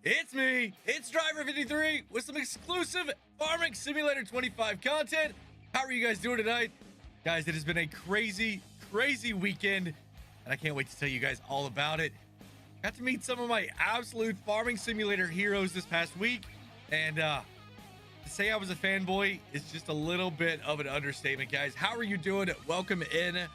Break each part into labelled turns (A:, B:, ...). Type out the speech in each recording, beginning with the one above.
A: It's me, it's Driver53 with some exclusive Farming Simulator 25 content. How are you guys doing tonight? Guys, it has been a crazy weekend, and I can't wait to tell you guys all about it. Got to meet some of my absolute Farming Simulator heroes this past week, and to say I was a fanboy is just a little bit of an understatement, guys. How are you doing? Welcome in.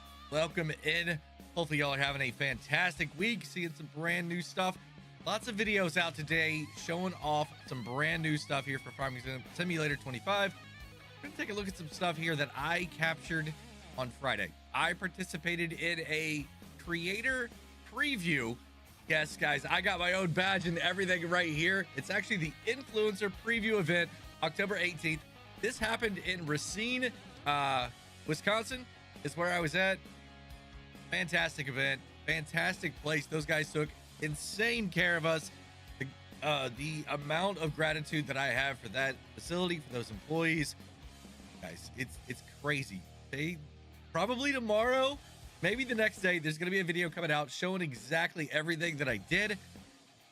A: Hopefully y'all are having a fantastic week, seeing some brand new stuff. Lots of videos out today showing off some brand new stuff here for Farming Simulator 25. We're gonna take a look at some stuff here that I captured on Friday. I participated in a creator preview. Yes, guys, I got my own badge and everything right here. It's actually the influencer preview event, October 18th. This happened in Racine, Wisconsin is where I was at. Fantastic event, fantastic place. Those guys took insane care of us. The amount of gratitude that I have for that facility, for those employees, guys, it's crazy. They probably tomorrow, maybe the next day, there's gonna be a video coming out showing exactly everything that I did. And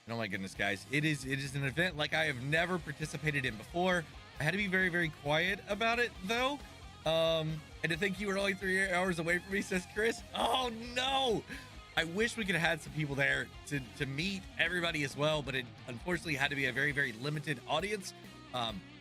A: oh my goodness, guys, it is an event like I have never participated in before. I had to be very quiet about it though. And to think you were only 3 hours away from me, says Chris. Oh no, I wish we could have had some people there to meet everybody as well, but it unfortunately had to be a very limited audience.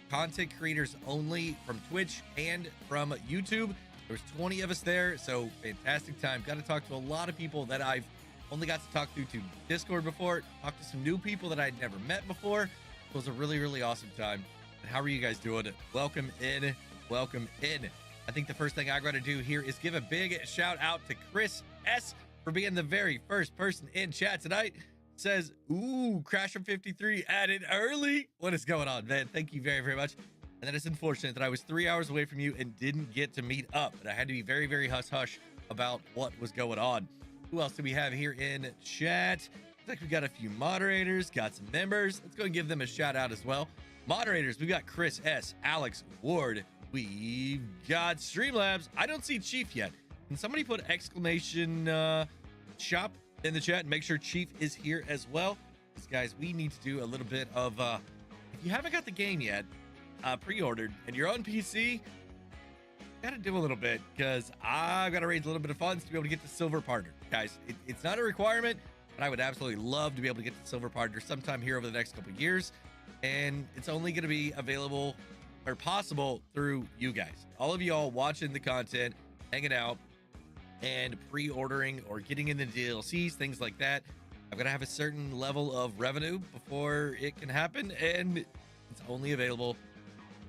A: Content creators only from Twitch and from YouTube. There was 20 of us there, so fantastic time. Got to talk to a lot of people that I've only got to talk to Discord before. Talked to some new people that I'd never met before. It was a really awesome time. And how are you guys doing? Welcome in. I think the first thing I got to do here is give a big shout out to Chris S for being the very first person in chat tonight. Says, ooh, Crasher53 added early. What is going on, man? Thank you very much. And then it's unfortunate that I was 3 hours away from you and didn't get to meet up, but I had to be very hush about what was going on. Who else do we have here in chat? Looks like we got a few moderators, got some members. Let's go and give them a shout out as well. Moderators, we've got Chris S, Alex Ward, we've got Streamlabs. I don't see Chief yet. Can somebody put exclamation shop in the chat and make sure Chief is here as well? Because guys, we need to do a little bit of if you haven't got the game yet pre-ordered and you're on PC, gotta do a little bit, because I've got to raise a little bit of funds to be able to get the silver partner. Guys, it's not a requirement, but I would absolutely love to be able to get the silver partner sometime here over the next couple of years, and it's only going to be available or possible through you guys, all of y'all watching the content, hanging out and pre-ordering or getting in the DLCs, things like that. I've got to have a certain level of revenue before it can happen, and it's only available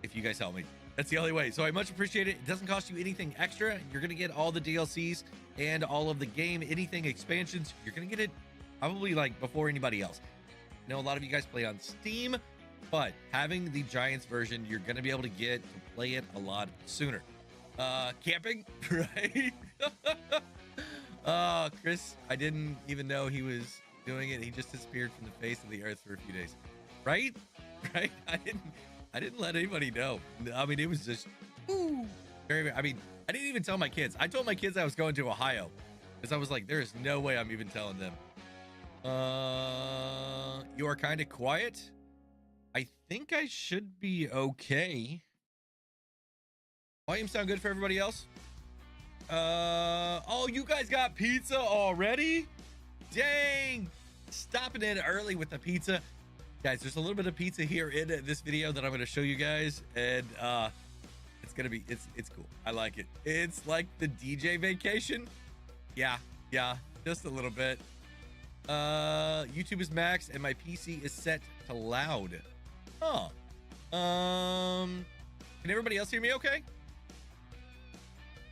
A: if you guys help me. That's the only way. So I much appreciate it. It doesn't cost you anything extra. You're going to get all the DLCs and all of the game, anything expansions. You're going to get it probably like before anybody else. I know a lot of you guys play on Steam, but having the Giants version, you're going to be able to get to play it a lot sooner. Camping, right? Chris, I didn't even know he was doing it. He just disappeared from the face of the earth for a few days, right? I didn't let anybody know. I mean, it was just I mean, I didn't even tell my kids. I told my kids I was going to Ohio because I was like, there is no way I'm even telling them. You are kind of quiet. I think I should be okay. Volume sound good for everybody else? Oh, you guys got pizza already? Dang, stopping in early with the pizza. Guys, there's a little bit of pizza here in this video that I'm going to show you guys, and it's gonna be it's cool. I like it. It's like the DJ vacation. Yeah, just a little bit. YouTube is max and my PC is set to loud. Can everybody else hear me okay?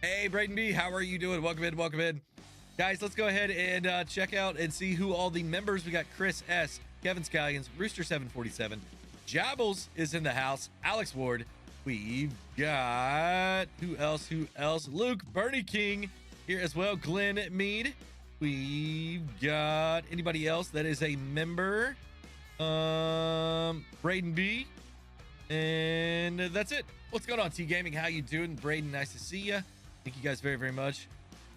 A: Hey, Braden B, how are you doing? Welcome in. Guys, let's go ahead and check out and see who all the members. We got Chris S, Kevin Scallions, Rooster 747, Jabbles is in the house, Alex Ward. We've got who else? Luke, Bernie King here as well, Glenn Mead. We've got anybody else that is a member? Braden B, and that's it. What's going on, T Gaming? How you doing? Braden, nice to see you. Thank you guys very much.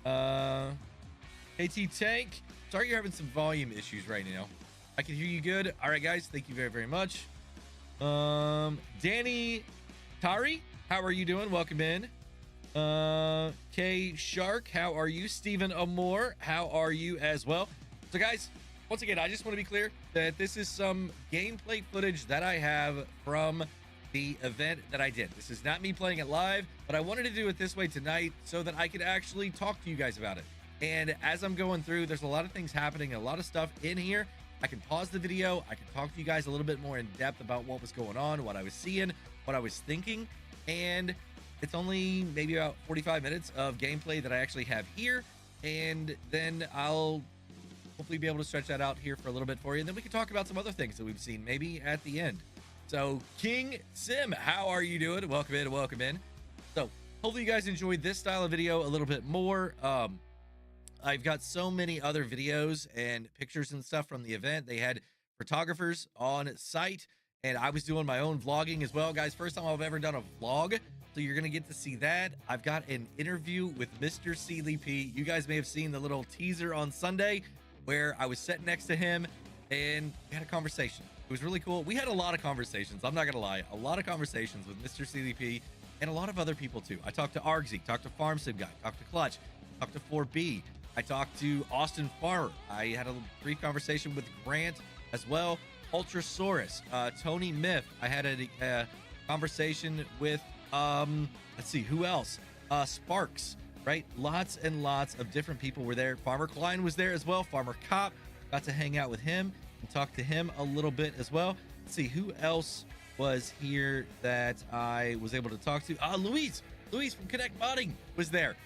A: KT Tank, sorry you're having some volume issues right now. I can hear you good. All right, guys. Thank you very, very much. Danny Tari, how are you doing? Welcome in. K Shark, how are you? Stephen Amore, how are you as well? So, guys, once again, I just want to be clear that this is some gameplay footage that I have from the event that I did. This is not me playing it live, but I wanted to do it this way tonight so that I could actually talk to you guys about it. And as I'm going through, there's a lot of things happening, a lot of stuff in here. I can pause the video. I can talk to you guys a little bit more in depth about what was going on, what I was seeing, what I was thinking. And it's only maybe about 45 minutes of gameplay that I actually have here. And then I'll hopefully be able to stretch that out here for a little bit for you. And then we can talk about some other things that we've seen maybe at the end. So King Sim, how are you doing? Welcome in, welcome in. So hopefully you guys enjoyed this style of video a little bit more. I've got so many other videos and pictures and stuff from the event. They had photographers on site, and I was doing my own vlogging as well, guys. First time I've ever done a vlog, so you're gonna get to see that. I've got an interview with Mr. CDP. You guys may have seen the little teaser on Sunday where I was sitting next to him and we had a conversation. It was really cool. We had a lot of conversations. I'm not gonna lie, a lot of conversations with Mr. CDP and a lot of other people too. I talked to Argsy, talked to Farm Sim Guy, talked to Clutch, talked to 4B. I talked to Austin Farmer. I had a brief conversation with Grant as well. Ultrasaurus, Tony Myth. I had a conversation with, let's see, who else? Sparks, right? Lots and lots of different people were there. Farmer Klein was there as well. Farmer Cop, got to hang out with him and talk to him a little bit as well. Let's see, who else was here that I was able to talk to? Luis from Connect Modding was there.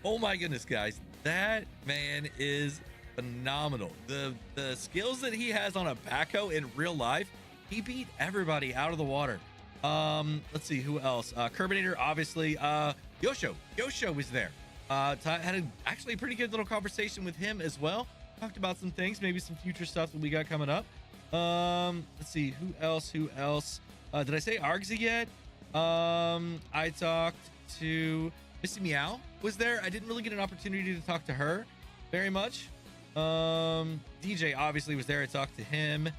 A: Oh my goodness, guys. That man is phenomenal. The skills that he has on a backhoe in real life, he beat everybody out of the water. Let's see who else. Kerbinator, obviously. Yosho was there. Had actually a pretty good little conversation with him as well. Talked about some things, maybe some future stuff that we got coming up. Let's see who else. Did I say Argsy yet? I talked to Missy Meow was there. I didn't really get an opportunity to talk to her very much. DJ obviously was there. I talked to him.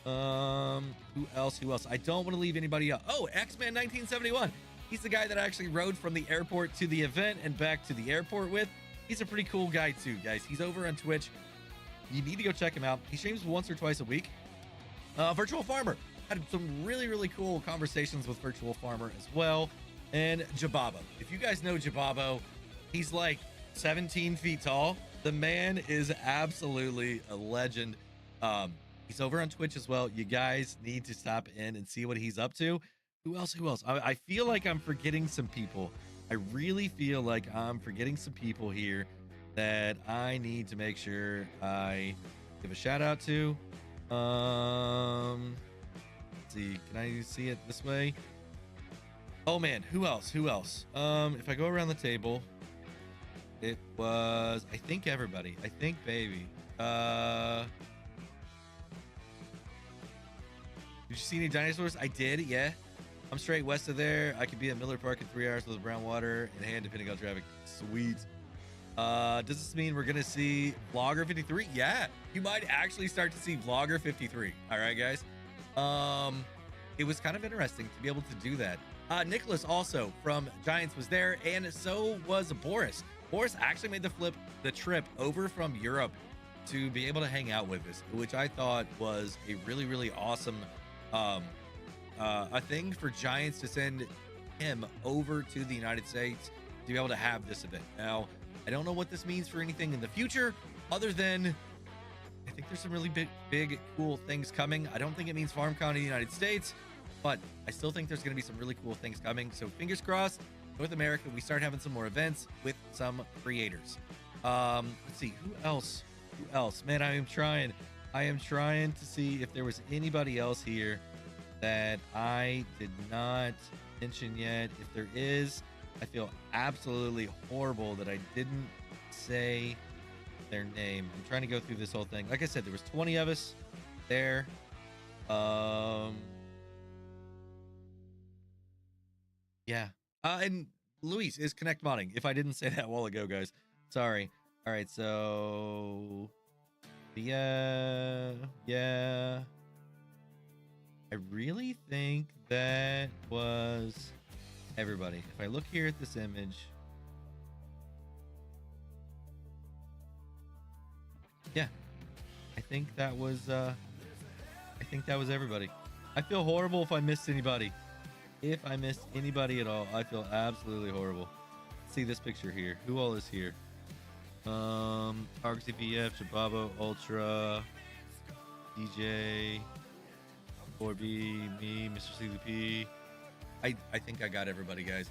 A: Who else? I don't want to leave anybody out. Oh, X-Man 1971. He's the guy that I actually rode from the airport to the event and back to the airport with. He's a pretty cool guy too, guys. He's over on Twitch. You need to go check him out. He streams once or twice a week. Virtual Farmer. Had some really, really cool conversations with Virtual Farmer as well. And Jababo. If you guys know Jababo, he's like 17 feet tall. The man is absolutely a legend. He's over on Twitch as well. You guys need to stop in and see what he's up to. Who else? I feel like I'm forgetting some people. I really feel like I'm forgetting some people here that I need to make sure I give a shout out to. Let's see, can I see it this way? Oh man, who else? If I go around the table, it was, I think everybody. I think baby. Did you see any dinosaurs? I did, yeah. I'm straight west of there. I could be at Miller Park in 3 hours with brown water in hand, depending on traffic. Sweet. Does this mean we're gonna see Vlogger 53? Yeah, you might actually start to see Vlogger 53. All right, guys. It was kind of interesting to be able to do that. Nicholas also from Giants was there, and so was Boris. Boris actually made the trip over from Europe to be able to hang out with us, which I thought was a really, really awesome a thing for Giants to send him over to the United States to be able to have this event. Now, I don't know what this means for anything in the future, other than I think there's some really big, cool things coming. I don't think it means FarmCon in the United States, but I still think there's going to be some really cool things coming. So fingers crossed, North America, we start having some more events with some creators. Let's see, who else? Man, I am trying to see if there was anybody else here that I did not mention yet. If there is, I feel absolutely horrible that I didn't say their name. I'm trying to go through this whole thing. Like I said, there was 20 of us there. Yeah. And Luis is Connect Modding, if I didn't say that a while ago, guys. Sorry. All right, so Yeah. I really think that was everybody. If I look here at this image, yeah, I think that was everybody. I feel horrible if I missed anybody. If I missed anybody at all, I feel absolutely horrible. Let's see this picture here. Who all is here? Argsy VF, Jababo, Ultra, DJ, 4B, me, Mr. CDP. I think I got everybody, guys.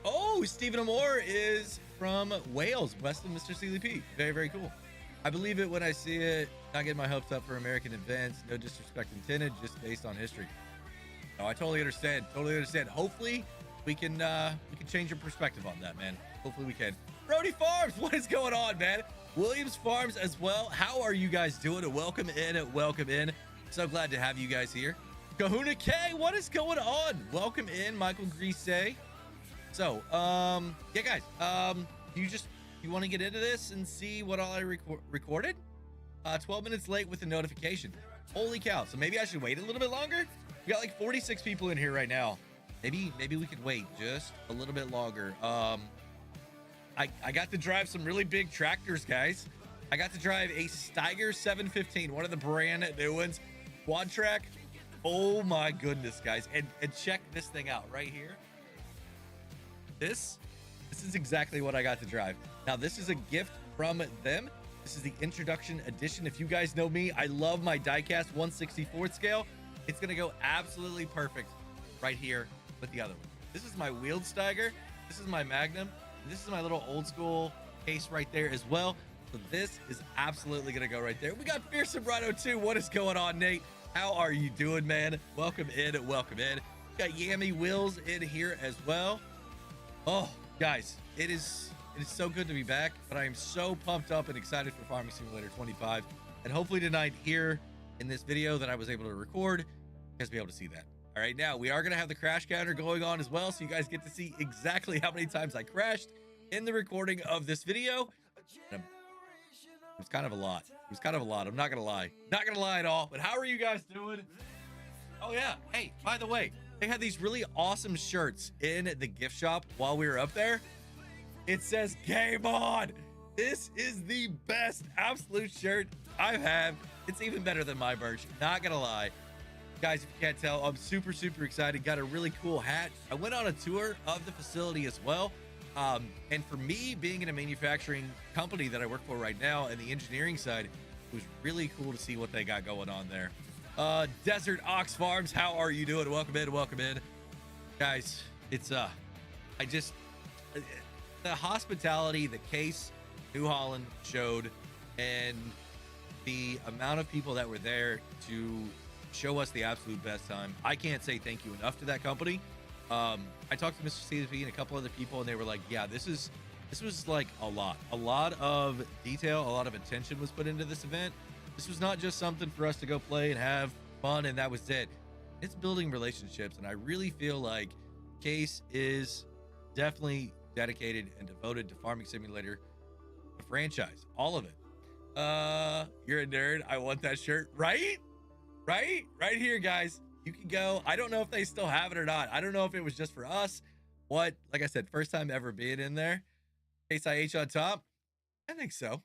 A: Oh, Stephen Amore is from Wales, west of Mr. CDP. Very, very cool. I believe it when I see it. Not getting my hopes up for American events. No disrespect intended, just based on history. No, I totally understand. Hopefully we can change your perspective on that, man. Hopefully we can. Brody Farms, what is going on, man? Williams Farms as well. How are you guys doing? Welcome in. So glad to have you guys here. Kahuna K, what is going on? Welcome in, Michael Grise. So, yeah, guys, you want to get into this and see what all I recorded? 12 minutes late with the notification. Holy cow. So maybe I should wait a little bit longer. We got like 46 people in here right now. Maybe we could wait just a little bit longer. I got to drive some really big tractors, guys. I got to drive a Steiger 715, one of the brand new ones, quad track. Oh my goodness, guys. And check this thing out right here. This is exactly what I got to drive. Now, this is a gift from them. This is the introduction edition. If you guys know me, I love my diecast 1/64 scale. It's gonna go absolutely perfect right here with the other one. This is my wheeled Steiger. This is my Magnum. This is my little old school case right there as well. So this is absolutely gonna go right there. We got Fearsome Rhino 2. What is going on, Nate? How are you doing, man? Welcome in. We got Yammy Wheels in here as well. Oh, guys, it is so good to be back, but I am so pumped up and excited for Farming Simulator 25. And hopefully tonight here in this video that I was able to record, you guys be able to see that. All right, now we are going to have the crash counter going on as well, so you guys get to see exactly how many times I crashed in the recording of this video. It was kind of a lot. I'm not going to lie. Not going to lie at all, but how are you guys doing? Oh, yeah. Hey, by the way, they had these really awesome shirts in the gift shop while we were up there. It says game on. This is the best absolute shirt I've had. It's even better than my merch, not gonna lie. Guys, if you can't tell, I'm super excited. Got a really cool hat. I went on a tour of the facility as well. And for me, being in a manufacturing company that I work for right now and the engineering side, it was really cool to see what they got going on there. Desert Ox Farms, how are you doing? Welcome in. Guys, it's the hospitality, the case New Holland showed, and the amount of people that were there to show us the absolute best time. I can't say thank you enough to that company. I talked to Mr. CSV and a couple other people, and they were like, yeah, this was like a lot of detail, a lot of attention was put into this event. This was not just something for us to go play and have fun and that was it. It's building relationships, and I really feel like Case is definitely dedicated and devoted to Farming Simulator, the franchise, all of it. You're a nerd. I want that shirt. Right here, guys. You can go. I don't know if they still have it or not. I don't know if it was just for us. Like I said, first time ever being in there. Case IH on top. I think so.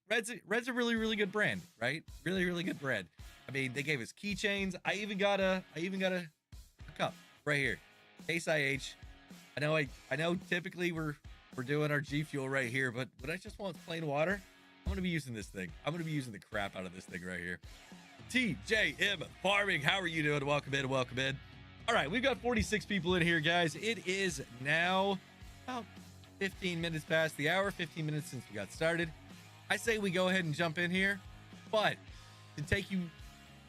A: Red's a really good brand, right? Really good brand. I mean, they gave us keychains. I even got a cup right here. Case IH. I know typically we're doing our G Fuel right here, but when I just want plain water, I'm gonna be using this thing. I'm gonna be using the crap out of this thing right here. TJM Farming, how are you doing? Welcome in. All right, we've got 46 people in here, guys. It is now about 15 minutes past the hour, 15 minutes since we got started. I say we go ahead and jump in here, but to take you,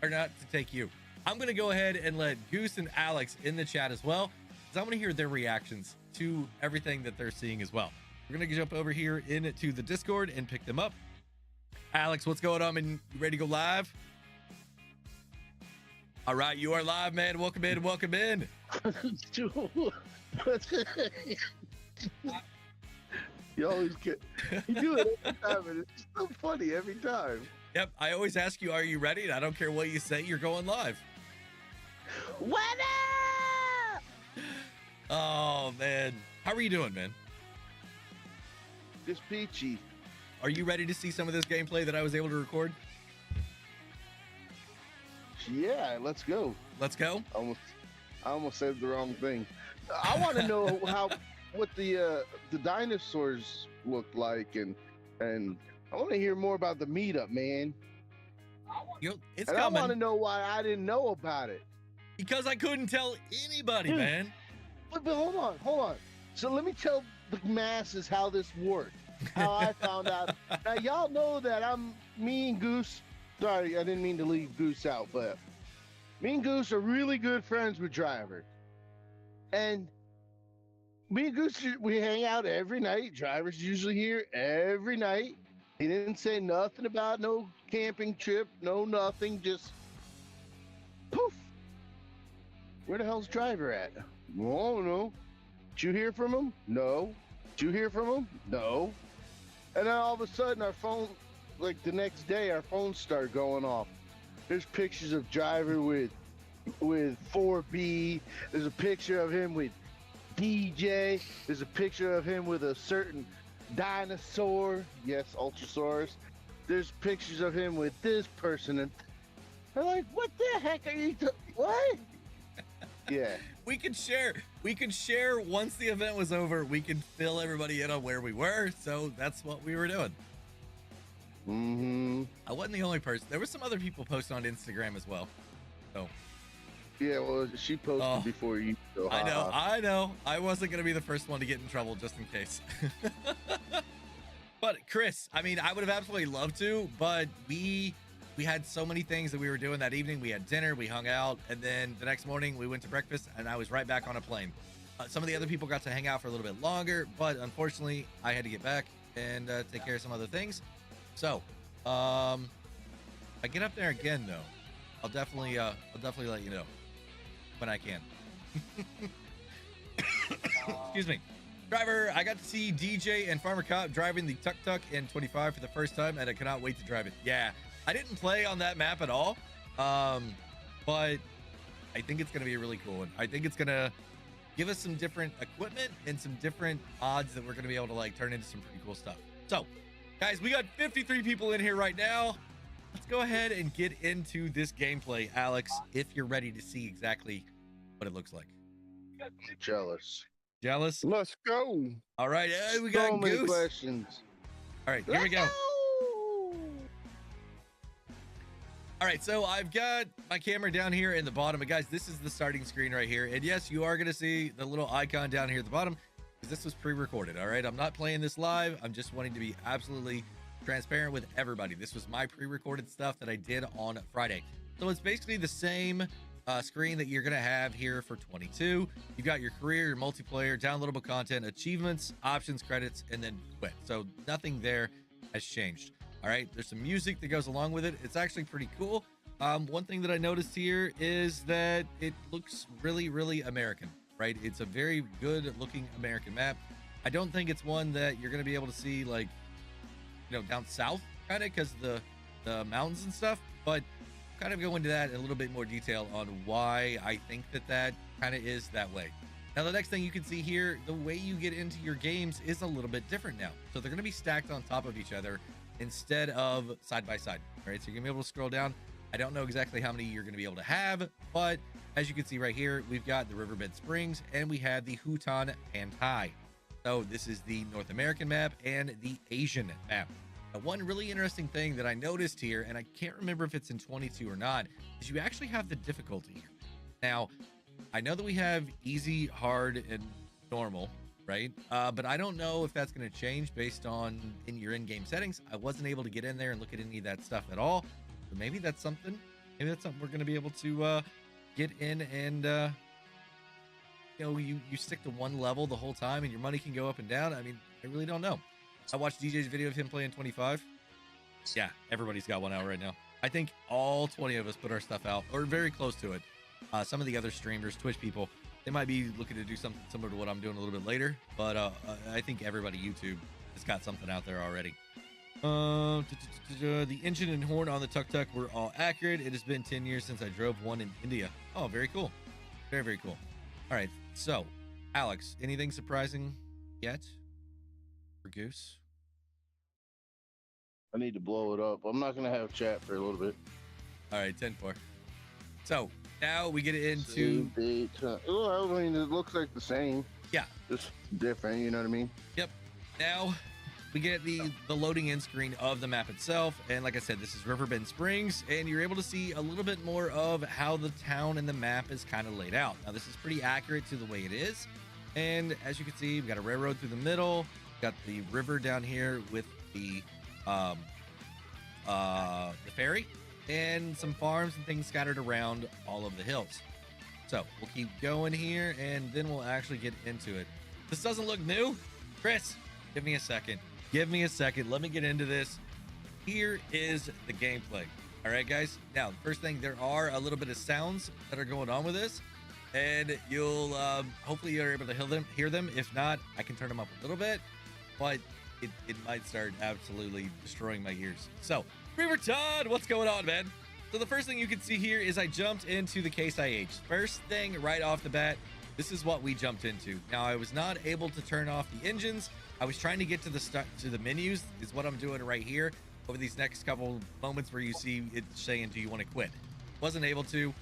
A: or not to take you, I'm gonna go ahead and let Goose and Alex in the chat as well, because I want to hear their reactions to everything that they're seeing as well. We're gonna jump over here into the Discord and pick them up. Alex, what's going on, man? You ready to go live? All right, you are live, man. Welcome in.
B: You always get, you do it every time, and it's so funny every time.
A: Yep, I always ask you, are you ready? And I don't care what you say, you're going live.
B: What up?
A: Oh, man. How are you doing, man?
B: Just peachy.
A: Are you ready to see some of this gameplay that I was able to record?
B: Yeah, let's go.
A: Let's go.
B: I almost said the wrong thing. I want to know what the dinosaurs looked like, and I want to hear more about the meetup, man.
A: It's
B: and
A: coming.
B: I want to know why I didn't know about it.
A: Because I couldn't tell anybody, man.
B: But hold on. So let me tell the masses how this worked. How I found out. Now y'all know that me and Goose. Sorry, I didn't mean to leave Goose out, but me and Goose are really good friends with Driver. And me and Goose, we hang out every night. Driver's usually here every night. He didn't say nothing about no camping trip, no nothing, just poof. Where the hell's Driver at? Oh, no. Did you hear from him? No. Did you hear from him? No. And then all of a sudden our phone, like the next day, our phones start going off. There's pictures of Driver with 4B. There's a picture of him with DJ. There's a picture of him with a certain dinosaur. Yes, Ultrasaurus. There's pictures of him with this person. And they're like, what the heck are you what? Yeah.
A: We could share once the event was over. We could fill everybody in on where we were. So that's what we were doing.
B: Mm-hmm.
A: I wasn't the only person. There were some other people posting on Instagram as well. So.
B: Yeah, well, she posted before you. So
A: I know. I wasn't going to be the first one to get in trouble just in case. But Chris, I mean, I would have absolutely loved to, but we had so many things that we were doing that evening. We had dinner, we hung out, and then the next morning we went to breakfast, and I was right back on a plane. Some of the other people got to hang out for a little bit longer, but unfortunately, I had to get back and take care of some other things. So, I get up there again though. I'll definitely let you know when I can. Excuse me. Driver, I got to see DJ and Farmer Cop driving the Tuk Tuk in 25 for the first time, and I cannot wait to drive it. Yeah, I didn't play on that map at all, but I think it's going to be a really cool one. I think it's going to give us some different equipment and some different odds that we're going to be able to like turn into some pretty cool stuff. So, guys, we got 53 people in here right now. Let's go ahead and get into this gameplay, Alex, if you're ready to see exactly what it looks like.
B: I'm jealous.
A: Jealous?
B: Let's go.
A: All right, we got
B: so many
A: Goose.
B: questions.
A: All right, here we go. All right, so I've got my camera down here in the bottom, but guys, this is the starting screen right here. And yes, you are going to see the little icon down here at the bottom because this was pre-recorded. All right, I'm not playing this live. I'm just wanting to be absolutely transparent with everybody. This was my pre-recorded stuff that I did on Friday. So it's basically the same screen that you're going to have here for 22. You've got your career, your multiplayer, downloadable content, achievements, options, credits, and then quit. So nothing there has changed. All right, there's some music that goes along with it. It's actually pretty cool. One thing that I noticed here is that it looks really, really American, right? It's a very good looking American map. I don't think it's one that you're going to be able to see like, you know, down south kind of because the mountains and stuff, but kind of go into that in a little bit more detail on why I think that kind of is that way. Now, the next thing you can see here, the way you get into your games is a little bit different now. So they're going to be stacked on top of each other instead of side by side. All right, so you're gonna be able to scroll down. I don't know exactly how many you're gonna be able to have, but as you can see right here, we've got the Riverbed Springs and we had the Hutan Pantai. So this is the North American map and the Asian map. Now, one really interesting thing that I noticed here, and I can't remember if it's in 22 or not, is you actually have the difficulty here. Now, I know that we have easy, hard, and normal, right? But I don't know if that's going to change based on in your in-game settings. I wasn't able to get in there and look at any of that stuff at all. So maybe that's something. Maybe that's something we're going to be able to get in and you know, you stick to one level the whole time and your money can go up and down. I mean, I really don't know. I watched DJ's video of him playing 25. Yeah, everybody's got one out right now. I think all 20 of us put our stuff out or very close to it. Some of the other streamers, Twitch people, they might be looking to do something similar to what I'm doing a little bit later, but I think everybody YouTube it's got something out there already. The engine and horn on the tuk-tuk were all accurate. It has been 10 years since I drove one in India. Oh, very cool. Very, very cool. All right, so Alex, anything surprising yet for Goose?
B: I need to blow it up. I'm not gonna have chat for a little bit.
A: All right, 10-4. So now we get into.
B: Oh, I mean, it looks like the same.
A: Yeah.
B: Just different. You know what I mean?
A: Yep. Now we get the loading in screen of the map itself, and like I said, this is Riverbend Springs, and you're able to see a little bit more of how the town and the map is kind of laid out. Now this is pretty accurate to the way it is, and as you can see, we've got a railroad through the middle, got the river down here with the ferry, and some farms and things scattered around all of the hills. So we'll keep going here, and then we'll actually get into it. This doesn't look new. Chris, give me a second. Give me a second. Let me get into this. Here is the gameplay. All right, guys. Now, the first thing, there are a little bit of sounds that are going on with this, and you'll hopefully you're able to hear them. If not, I can turn them up a little bit, but it might start absolutely destroying my ears. So, Reaver Todd, what's going on, man? So the first thing you can see here is I jumped into the Case IH. First thing right off the bat, this is what we jumped into. Now I was not able to turn off the engines. I was trying to get to the menus, is what I'm doing right here over these next couple moments where you see it saying, do you want to quit? Wasn't able to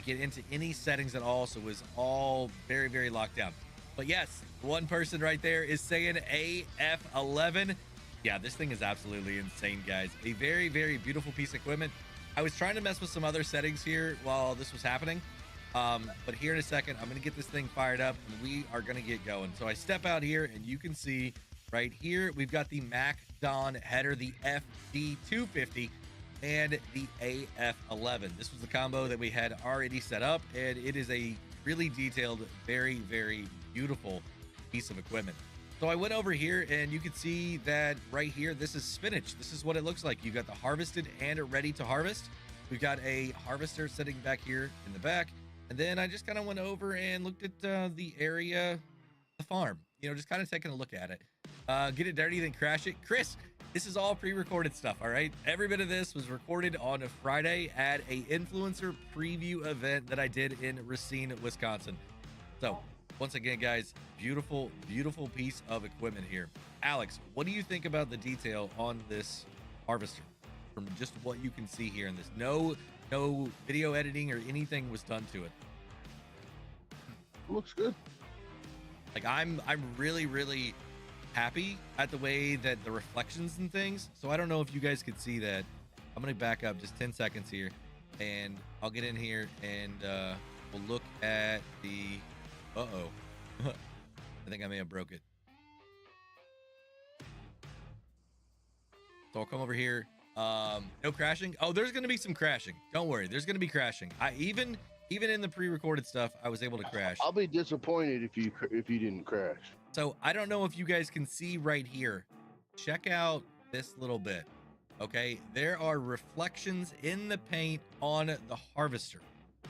A: get into any settings at all, so it was all very, very locked down. But yes, one person right there is saying AF11. Yeah, this thing is absolutely insane, guys. A very, very beautiful piece of equipment. I was trying to mess with some other settings here while this was happening. But here in a second, I'm going to get this thing fired up and we are going to get going. So I step out here and you can see right here, we've got the Mac Don header, the FD250 and the AF11. This was the combo that we had already set up, and it is a really detailed, very, very beautiful piece of equipment. So I went over here and you can see that right here, this is spinach. This is what it looks like. You've got the harvested and ready to harvest. We've got a harvester sitting back here in the back. And then I just kind of went over and looked at the area, the farm, you know, just kind of taking a look at it. Get it dirty, then crash it. Chris, this is all pre-recorded stuff, all right? Every bit of this was recorded on a Friday at a influencer preview event that I did in Racine, Wisconsin. So once again, guys, beautiful, beautiful piece of equipment here. Alex, what do you think about the detail on this harvester from just what you can see here in this? No video editing or anything was done to it.
B: Looks good.
A: Like I'm really, really happy at the way that the reflections and things. So I don't know if you guys could see that. I'm gonna back up just 10 seconds here and I'll get in here and we'll look at the I think I may have broke it. So I'll come over here. No crashing. Oh, there's gonna be some crashing. Don't worry, there's gonna be crashing. I even in the pre-recorded stuff, I was able to crash.
B: I'll be disappointed if you didn't crash.
A: So I don't know if you guys can see right here. Check out this little bit. Okay, there are reflections in the paint on the harvester.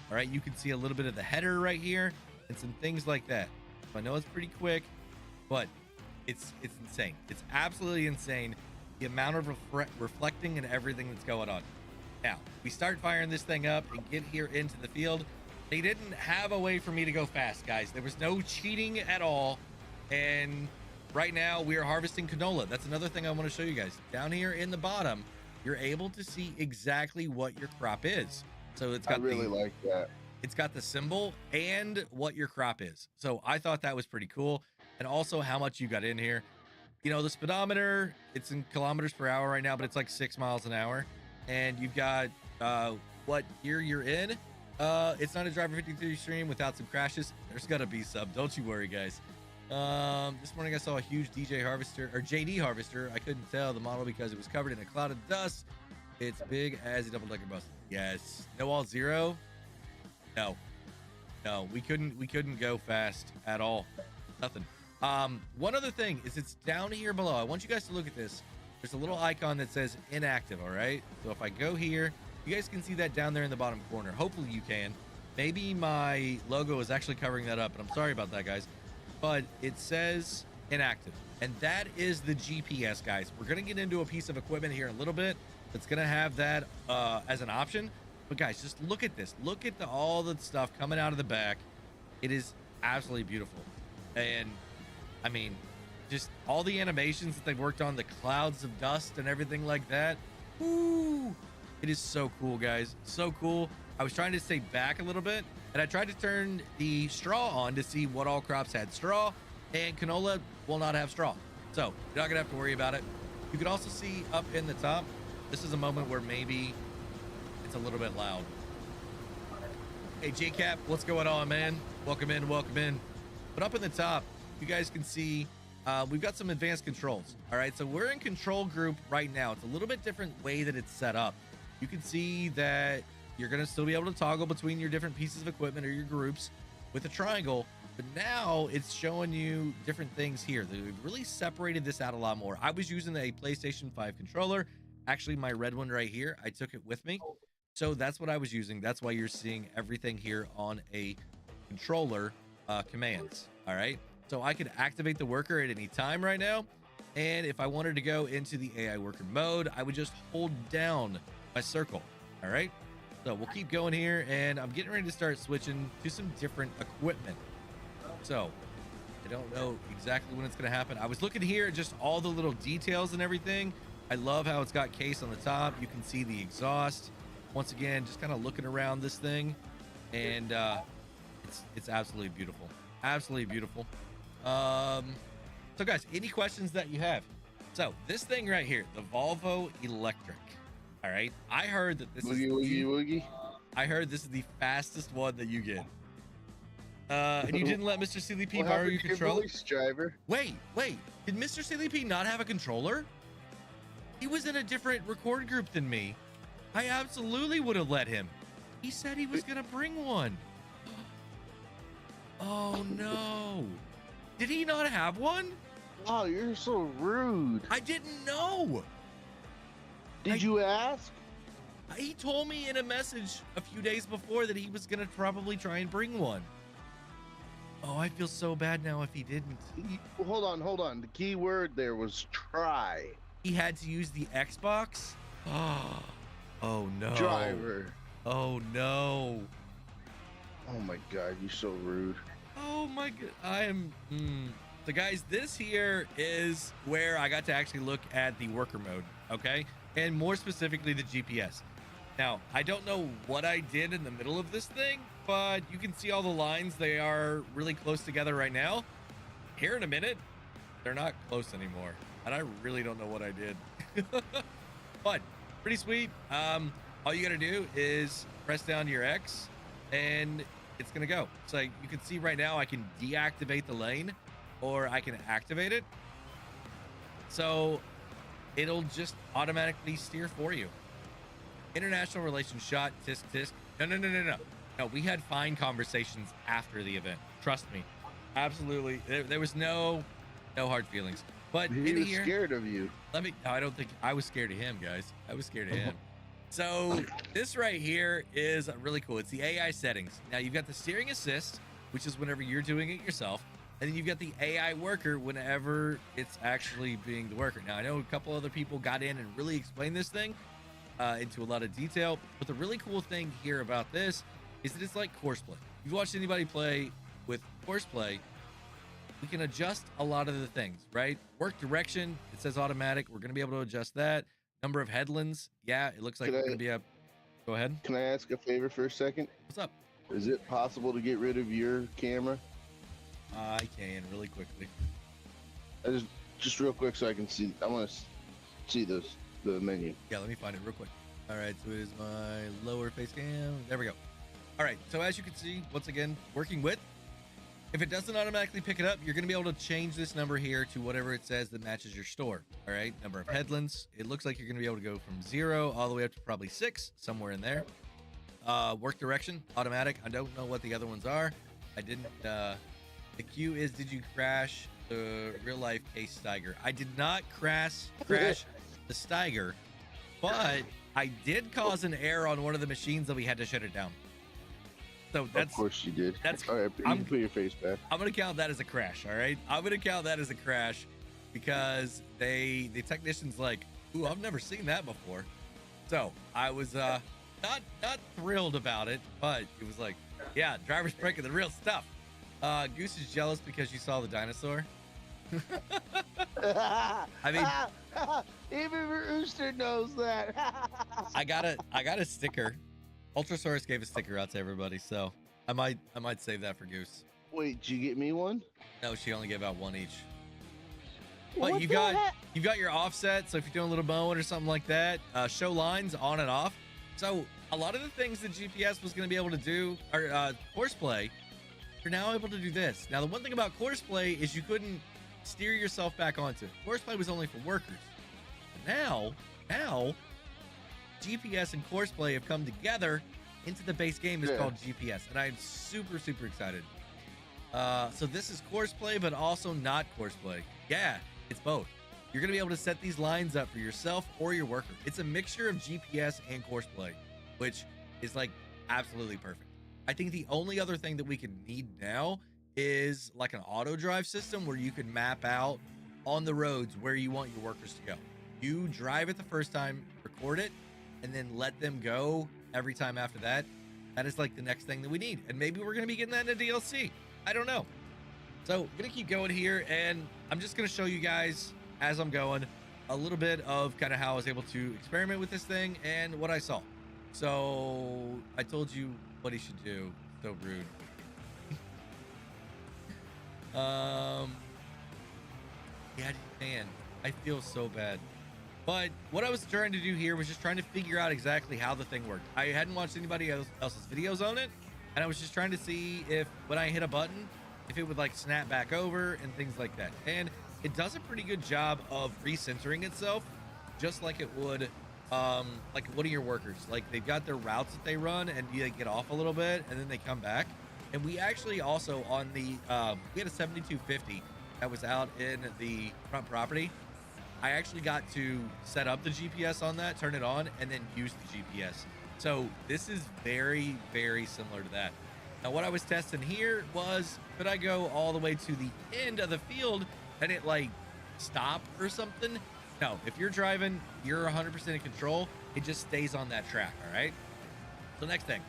A: All right, you can see a little bit of the header right here and some things like that. So I know it's pretty quick, but it's insane. It's absolutely insane, the amount of reflecting and everything that's going on. Now, we start firing this thing up and get here into the field. They didn't have a way for me to go fast, guys. There was no cheating at all. And right now we are harvesting canola. That's another thing I want to show you guys. Down here in the bottom, you're able to see exactly what your crop is. So it's got
B: I really like that.
A: It's got the symbol and what your crop is. So I thought that was pretty cool. And also how much you got in here. You know, the speedometer, it's in kilometers per hour right now, but it's like 6 miles an hour. And you've got what year you're in. It's not a Driver 53 stream without some crashes. There's gotta be some, don't you worry, guys. This morning I saw a huge JD harvester. I couldn't tell the model because it was covered in a cloud of dust. It's big as a double-decker bus. Yes. No all zero. No, we couldn't go fast at all. Nothing. One other thing is it's down here below. I want you guys to look at this. There's a little icon that says inactive. All right. So if I go here, you guys can see that down there in the bottom corner. Hopefully you can. Maybe my logo is actually covering that up, and I'm sorry about that, guys. But it says inactive. And that is the GPS, guys. We're going to get into a piece of equipment here in a little bit that's going to have that as an option. But guys, just look at this. Look at all the stuff coming out of the back. It is absolutely beautiful. And I mean, just all the animations that they've worked on, the clouds of dust and everything like that. Ooh, it is so cool, guys. So cool. I was trying to stay back a little bit, and I tried to turn the straw on to see what all crops had straw, and canola will not have straw. So you're not gonna have to worry about it. You can also see up in the top, this is a moment where maybe it's a little bit loud. Hey, J-Cap, what's going on, man? Welcome in, welcome in. But up in the top, you guys can see we've got some advanced controls. All right, so we're in control group right now. It's a little bit different way that it's set up. You can see that you're gonna still be able to toggle between your different pieces of equipment or your groups with a triangle, but now it's showing you different things here. They've really separated this out a lot more. I was using a PlayStation 5 controller, actually my red one right here. I took it with me, so that's what I was using. That's why you're seeing everything here on a controller commands. All right, so I could activate the worker at any time right now, and if I wanted to go into the AI worker mode, I would just hold down my circle. All right, so we'll keep going here, and I'm getting ready to start switching to some different equipment. So I don't know exactly when it's going to happen. I was looking here at just all the little details and everything. I love how it's got case on the top. You can see the exhaust. Once again, just kind of looking around this thing, and it's absolutely beautiful. Absolutely beautiful. So guys, any questions that you have? So this thing right here, the Volvo Electric. All right, I heard that this
B: Woogie.
A: I heard this is the fastest one that you get. And you didn't let Mr. CDP borrow your controller?
B: Driver?
A: Wait, did Mr. CDP not have a controller? He was in a different record group than me. I absolutely would have let him. He said he was gonna bring one. Oh no. Did he not have one?
B: Oh, you're so rude.
A: I didn't know.
B: Did you ask?
A: He told me in a message a few days before that he was gonna probably try and bring one. Oh, I feel so bad now if he didn't.
B: Hold on. The key word there was try.
A: He had to use the Xbox? Oh no.
B: Driver.
A: Oh no.
B: Oh my God, you're so rude.
A: Oh my God. I am. So guys, this here is where I got to actually look at the worker mode. Okay. And more specifically, the GPS. Now, I don't know what I did in the middle of this thing, but you can see all the lines. They are really close together right now. Here in a minute, they're not close anymore. And I really don't know what I did. But pretty sweet. All you got to do is press down your X and it's going to go. So you can see right now I can deactivate the lane or I can activate it. So it'll just automatically steer for you. International relations shot, tisk tisk. No, we had fine conversations after the event. Trust me. Absolutely. There was no hard feelings. But
B: he was scared of you.
A: No, I don't think I was scared of him, guys. I was scared of him. So this right here is really cool. It's the AI settings. Now you've got the steering assist, which is whenever you're doing it yourself. And then you've got the AI worker whenever it's actually being the worker. Now I know a couple other people got in and really explained this thing into a lot of detail. But the really cool thing here about this is that it's like Courseplay. If you've watched anybody play with Courseplay, we can adjust a lot of the things, right? Work direction, it says automatic. We're going to be able to adjust that. Number of headlands. Yeah, it looks like we're going to be a... Go ahead.
B: Can I ask a favor for a second?
A: What's up?
B: Is it possible to get rid of your camera?
A: I can really quickly.
B: Just real quick so I can see. I want to see the menu.
A: Yeah, let me find it real quick. All right, so it is my lower face cam. There we go. All right, so as you can see, once again, working with. If it doesn't automatically pick it up, you're going to be able to change this number here to whatever it says that matches your store. All right, number of headlands. It looks like you're going to be able to go from 0 all the way up to probably 6, somewhere in there. Work direction, automatic. I don't know what the other ones are. I didn't. The Q is, did you crash the real life case Steiger? I did not crash the Steiger, but I did cause an error on one of the machines that we had to shut it down. So that's,
B: of course you did.
A: that's,
B: All right, you can put your face back.
A: I'm gonna count that as a crash. All right, I'm gonna count that as a crash because the technician's like, ooh, I've never seen that before. So I was not thrilled about it, but it was like, yeah, driver's breaking the real stuff. Goose is jealous because you saw the dinosaur. I mean,
B: even Rooster knows that.
A: I got a sticker. Ultrasaurus gave a sticker out to everybody, so I might save that for Goose.
B: Wait, did you get me one?
A: No, she only gave out one each.
B: What
A: But you've got your offset, so if you're doing a little mowing or something like that, show lines on and off. So a lot of the things that GPS was going to be able to do, or Courseplay, you're now able to do this. Now the one thing about Courseplay is you couldn't steer yourself back onto it. Courseplay was only for workers. But now GPS and Courseplay have come together into the base game. It's called GPS, and I'm super excited. So this is Courseplay, but also not Courseplay. Yeah, it's both. You're gonna be able to set these lines up for yourself or your worker. It's a mixture of GPS and Courseplay, which is like absolutely perfect. I think the only other thing that we could need now is like an auto drive system where you can map out on the roads where you want your workers to go. You drive it the first time, record it, and then let them go every time after that. That is like the next thing that we need. And maybe we're going to be getting that in a DLC. I don't know. So I'm going to keep going here, and I'm just going to show you guys as I'm going a little bit of kind of how I was able to experiment with this thing and what I saw. So I told you what he should do. So rude. Yeah, man, I feel so bad. But what I was trying to do here was just trying to figure out exactly how the thing worked. I hadn't watched anybody else's videos on it, and I was just trying to see if when I hit a button, if it would like snap back over and things like that. And it does a pretty good job of recentering itself, just like it would like one of your workers. Like they've got their routes that they run, and you like, get off a little bit, and then they come back. And we actually also on the we had a 7250 that was out in the front property. I actually got to set up the GPS on that, turn it on, and then use the GPS. So this is very similar to that. Now what I was testing here was, could I go all the way to the end of the field and it like stop or something? No, if you're driving, you're 100% in control. It just stays on that track, all right? So next thing,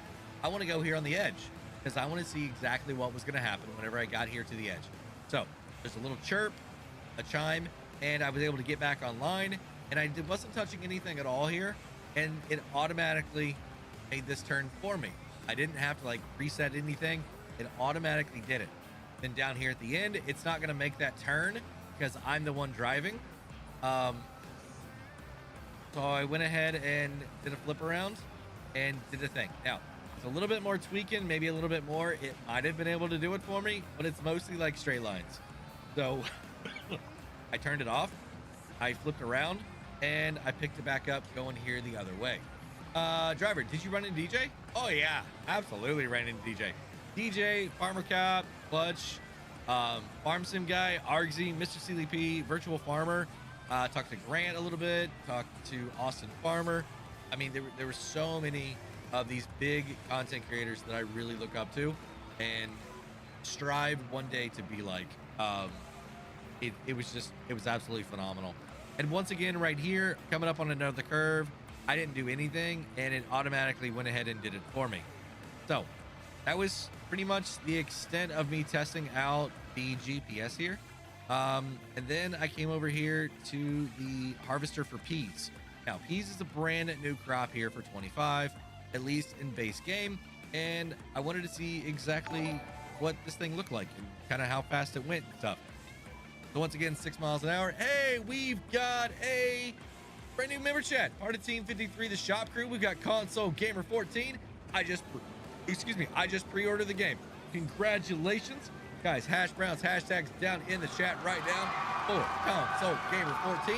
A: I want to go here on the edge because I want to see exactly what was going to happen whenever I got here to the edge. So there's a little chirp, a chime, and I was able to get back online, and I wasn't touching anything at all here, and it automatically made this turn for me. I didn't have to like reset anything. It automatically did it. Then down here at the end, it's not going to make that turn because I'm the one driving. So I went ahead and did a flip around and did a thing. Now, it's a little bit more tweaking, maybe a little bit more. It might have been able to do it for me, but it's mostly like straight lines. So I turned it off, I flipped around, and I picked it back up going here the other way. Driver, did you run into DJ? Oh yeah, absolutely ran into DJ. DJ, Farmer Cop, Clutch, Farm Sim Guy, Argsy, Mr. CLP, Virtual Farmer. Talked to Grant a little bit, talked to Austin Farmer. I mean, there were so many of these big content creators that I really look up to and strive one day to be like. It was absolutely phenomenal. And once again, right here, coming up on another curve, I didn't do anything, and it automatically went ahead and did it for me. So that was pretty much the extent of me testing out the GPS here. And then I came over here to the harvester for peas. Now, peas is a brand new crop here for 25, at least in base game. And I wanted to see exactly what this thing looked like and kind of how fast it went and stuff. So once again, 6 miles an hour. Hey, we've got a brand new member chat. Part of Team 53, the shop crew. We've got Console Gamer 14. I just pre-ordered the game. Congratulations. Guys, hash browns, hashtags down in the chat right now for Console Gamer 14.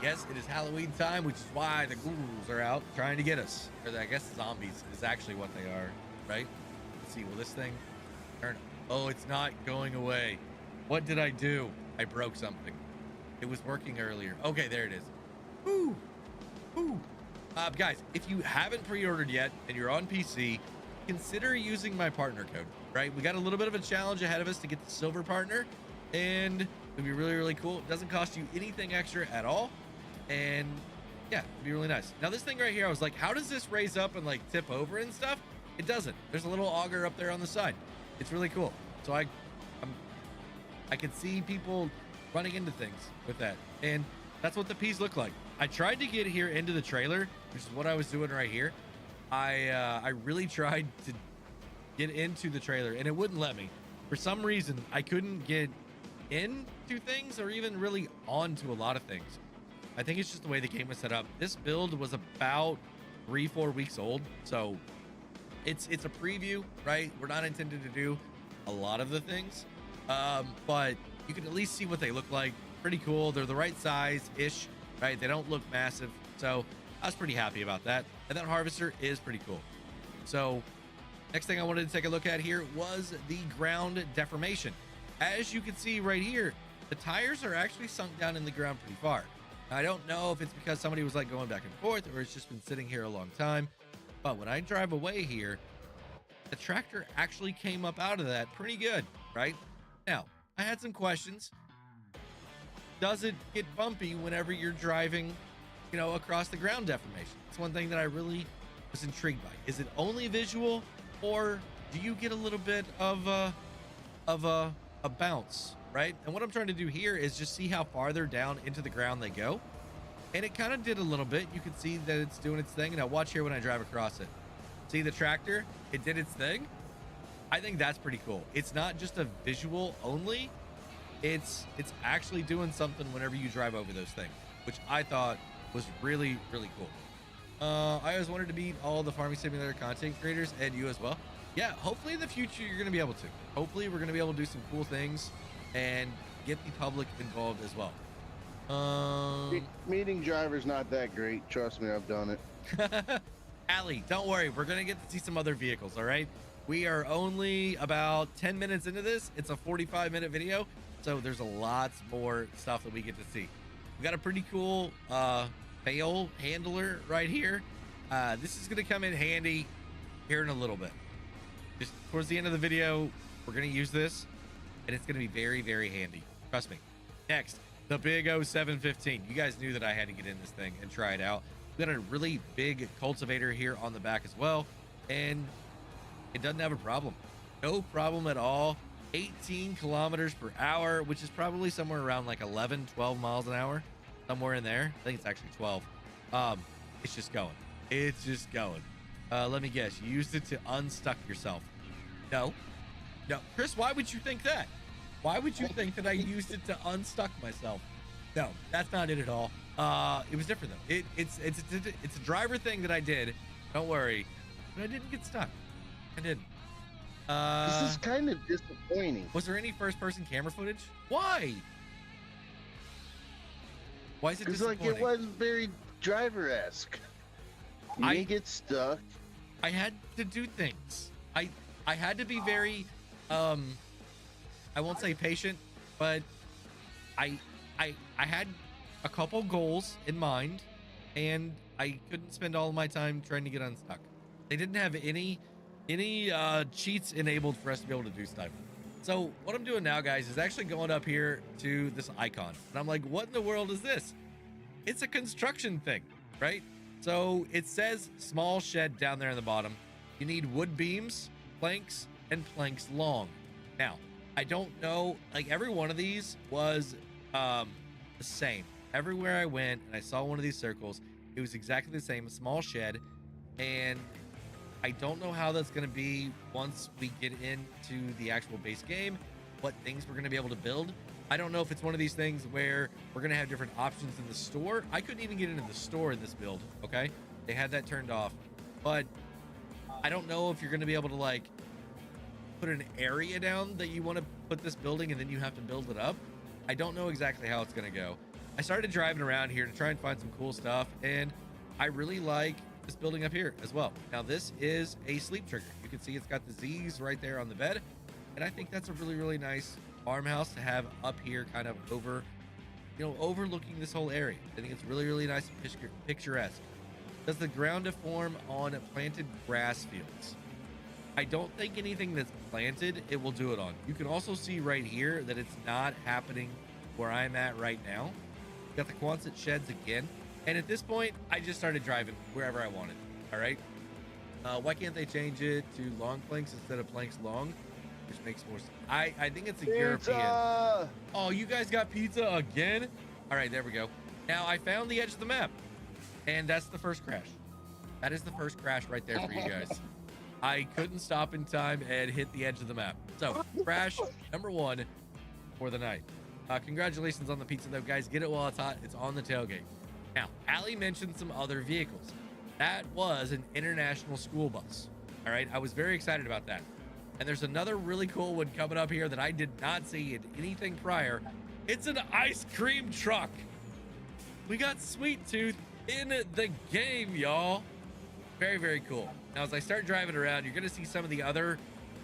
A: Yes, it is Halloween time, which is why the ghouls are out trying to get us. Or I guess zombies is actually what they are, right? Let's see, will this thing turn? Oh, it's not going away. What did I do? I broke something. It was working earlier. Okay, there it is. Woo! Woo! Guys, if you haven't pre-ordered yet and you're on PC, consider using my partner code, right? We got a little bit of a challenge ahead of us to get the silver partner, and it'd be really, really cool. It doesn't cost you anything extra at all. And yeah, it'd be really nice. Now this thing right here, I was like, how does this raise up and like tip over and stuff? It doesn't. There's a little auger up there on the side. It's really cool. So I can see people running into things with that. And that's what the P's look like. I tried to get here into the trailer, which is what I was doing right here. I really tried to get into the trailer and it wouldn't let me. For some reason, I couldn't get into things or even really onto a lot of things. I think it's just the way the game was set up. This build was about 3-4 weeks old, so it's a preview, right? We're not intended to do a lot of the things, but you can at least see what they look like. Pretty cool. They're the right size ish, right? They don't look massive, so I was pretty happy about that. And that harvester is pretty cool. So next thing I wanted to take a look at here was the ground deformation. As you can see right here, the tires are actually sunk down in the ground pretty far. Now, I don't know if it's because somebody was like going back and forth or it's just been sitting here a long time, but when I drive away here, the tractor actually came up out of that pretty good, right? Now, I had some questions. Does it get bumpy whenever you're driving, you know, across the ground deformation? It's one thing that I really was intrigued by. Is it only visual, or do you get a little bit of a bounce, right? And what I'm trying to do here is just see how farther down into the ground they go. And it kind of did a little bit. You can see that it's doing its thing. Now watch here when I drive across it. See the tractor? It did its thing. I think that's pretty cool. It's not just a visual only. It's actually doing something whenever you drive over those things, which I thought was really, really cool. I always wanted to meet all the farming simulator content creators, and you as well. Yeah, hopefully in the future you're going to be able to. Hopefully we're going to be able to do some cool things and get the public involved as well.
B: Meeting drivers not that great. Trust me, I've done it.
A: Allie, don't worry. We're going to get to see some other vehicles, all right? We are only about 10 minutes into this. It's a 45-minute video, so there's a lots more stuff that we get to see. We got a pretty cool bale handler right here. This is going to come in handy here in a little bit. Just towards the end of the video, we're going to use this, and it's going to be very, very handy. Trust me. Next, the big 0715. You guys knew that I had to get in this thing and try it out. We got a really big cultivator here on the back as well, and it doesn't have a problem. No problem at all. 18 kilometers per hour, which is probably somewhere around like 11, 12 miles an hour, somewhere in there. I think it's actually 12. It's just going. It's just going. Let me guess. You used it to unstuck yourself. No. Chris, why would you think that? Why would you think that I used it to unstuck myself? No, that's not it at all. It was different though. It's a driver thing that I did. Don't worry. But I didn't get stuck. I didn't.
B: This is kind of disappointing.
A: Was there any first-person camera footage? Why? Why is it disappointing?
B: Like it wasn't very driver-esque. You get stuck.
A: I had to do things. I had to be very I won't say patient, but I had a couple goals in mind, and I couldn't spend all of my time trying to get unstuck. They didn't have any cheats enabled for us to be able to do stuff. So what I'm doing now, guys, is actually going up here to this icon, and I'm like, what in the world is this? It's a construction thing, right? So it says small shed down there in the bottom. You need wood beams, planks, and planks long. Now, I don't know, like every one of these was the same. Everywhere I went and I saw one of these circles, it was exactly the same, a small shed. And I don't know how that's going to be once we get into the actual base game, what things we're going to be able to build. I don't know if it's one of these things where we're going to have different options in the store. I couldn't even get into the store in this build, okay? They had that turned off. But I don't know if you're going to be able to, like, put an area down that you want to put this building and then you have to build it up. I don't know exactly how it's going to go. I started driving around here to try and find some cool stuff, and I really like this building up here as well. Now, this is a sleep trigger. You can see it's got the Z's right there on the bed, and I think that's a really, really nice farmhouse to have up here, kind of over, you know, overlooking this whole area. I think it's really, really nice and picturesque. Does the ground deform on planted grass fields? I don't think anything that's planted, it will do it on. You can also see right here that it's not happening where I'm at right now. Got the Quonset sheds again. And at this point, I just started driving wherever I wanted. All right. Why can't they change it to long planks instead of planks long? Which makes more sense. I think it's a European. Oh, you guys got pizza again? All right, there we go. Now I found the edge of the map, and that's the first crash. That is the first crash right there for you guys. I couldn't stop in time and hit the edge of the map. So crash number 1 for the night. Congratulations on the pizza though, guys. Get it while it's hot. It's on the tailgate. Now, Allie mentioned some other vehicles. That was an international school bus. All right, I was very excited about that. And there's another really cool one coming up here that I did not see in anything prior. It's an ice cream truck. We got Sweet Tooth in the game, y'all. Very, very cool. Now, as I start driving around, you're going to see some of the other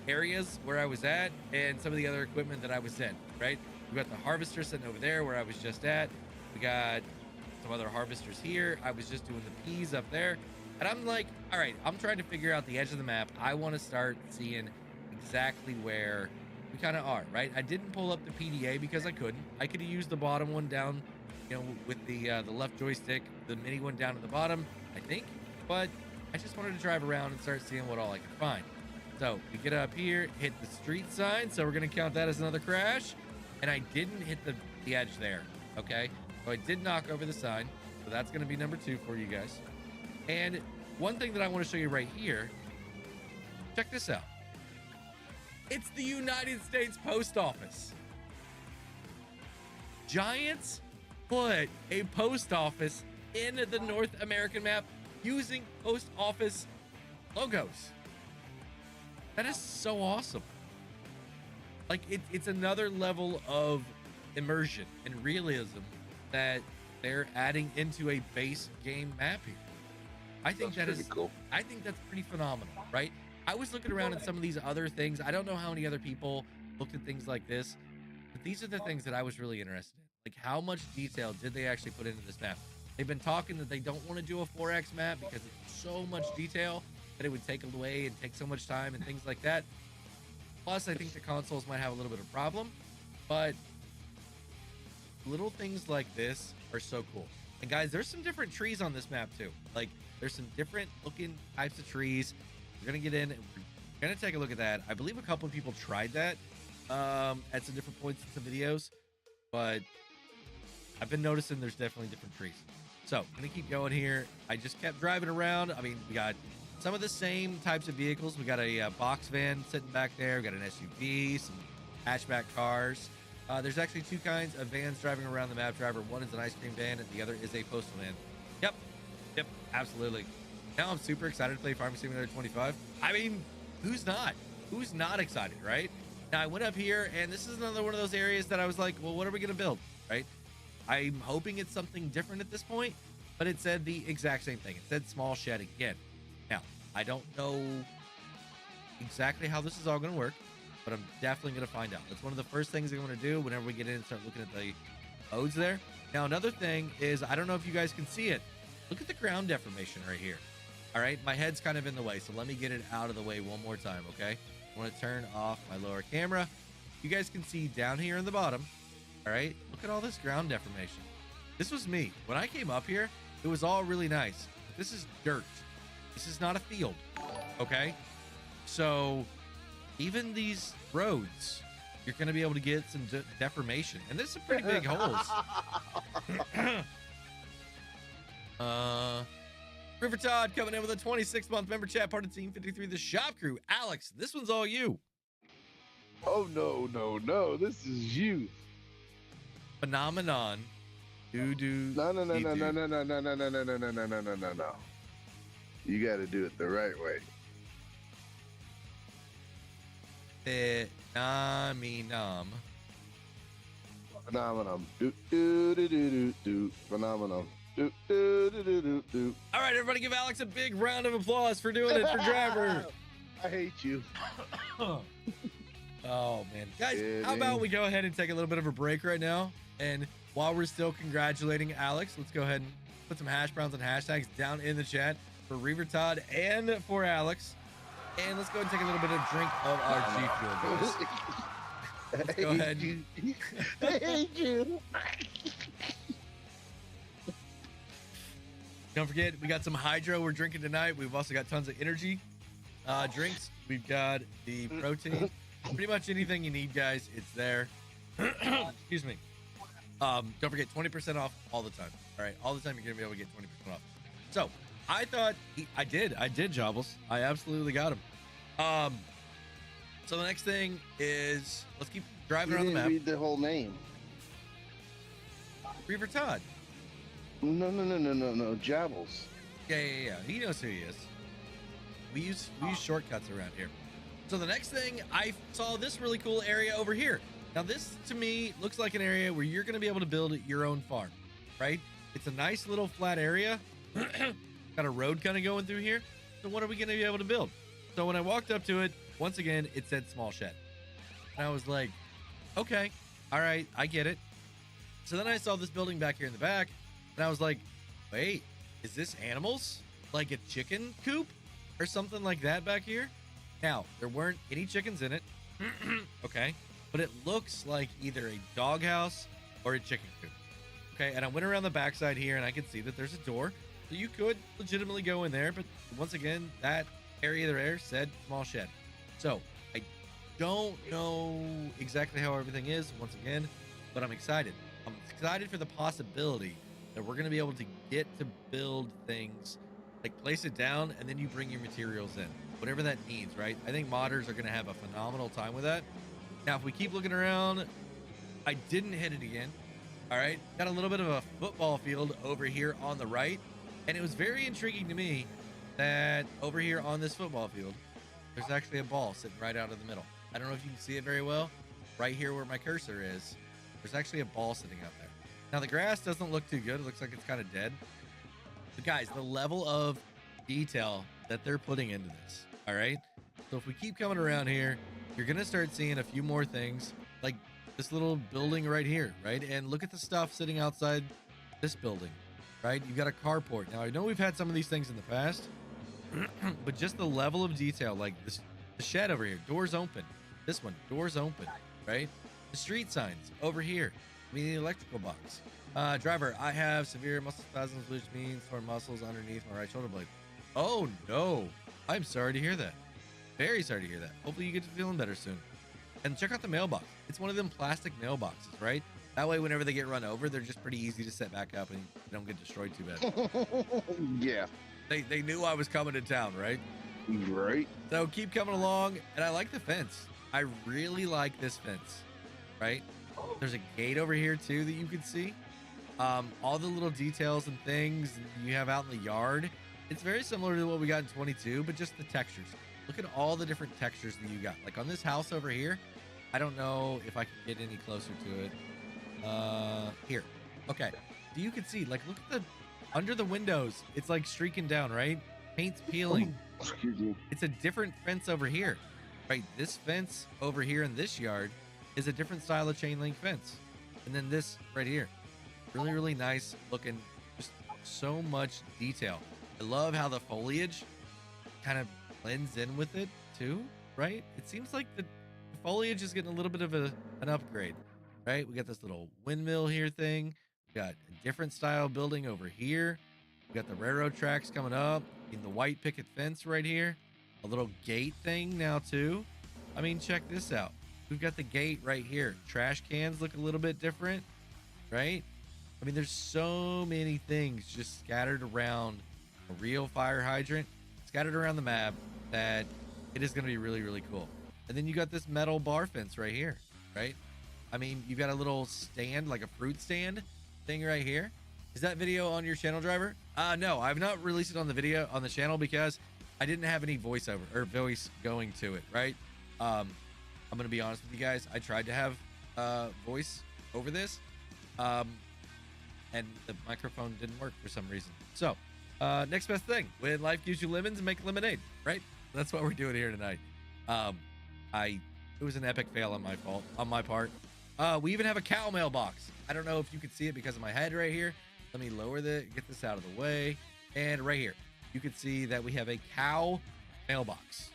A: areas where I was at and some of the other equipment that I was in, right? We got the harvester sitting over there where I was just at. We got some other harvesters here. I was just doing the peas up there. And I'm like, all right, I'm trying to figure out the edge of the map. I want to start seeing exactly where we kind of are, right? I didn't pull up the PDA because I couldn't. I could have used the bottom one down, you know, with the left joystick, the mini one down at the bottom, I think. But I just wanted to drive around and start seeing what all I could find. So we get up here, hit the street sign. So we're going to count that as another crash. And I didn't hit the edge there, okay? So I did knock over the sign. So that's going to be number 2 for you guys. And one thing that I want to show you right here, check this out. It's the United States Post Office. Giants put a post office in the North American map using post office logos. That is so awesome. Like it's another level of immersion and realism that they're adding into a base game map here. I think that's pretty cool. I think that's pretty phenomenal, right? I was looking around at some of these other things. I don't know how many other people looked at things like this, but these are the things that I was really interested in. Like, how much detail did they actually put into this map? They've been talking that they don't want to do a 4X map because it's so much detail that it would take away and take so much time and things like that. Plus, I think the consoles might have a little bit of a problem, but little things like this are so cool. And guys, there's some different trees on this map too. Like, there's some different looking types of trees. We're gonna get in and we're gonna take a look at that. I believe a couple of people tried that at some different points in some videos, but I've been noticing there's definitely different trees. So I'm gonna keep going here. I just kept driving around. I mean, we got some of the same types of vehicles. We got a box van sitting back there. We got an SUV, some hatchback cars. There's actually 2 kinds of vans driving around the map, driver. One is an ice cream van and the other is a postal van. Yep, absolutely. Now I'm super excited to play Farming Simulator 25. I mean, who's not? Who's not excited, right? Now I went up here and this is another one of those areas that I was like, well, what are we gonna build, right? I'm hoping it's something different at this point, but it said the exact same thing. It said small shed again. Now, I don't know exactly how this is all gonna work, but I'm definitely gonna find out. That's one of the first things I'm gonna do whenever we get in and start looking at the modes there. Now, another thing is, I don't know if you guys can see it. Look at the ground deformation right here. All right, my head's kind of in the way, so let me get it out of the way one more time, okay? I want to turn off my lower camera. You guys can see down here in the bottom, all right? Look at all this ground deformation. This was me. When I came up here, it was all really nice. But this is dirt. This is not a field, okay? So even these roads, you're going to be able to get some deformation. And there's some pretty big holes. River Todd coming in with a 26-month member chat, part of Team 53, the shop crew. Alex, this one's all you.
B: Oh, no. This is you.
A: Phenomenon. No.
B: You got to do it the right way.
A: Phenomenon.
B: Phenomenon. Phenomenon.
A: All right, everybody, give Alex a big round of applause for doing it for driver.
B: I hate you.
A: Oh man, guys, how about we go ahead and take a little bit of a break right now, and while we're still congratulating Alex, let's go ahead and put some hash browns and hashtags down in the chat for Reaver Todd and for Alex. And let's go and take a little bit of drink of our G Fuel, guys. Let's go ahead.
B: I hate you.
A: Don't forget, we got some hydro we're drinking tonight. We've also got tons of energy drinks. We've got the protein. Pretty much anything you need, guys, it's there. Excuse me. Don't forget, 20% off all the time. All right, all the time you're gonna be able to get 20% off. So I thought I did, Jobbles. I absolutely got him. So the next thing is, let's keep driving around the map.
B: Read the whole name.
A: Reaver Todd.
B: No, Jabbles.
A: Yeah. He knows who he is. We use shortcuts around here. So the next thing, I saw this really cool area over here. Now this, to me, looks like an area where you're going to be able to build your own farm, right? It's a nice little flat area. Got a road kind of going through here. So what are we going to be able to build? So when I walked up to it, once again, it said small shed. And I was like, okay, all right, I get it. So then I saw this building back here in the back, and I was like, wait, is this animals? Like a chicken coop or something like that back here? Now, there weren't any chickens in it. Okay. But it looks like either a doghouse or a chicken coop. Okay. And I went around the backside here and I could see that there's a door. So you could legitimately go in there. But once again, that area there said small shed. So I don't know exactly how everything is, once again, but I'm excited. I'm excited for the possibility that we're going to be able to get to build things, like place it down and then you bring your materials in, whatever that needs, right? I think modders are going to have a phenomenal time with that. Now, if we keep looking around, I didn't hit it again. All right. Got a little bit of a football field over here on the right. And it was very intriguing to me that over here on this football field, there's actually a ball sitting right out of the middle. I don't know if you can see it very well. Right here where my cursor is, there's actually a ball sitting out there. Now, the grass doesn't look too good. It looks like it's kind of dead. But guys, the level of detail that they're putting into this, all right? So if we keep coming around here, you're going to start seeing a few more things like this little building right here, right? And look at the stuff sitting outside this building, right? You've got a carport. Now, I know we've had some of these things in the past, but just the level of detail, like this, the shed over here, doors open. This one, doors open, right? The street signs over here. I mean, the electrical box. Driver, I have severe muscle spasms, which means torn muscles underneath my right shoulder blade. Oh, no. I'm sorry to hear that. Very sorry to hear that. Hopefully you get to feeling better soon. And check out the mailbox. It's one of them plastic mailboxes, right? That way, whenever they get run over, they're just pretty easy to set back up and they don't get destroyed too bad.
B: Yeah.
A: They knew I was coming to town, right?
B: Right.
A: So keep coming along. And I like the fence. I really like this fence, right? There's a gate over here too that you can see. All the little details and things you have out in the yard. It's very similar to what we got in 22, but just the textures. Look at all the different textures that you got. Like on this house over here, I don't know if I can get any closer to it. Here. Okay. So you can see, like, look at the, under the windows, it's like streaking down, right? Paint's peeling.
B: Oh, excuse me.
A: It's a different fence over here, right? This fence over here in this yard is a different style of chain link fence. And then this right here, really, really nice looking, just so much detail. I love how the foliage kind of blends in with it too, right? It seems like the foliage is getting a little bit of an upgrade, right? We got this little windmill here thing. We got a different style building over here. We got the railroad tracks coming up in the white picket fence right here. A little gate thing now too. I mean, check this out. We've got the gate right here. Trash cans look a little bit different, right? I mean, there's so many things just scattered around a real fire hydrant, scattered around the map, that it is going to be really, really cool. And then you got this metal bar fence right here, right? I mean, you've got a little stand, like a fruit stand thing right here. Is that video on your channel, driver? No, I've not released it on the video on the channel because I didn't have any voiceover or voice going to it, right? I'm going to be honest with you guys. I tried to have voice over this, and the microphone didn't work for some reason. So, next best thing, when life gives you lemons, make lemonade, right? That's what we're doing here tonight. It was an epic fail on my part. We even have a cow mailbox. I don't know if you can see it because of my head right here. Let me get this out of the way. And right here, you can see that we have a cow mailbox.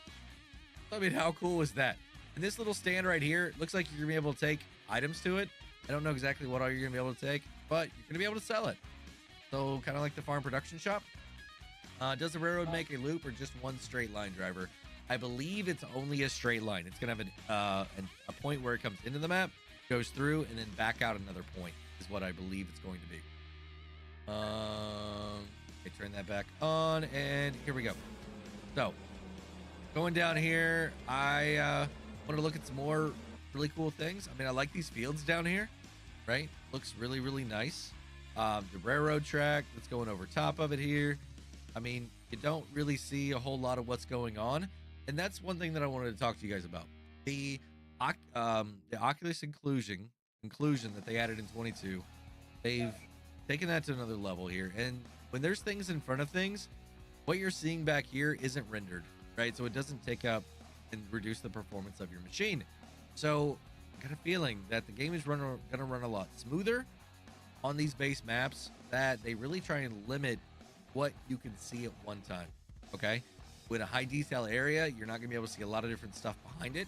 A: I mean, how cool was that? And this little stand right here, looks like you're gonna be able to take items to it. I don't know exactly what all you're gonna be able to take, but you're gonna be able to sell it. So kind of like the farm production shop. Does the railroad make a loop or just one straight line, driver? I believe it's only a straight line. It's gonna have a point where it comes into the map, goes through, and then back out another point is what I believe it's going to be. Okay, turn that back on, and here we go. So going down here, I want to look at some more really cool things. I mean, I like these fields down here, right? Looks really, really nice. The railroad track that's going over top of it here. I mean, you don't really see a whole lot of what's going on. And that's one thing that I wanted to talk to you guys about. The Oculus inclusion that they added in 22, they've taken that to another level here. And when there's things in front of things, what you're seeing back here isn't rendered, right? So it doesn't take up and reduce the performance of your machine. So I got a feeling that the game is gonna run a lot smoother on these base maps, that they really try and limit what you can see at one time. Okay, with a high detail area, you're not gonna be able to see a lot of different stuff behind it.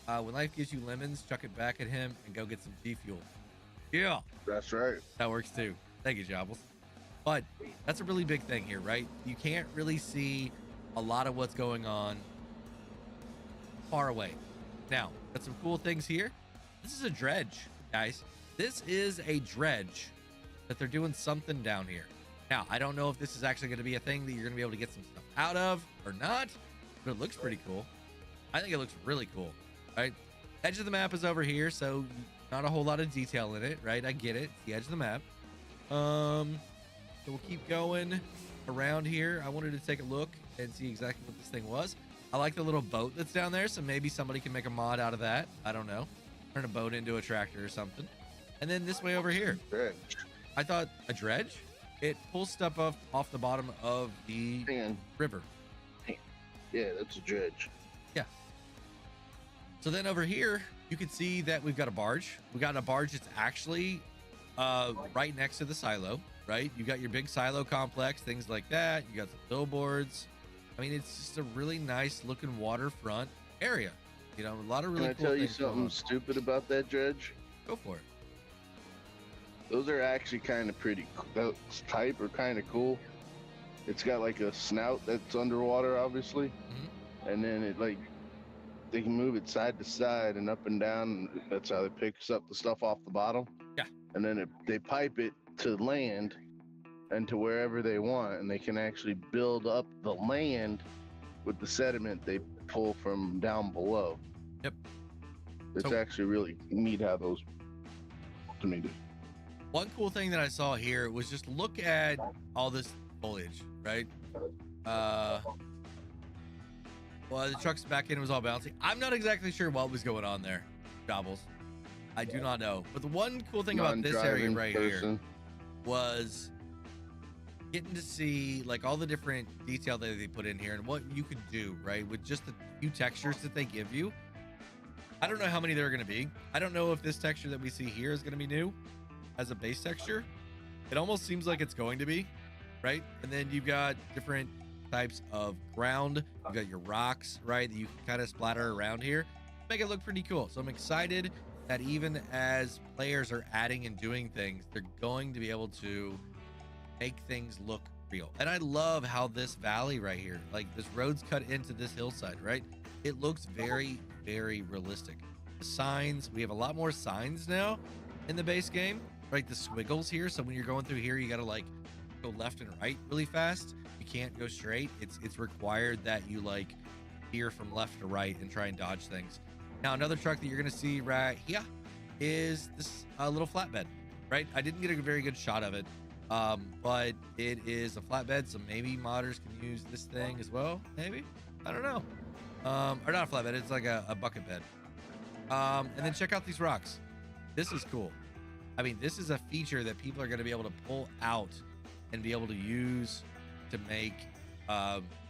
A: When life gives you lemons, chuck it back at him and go get some G fuel. Yeah,
B: That's right.
A: that works too. Thank you, Jobbles. But that's a really big thing here, right? You can't really see a lot of what's going on far away. Now, got some cool things here. This is a dredge, guys. This is a dredge that they're doing something down here. Now, I don't know if this is actually going to be a thing that you're going to be able to get some stuff out of or not, but it looks pretty cool. I think it looks really cool, right? Edge of the map is over here, so not a whole lot of detail in it, right? I get it. It's the edge of the map. So we'll keep going around here. I wanted to take a look and see exactly what this thing was. I like the little boat that's down there, so maybe somebody can make a mod out of that. I don't know. Turn a boat into a tractor or something. And then this way over here, I thought a dredge. It pulls stuff off the bottom of the river.
B: Yeah, that's a dredge.
A: Yeah. So then over here, you can see that we've got a barge. We got a barge that's actually right next to the silo, right? You got your big silo complex, things like that. You got some billboards. I mean, it's just a really nice looking waterfront area. You know, a lot of really cool things.
B: Can I tell you something stupid about that dredge?
A: Go for it.
B: Those are actually kind of pretty. Those type are kind of cool. It's got like a snout that's underwater, obviously, and then it like they can move it side to side and up and down. And that's how it picks up the stuff off the bottom.
A: Yeah.
B: And then they pipe it to land and to wherever they want, and they can actually build up the land with the sediment they pull from down below.
A: Yep.
B: It's actually really neat how those to me do.
A: One cool thing that I saw here was just look at all this foliage, right? Well, the truck's back in, was all bouncy. I'm not exactly sure what was going on there, Gobbles. I do not know. But the one cool thing about this area right here was getting to see like all the different detail that they put in here and what you could do, right? With just the few textures that they give you. I don't know how many there are going to be. I don't know if this texture that we see here is going to be new as a base texture. It almost seems like it's going to be, right? And then you've got different types of ground. You've got your rocks, right, that you can kind of splatter around here, make it look pretty cool. So I'm excited that even as players are adding and doing things, they're going to be able to make things look real. And I love how this valley right here, like this road's cut into this hillside, right? It looks very, very realistic. The signs, we have a lot more signs now in the base game, right? The squiggles here. So when you're going through here, you got to like go left and right really fast. You can't go straight. It's required that you like veer from left to right and try and dodge things. Now, another truck that you're going to see right here is this little flatbed, right? I didn't get a very good shot of it, but it is a flatbed. So maybe modders can use this thing as well. Maybe, I don't know. Or not a flatbed. It's like a bucket bed. And then check out these rocks. This is cool. I mean, this is a feature that people are going to be able to pull out and be able to use to make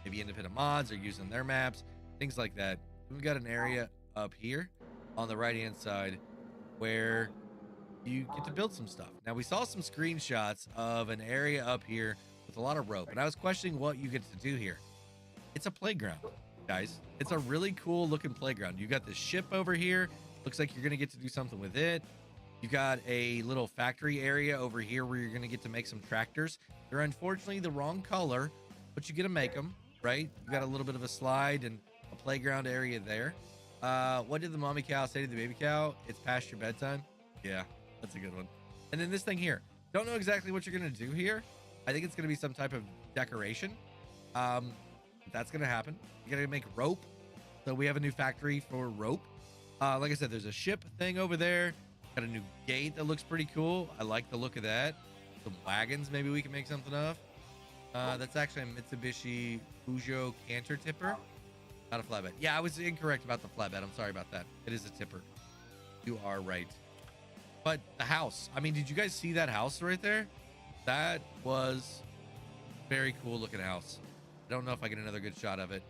A: maybe independent mods or use on their maps, things like that. We've got an area up here on the right hand side where you get to build some stuff. Now, we saw some screenshots of an area up here with a lot of rope, and I was questioning what you get to do here. It's a playground, guys. It's a really cool looking playground. You got this ship over here. Looks like you're gonna get to do something with it. You got a little factory area over here where you're gonna get to make some tractors. They're unfortunately the wrong color, but you get to make them, right? You got a little bit of a slide and a playground area there. What did the mommy cow say to the baby cow? It's past your bedtime. Yeah, that's a good one. And then this thing here, don't know exactly what you're gonna do here. I think it's gonna be some type of decoration. That's gonna happen. You gotta make rope. So we have a new factory for rope. Like I said, there's a ship thing over there. Got a new gate that looks pretty cool. I like the look of that. Some wagons, maybe we can make something of. That's actually a Mitsubishi Peugeot canter tipper, not a flatbed. Yeah, I was incorrect about the flatbed. I'm sorry about that. It is a tipper. You are right. But the house, I mean, did you guys see that house right there? That was very cool looking house. I don't know if I get another good shot of it.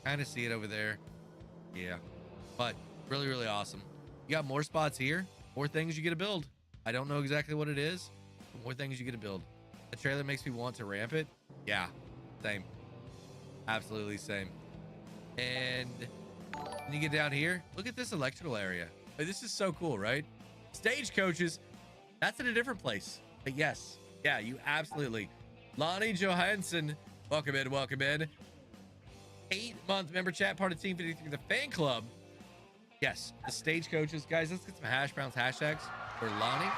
A: Kind of see it over there. Yeah, but really, really awesome. You got more spots here, more things you get to build. I don't know exactly what it is, but more things you get to build. The trailer makes me want to ramp it. Yeah, same. Absolutely same. And when you get down here, look at this electrical area. Like, this is so cool, right? Stagecoaches, that's in a different place. But yes, yeah, you absolutely. Lonnie Johansson, welcome in, welcome in. 8-month member chat, part of Team 53, the fan club. Yes, the stagecoaches. Guys, let's get some hash browns hashtags for Lonnie.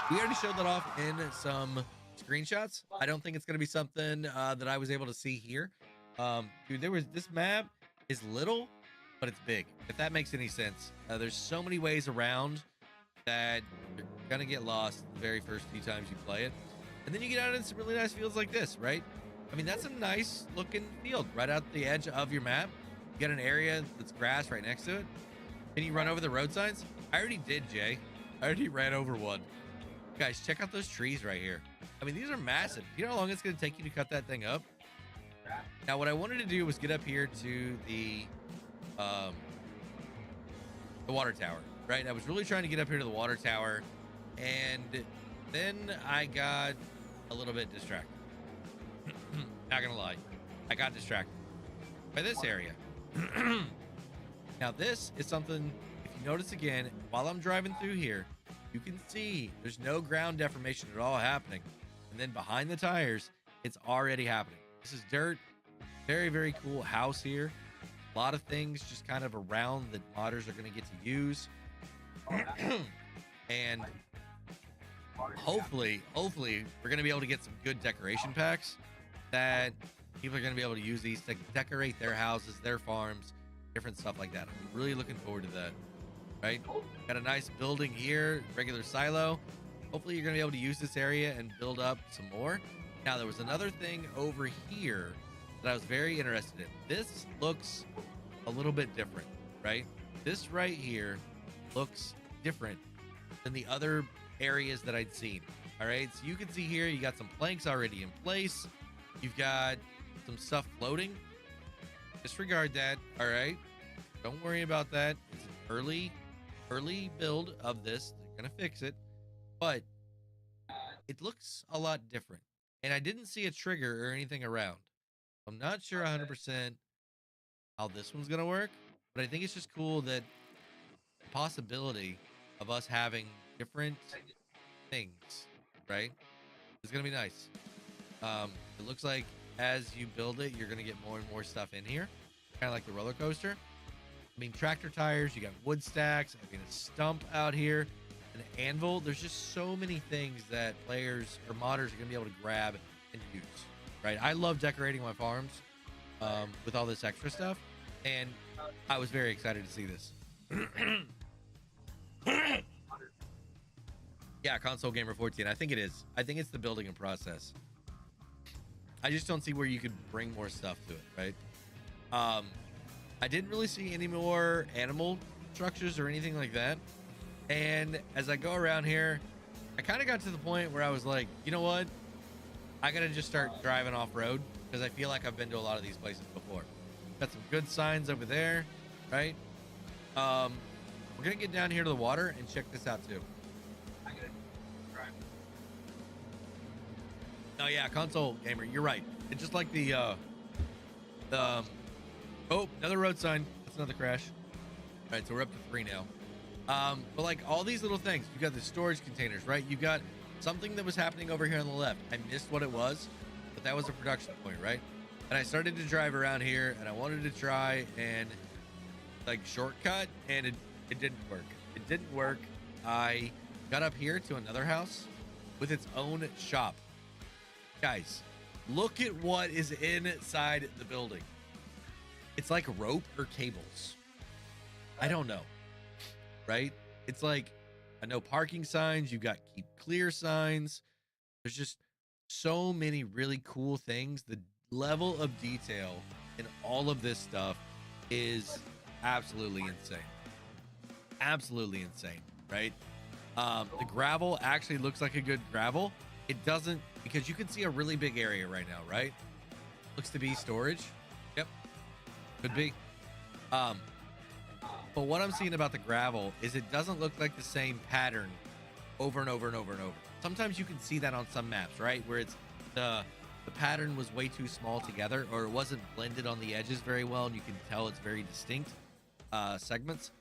A: We already showed that off in some screenshots. I don't think it's going to be something that I was able to see here. Dude, this map is little, but it's big, if that makes any sense. There's so many ways around that you're going to get lost the very first few times you play it. And then you get out in some really nice fields like this, right? I mean, that's a nice looking field right out the edge of your map. You got an area that's grass right next to it. Can you run over the road signs? I already did, Jay. I already ran over one. Guys, check out those trees right here. I mean, these are massive. You know how long it's going to take you to cut that thing up? Now, what I wanted to do was get up here to the water tower, right? I was really trying to get up here to the water tower, and then I got a little bit distracted. Not gonna lie, I got distracted by this area. Now, this is something, if you notice again, while I'm driving through here, you can see there's no ground deformation at all happening. And then behind the tires, it's already happening. This is dirt. Very, very cool house here. A lot of things just kind of around that modders are going to get to use. And hopefully, we're going to be able to get some good decoration packs that people are going to be able to use these to decorate their houses, their farms, different stuff like that. I'm really looking forward to that. Right? Got a nice building here, regular silo. Hopefully you're going to be able to use this area and build up some more. Now, there was another thing over here that I was very interested in. This looks a little bit different, right? This right here looks different than the other areas that I'd seen. All right, so you can see here, you got some planks already in place. You've got some stuff floating. Disregard that, all right? Don't worry about that. It's an early build of this. They're gonna fix it, but it looks a lot different. And I didn't see a trigger or anything around. I'm not sure 100% how this one's gonna work, but I think it's just cool that the possibility of us having different things, right? It's gonna be nice. It looks like as you build it, you're gonna get more and more stuff in here, kind of like the roller coaster. I mean, tractor tires, you got wood stacks, I mean, a stump out here, an anvil. There's just so many things that players or modders are gonna be able to grab and use, right? I love decorating my farms with all this extra stuff, and I was very excited to see this. Yeah, console gamer 14. I think it is. I think it's the building and process. I just don't see where you could bring more stuff to it, right? I didn't really see any more animal structures or anything like that. And as I go around here, I kind of got to the point where I was like, you know what? I got to just start driving off road because I feel like I've been to a lot of these places before. Got some good signs over there, right? We're going to get down here to the water and check this out too. Oh yeah, console gamer, you're right. It's just like the Oh, another road sign. That's another crash. All right, so we're up to 3 now. But like all these little things, you got the storage containers, right? You got something that was happening over here on the left. I missed what it was, but that was a production point, right? And I started to drive around here, and I wanted to try and like shortcut, and it didn't work. It didn't work. I got up here to another house with its own shop. Guys, look at what is inside the building. It's like rope or cables. I don't know, right? It's like no parking signs. You've got keep clear signs. There's just so many really cool things. The level of detail in all of this stuff is absolutely insane. Absolutely insane, right? The gravel actually looks like a good gravel. It doesn't, because you can see a really big area right now, right? Looks to be storage. Yep, could be. But what I'm seeing about the gravel is it doesn't look like the same pattern over and over and over and over. Sometimes you can see that on some maps, right? Where it's the pattern was way too small together, or it wasn't blended on the edges very well, and you can tell it's very distinct segments.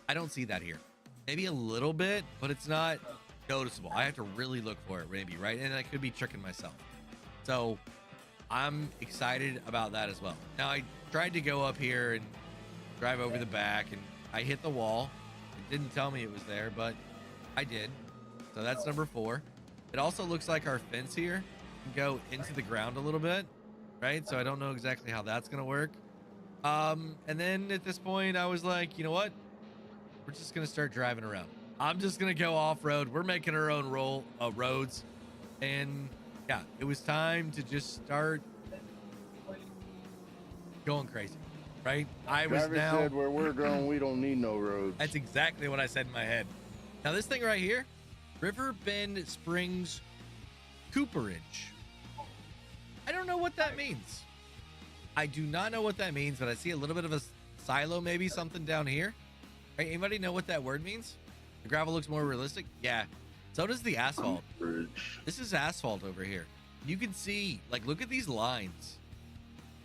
A: I don't see that here. Maybe a little bit, but it's not noticeable. I have to really look for it, maybe, right? And I could be tricking myself. So I'm excited about that as well. Now, I tried to go up here and drive over the back, and I hit the wall. It didn't tell me it was there, but I did. So that's number 4. It also looks like our fence here can go into the ground a little bit, right? So I don't know exactly how that's gonna work. And then at this point I was like, you know what, we're just gonna start driving around. I'm just gonna go off-road. We're making our own roads, and yeah, it was time to just start going crazy, right? I was
B: Travis
A: now
B: said where we're going, we don't need no roads.
A: That's exactly what I said in my head. Now this thing right here, River Bend Springs Cooperage. I don't know what that means. I do not know what that means, but I see a little bit of a silo, maybe something down here. Right? Anybody know what that word means? The gravel looks more realistic. Yeah. So does the asphalt. This is asphalt over here. You can see, like, look at these lines,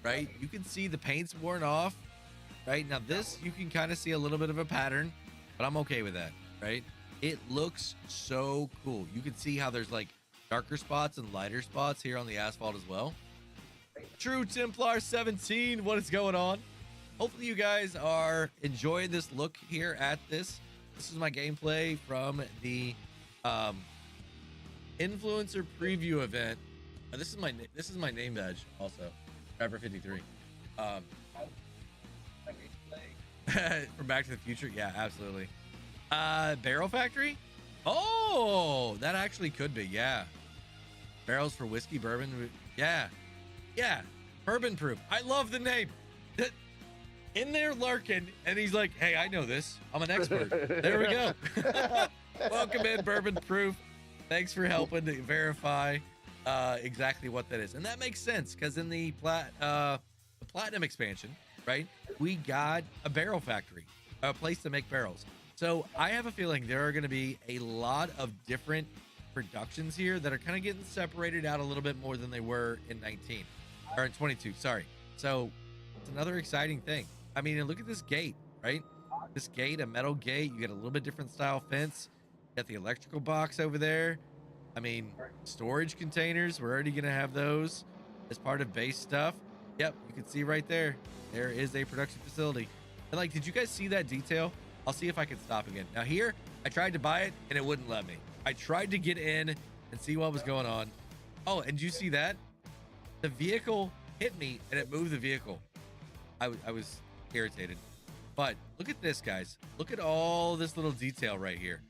A: right? You can see the paint's worn off, right? Now this, you can kind of see a little bit of a pattern, but I'm okay with that, right? It looks so cool. You can see how there's like darker spots and lighter spots here on the asphalt as well. True Templar 17, what is going on? Hopefully you guys are enjoying this look here at this. This is my gameplay from the influencer preview event. This is my name badge also. Driver 53. From Back to the Future. Yeah, absolutely. Barrel Factory. Oh, that actually could be. Yeah. Barrels for whiskey, bourbon. Yeah. Yeah. Bourbon proof. I love the name. In there lurking, and he's like, hey, I know this. I'm an expert. There we go. Welcome in, Bourbon Proof. Thanks for helping to verify exactly what that is. And that makes sense, because in the Platinum expansion, right, we got a barrel factory, a place to make barrels. So I have a feeling there are going to be a lot of different productions here that are kind of getting separated out a little bit more than they were in 19, or in 22, sorry. So it's another exciting thing. I mean, and look at this gate, right? This gate, a metal gate. You get a little bit different style fence. You got the electrical box over there. I mean, storage containers. We're already going to have those as part of base stuff. Yep, you can see right there. There is a production facility. And like, did you guys see that detail? I'll see if I can stop again. Now here, I tried to buy it and it wouldn't let me. I tried to get in and see what was going on. Oh, and did you see that? The vehicle hit me and it moved the vehicle. I was irritated. But look at this, guys. Look at all this little detail right here.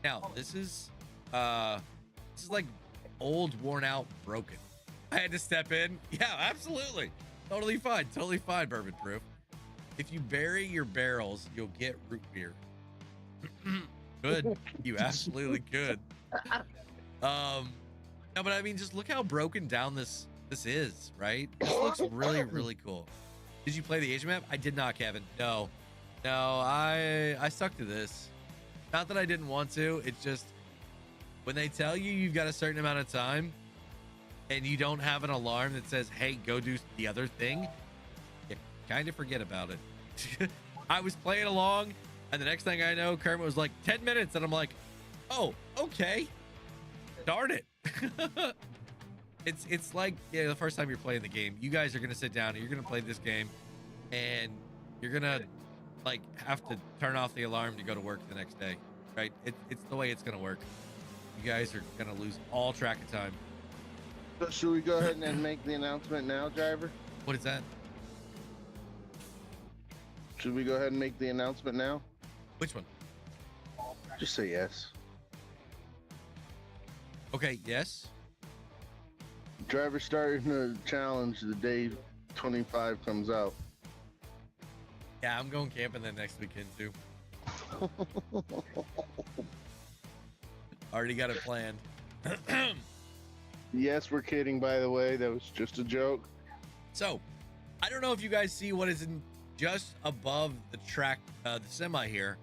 A: Now, this is like old, worn out, broken. I had to step in. Yeah, absolutely. Totally fine. Totally fine, Bourbon Proof. If you bury your barrels, you'll get root beer. Good. You absolutely could. No, but I mean, just look how broken down this is, right? This looks really, really cool. Did you play the Asian map? I did not, Kevin. No, I stuck to this. Not that I didn't want to. It's just when they tell you you've got a certain amount of time and you don't have an alarm that says, hey, go do the other thing. kind of forget about it. I was playing along, and the next thing I know, Kermit was like 10 minutes, and I'm like, oh, okay. Darn it. It's like, yeah, the first time you're playing the game, you guys are gonna sit down and you're gonna play this game, and you're gonna like have to turn off the alarm to go to work the next day, right? It's the way it's gonna work. You guys are gonna lose all track of time.
B: So should we go ahead and make the announcement now, driver?
A: What is that?
B: Should we go ahead and make the announcement now?
A: Which one?
B: Just say yes.
A: Okay, yes.
B: Driver starting the challenge the day 25 comes out.
A: Yeah, I'm going camping the next weekend too. Already got it planned.
B: Yes, we're kidding, by the way. That was just a joke.
A: So, I don't know if you guys see what is in just above the track, the semi here.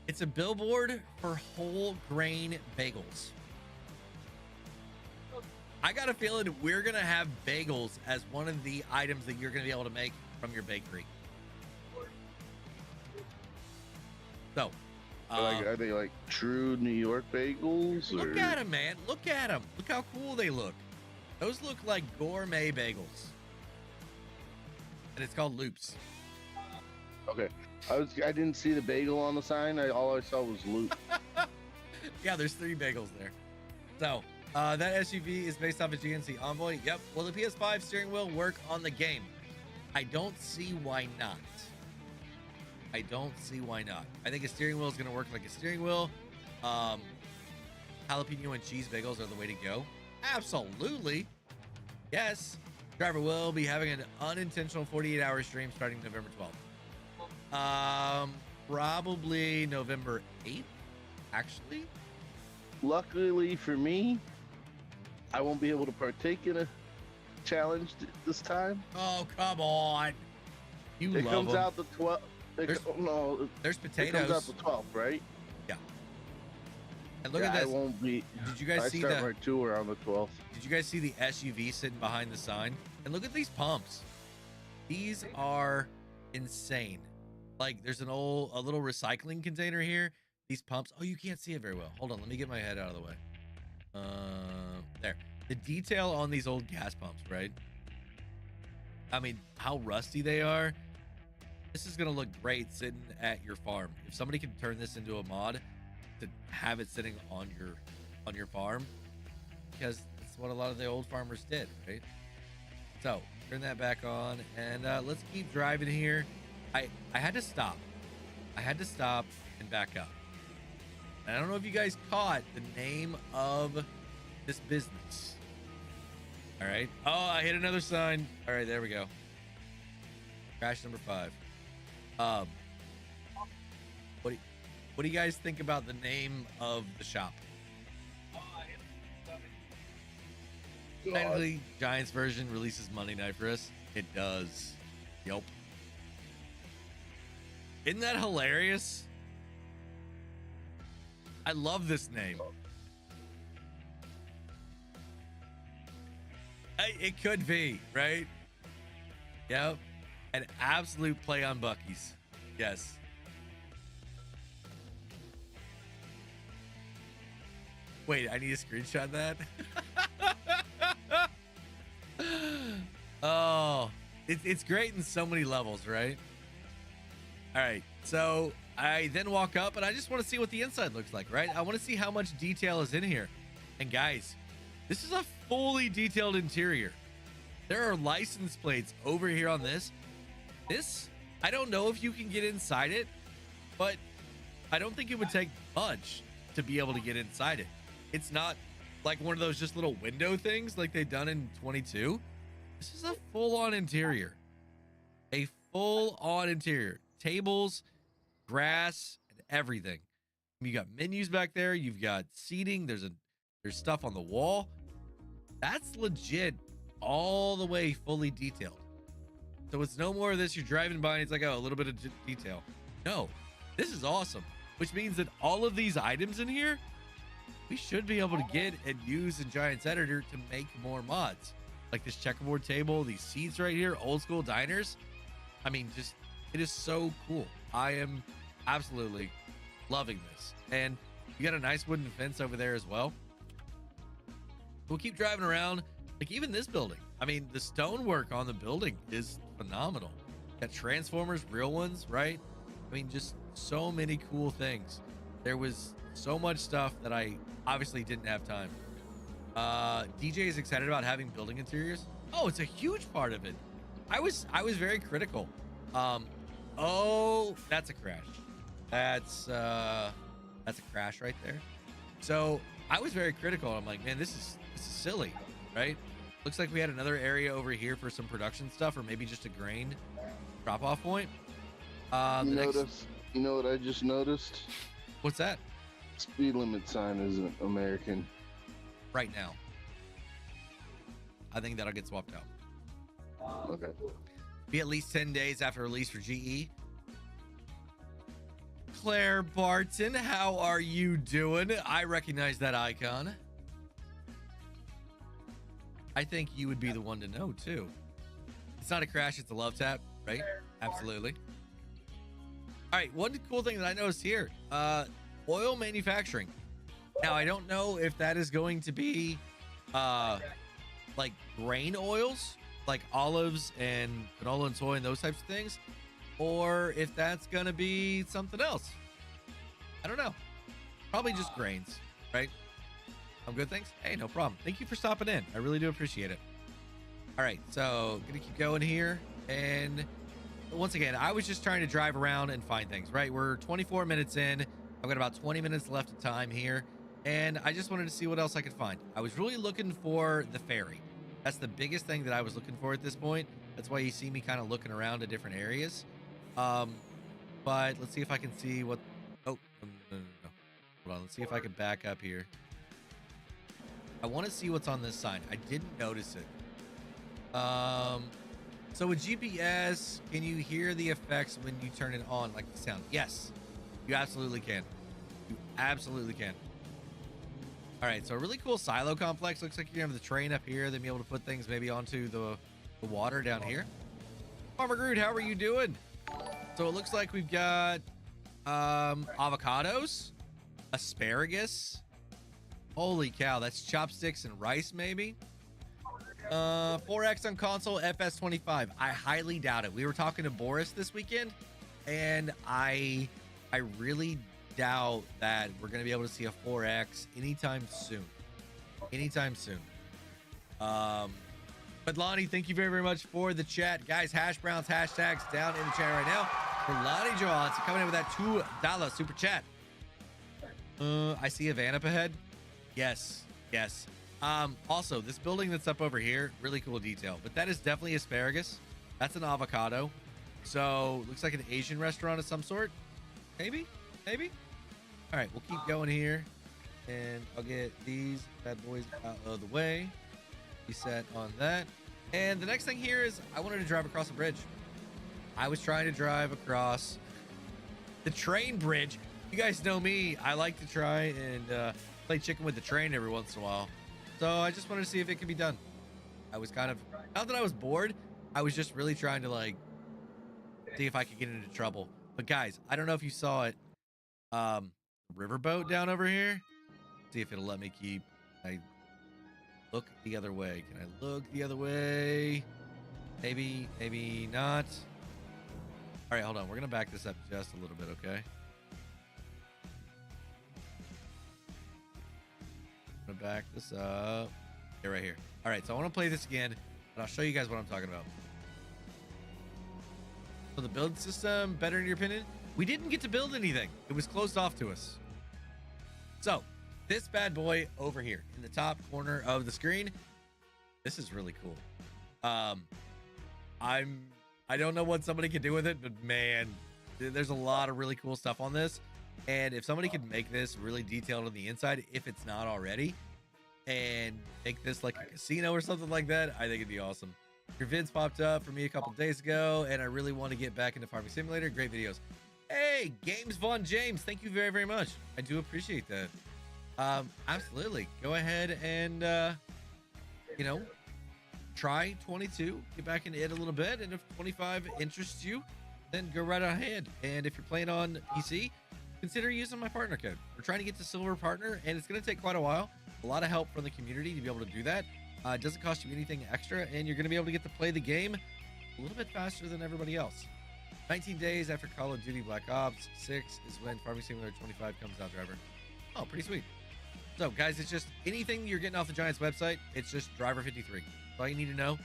A: It's a billboard for whole grain bagels. I got a feeling we're going to have bagels as one of the items that you're going to be able to make from your bakery. So,
B: are they like true New York bagels?
A: Look at them, man. Look at them. Look how cool they look. Those look like gourmet bagels. And it's called Loops.
B: Okay. I didn't see the bagel on the sign. All I saw was loop.
A: Yeah, there's 3 bagels there. So, that SUV is based off a GNC Envoy. Yep. Will the PS5 steering wheel work on the game? I don't see why not. I don't see why not. I think a steering wheel is going to work like a steering wheel. Jalapeno and cheese bagels are the way to go. Absolutely. Yes. Driver will be having an unintentional 48-hour stream starting November 12th. Probably November 8th, actually.
B: Luckily for me, I won't be able to partake in a challenge this time.
A: Oh, come on. You
B: it
A: love
B: comes
A: them.
B: out the 12th. No,
A: there's potatoes.
B: It comes out the 12th, right?
A: Yeah. And look
B: yeah,
A: at this.
B: I won't be.
A: Did you guys see
B: start
A: that?
B: my tour on the 12th.
A: Did you guys see the SUV sitting behind the sign? And look at these pumps. These are insane. Like, there's a little recycling container here. These pumps. Oh, you can't see it very well. Hold on, let me get my head out of the way. There. The detail on these old gas pumps, right? I mean, how rusty they are. This is gonna look great sitting at your farm. If somebody can turn this into a mod to have it sitting on your farm, because that's what a lot of the old farmers did, right? So turn that back on, and let's keep driving here. I had to stop. I had to stop and back up. And I don't know if you guys caught the name of this business. All right. Oh, I hit another sign. All right, there we go. Crash number 5. What do you guys think about the name of the shop? Technically, Giants version releases Monday night for us. It does. Yup. Isn't that hilarious? I love this name. It could be, right? Yep. An absolute play on Buc-ee's. Yes. Wait, I need to screenshot that. Oh, it's great in so many levels, right? All right, so I then walk up and I just want to see what the inside looks like, right? I want to see how much detail is in here. And guys, this is a fully detailed interior. There are license plates over here on this. I don't know if you can get inside it, but I don't think it would take much to be able to get inside it. It's not like one of those just little window things like they've done in 22. This is a full-on interior. A full-on interior. Tables, grass, and everything. You got menus back there. You've got seating. There's stuff on the wall. That's legit all the way fully detailed. So it's no more of this. You're driving by and it's like, oh, a little bit of detail. No, this is awesome. Which means that all of these items in here, we should be able to get and use in Giants Editor to make more mods. like this checkerboard table, these seats right here, old school diners. I mean, just, it is so cool. I am absolutely loving this. And you got a nice wooden fence over there as well. We'll keep driving around. Like even this building, I mean, the stonework on the building is phenomenal. Got transformers, real ones, right? I mean, just so many cool things. There was so much stuff that I obviously didn't have time. DJ is excited about having building interiors. Oh, it's a huge part of it. I was very critical. Oh, that's a crash. That's a crash right there. So I was very critical. I'm like, man, this is silly, right? Looks like we had another area over here for some production stuff, or maybe just a grain drop-off point.
B: You know what I just noticed?
A: What's that?
B: Speed limit sign isn't American.
A: Right now. I think that'll get swapped out.
B: Okay.
A: Be at least 10 days after release for GE. Claire Barton, how are you doing? I recognize that icon. I think you would be the one to know too. It's not a crash, it's a love tap, right? Absolutely. All right, one cool thing that I noticed here, oil manufacturing. Now, I don't know if that is going to be like grain oils, like olives and canola and soy and those types of things, or if that's going to be something else. I don't know. Probably just grains, right? I'm good, thanks. Hey, no problem. Thank you for stopping in. I really do appreciate it. All right, so gonna keep going here. And once again, I was just trying to drive around and find things, right? We're 24 minutes in. I've got about 20 minutes left of time here. And I just wanted to see what else I could find. I was really looking for the ferry. That's the biggest thing that I was looking for at this point. That's why you see me kind of looking around at different areas. But let's see if I can see what... Oh, no. Hold on, let's see if I can back up here. I want to see what's on this sign. I didn't notice it. So with GPS, can you hear the effects when you turn it on, like the sound? Yes, you absolutely can. You absolutely can. All right, so a really cool silo complex. Looks like you have the train up here, then be able to put things maybe onto the water down here. Farmer Groot, how are you doing? So it looks like we've got avocados, asparagus. Holy cow, that's chopsticks and rice maybe. 4X on console, FS25. I highly doubt it. We were talking to Boris this weekend, and I really doubt that we're going to be able to see a 4X anytime soon. But Lonnie, thank you very, very much for the chat. Guys, hash browns, hashtags down in the chat right now. For Lonnie Johansson coming in with that $2 super chat. I see a van up ahead. Yes. Also, this building that's up over here, really cool detail, but that is definitely asparagus. That's an avocado. So looks like an Asian restaurant of some sort. Maybe. All right, we'll keep going here, and I'll get these bad boys out of the way. Be set on that. And the next thing here is I wanted to drive across a bridge. I was trying to drive across the train bridge. You guys know me. I like to try and play chicken with the train every once in a while. So I just wanted to see if it could be done. I was kind of, not that I was bored, I was just really trying to like see if I could get into trouble. But guys, I don't know if you saw it. Riverboat down over here. See if it'll let me keep. I look the other way. Can I look the other way? Maybe not. All right, hold on. We're gonna back this up just a little bit, okay? I'm gonna back this up. Okay, right here. All right, so I want to play this again, and I'll show you guys what I'm talking about. So the build system better in your opinion? We didn't get to build anything. It was closed off to us. So this bad boy over here in the top corner of the screen, this is really cool. I don't know what somebody could do with it, but man, there's a lot of really cool stuff on this. And if somebody could make this really detailed on the inside, if it's not already, and make this like a casino or something like that, I think it'd be awesome. Your vids popped up for me a couple days ago, and I really want to get back into Farming Simulator. Great videos. Hey, Games Von James, thank you very, very much. I do appreciate that. Absolutely. Go ahead and, try 22, get back into it a little bit, and if 25 interests you, then go right ahead. And if you're playing on PC, consider using my partner code. We're trying to get to silver partner, and it's going to take quite a while. A lot of help from the community to be able to do that. It doesn't cost you anything extra, and you're going to be able to get to play the game a little bit faster than everybody else. 19 days after Call of Duty Black Ops 6 is when Farming Simulator 25 comes out, driver. Oh, pretty sweet. So, guys, it's just anything you're getting off the Giants website, it's just driver 53. That's all you need to know.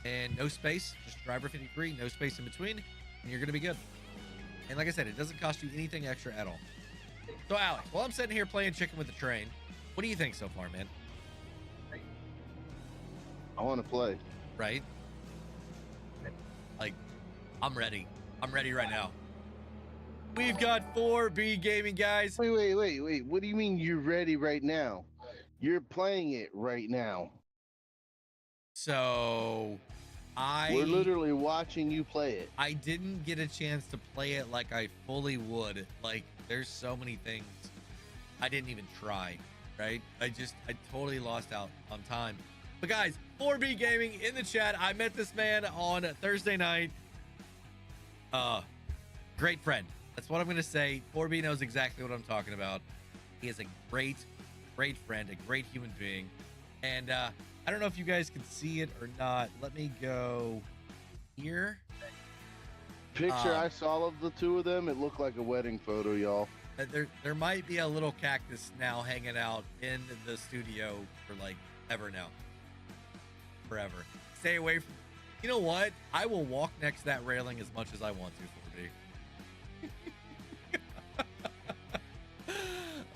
A: And no space, just driver 53, no space in between, and you're going to be good. And like I said, it doesn't cost you anything extra at all. So, Alex, while I'm sitting here playing chicken with the train, what do you think so far, man?
B: I want to play.
A: Right? Like, I'm ready. I'm ready right now. We've got 4B Gaming, guys.
B: Wait. What do you mean you're ready right now? You're playing it right now.
A: So,
B: we're literally watching you play it.
A: I didn't get a chance to play it like I fully would. Like, there's so many things I didn't even try, right? I totally lost out on time. But guys, 4B Gaming in the chat. I met this man on Thursday night. Great friend. That's what I'm going to say. 4B knows exactly what I'm talking about. He is a great friend, a great human being. And I don't know if you guys can see it or not. Let me go here.
B: Picture I saw of the two of them. It looked like a wedding photo, y'all.
A: There might be a little cactus now hanging out in the studio for like ever now. Forever. Stay away from... You know what? I will walk next to that railing as much as I want to, 4B.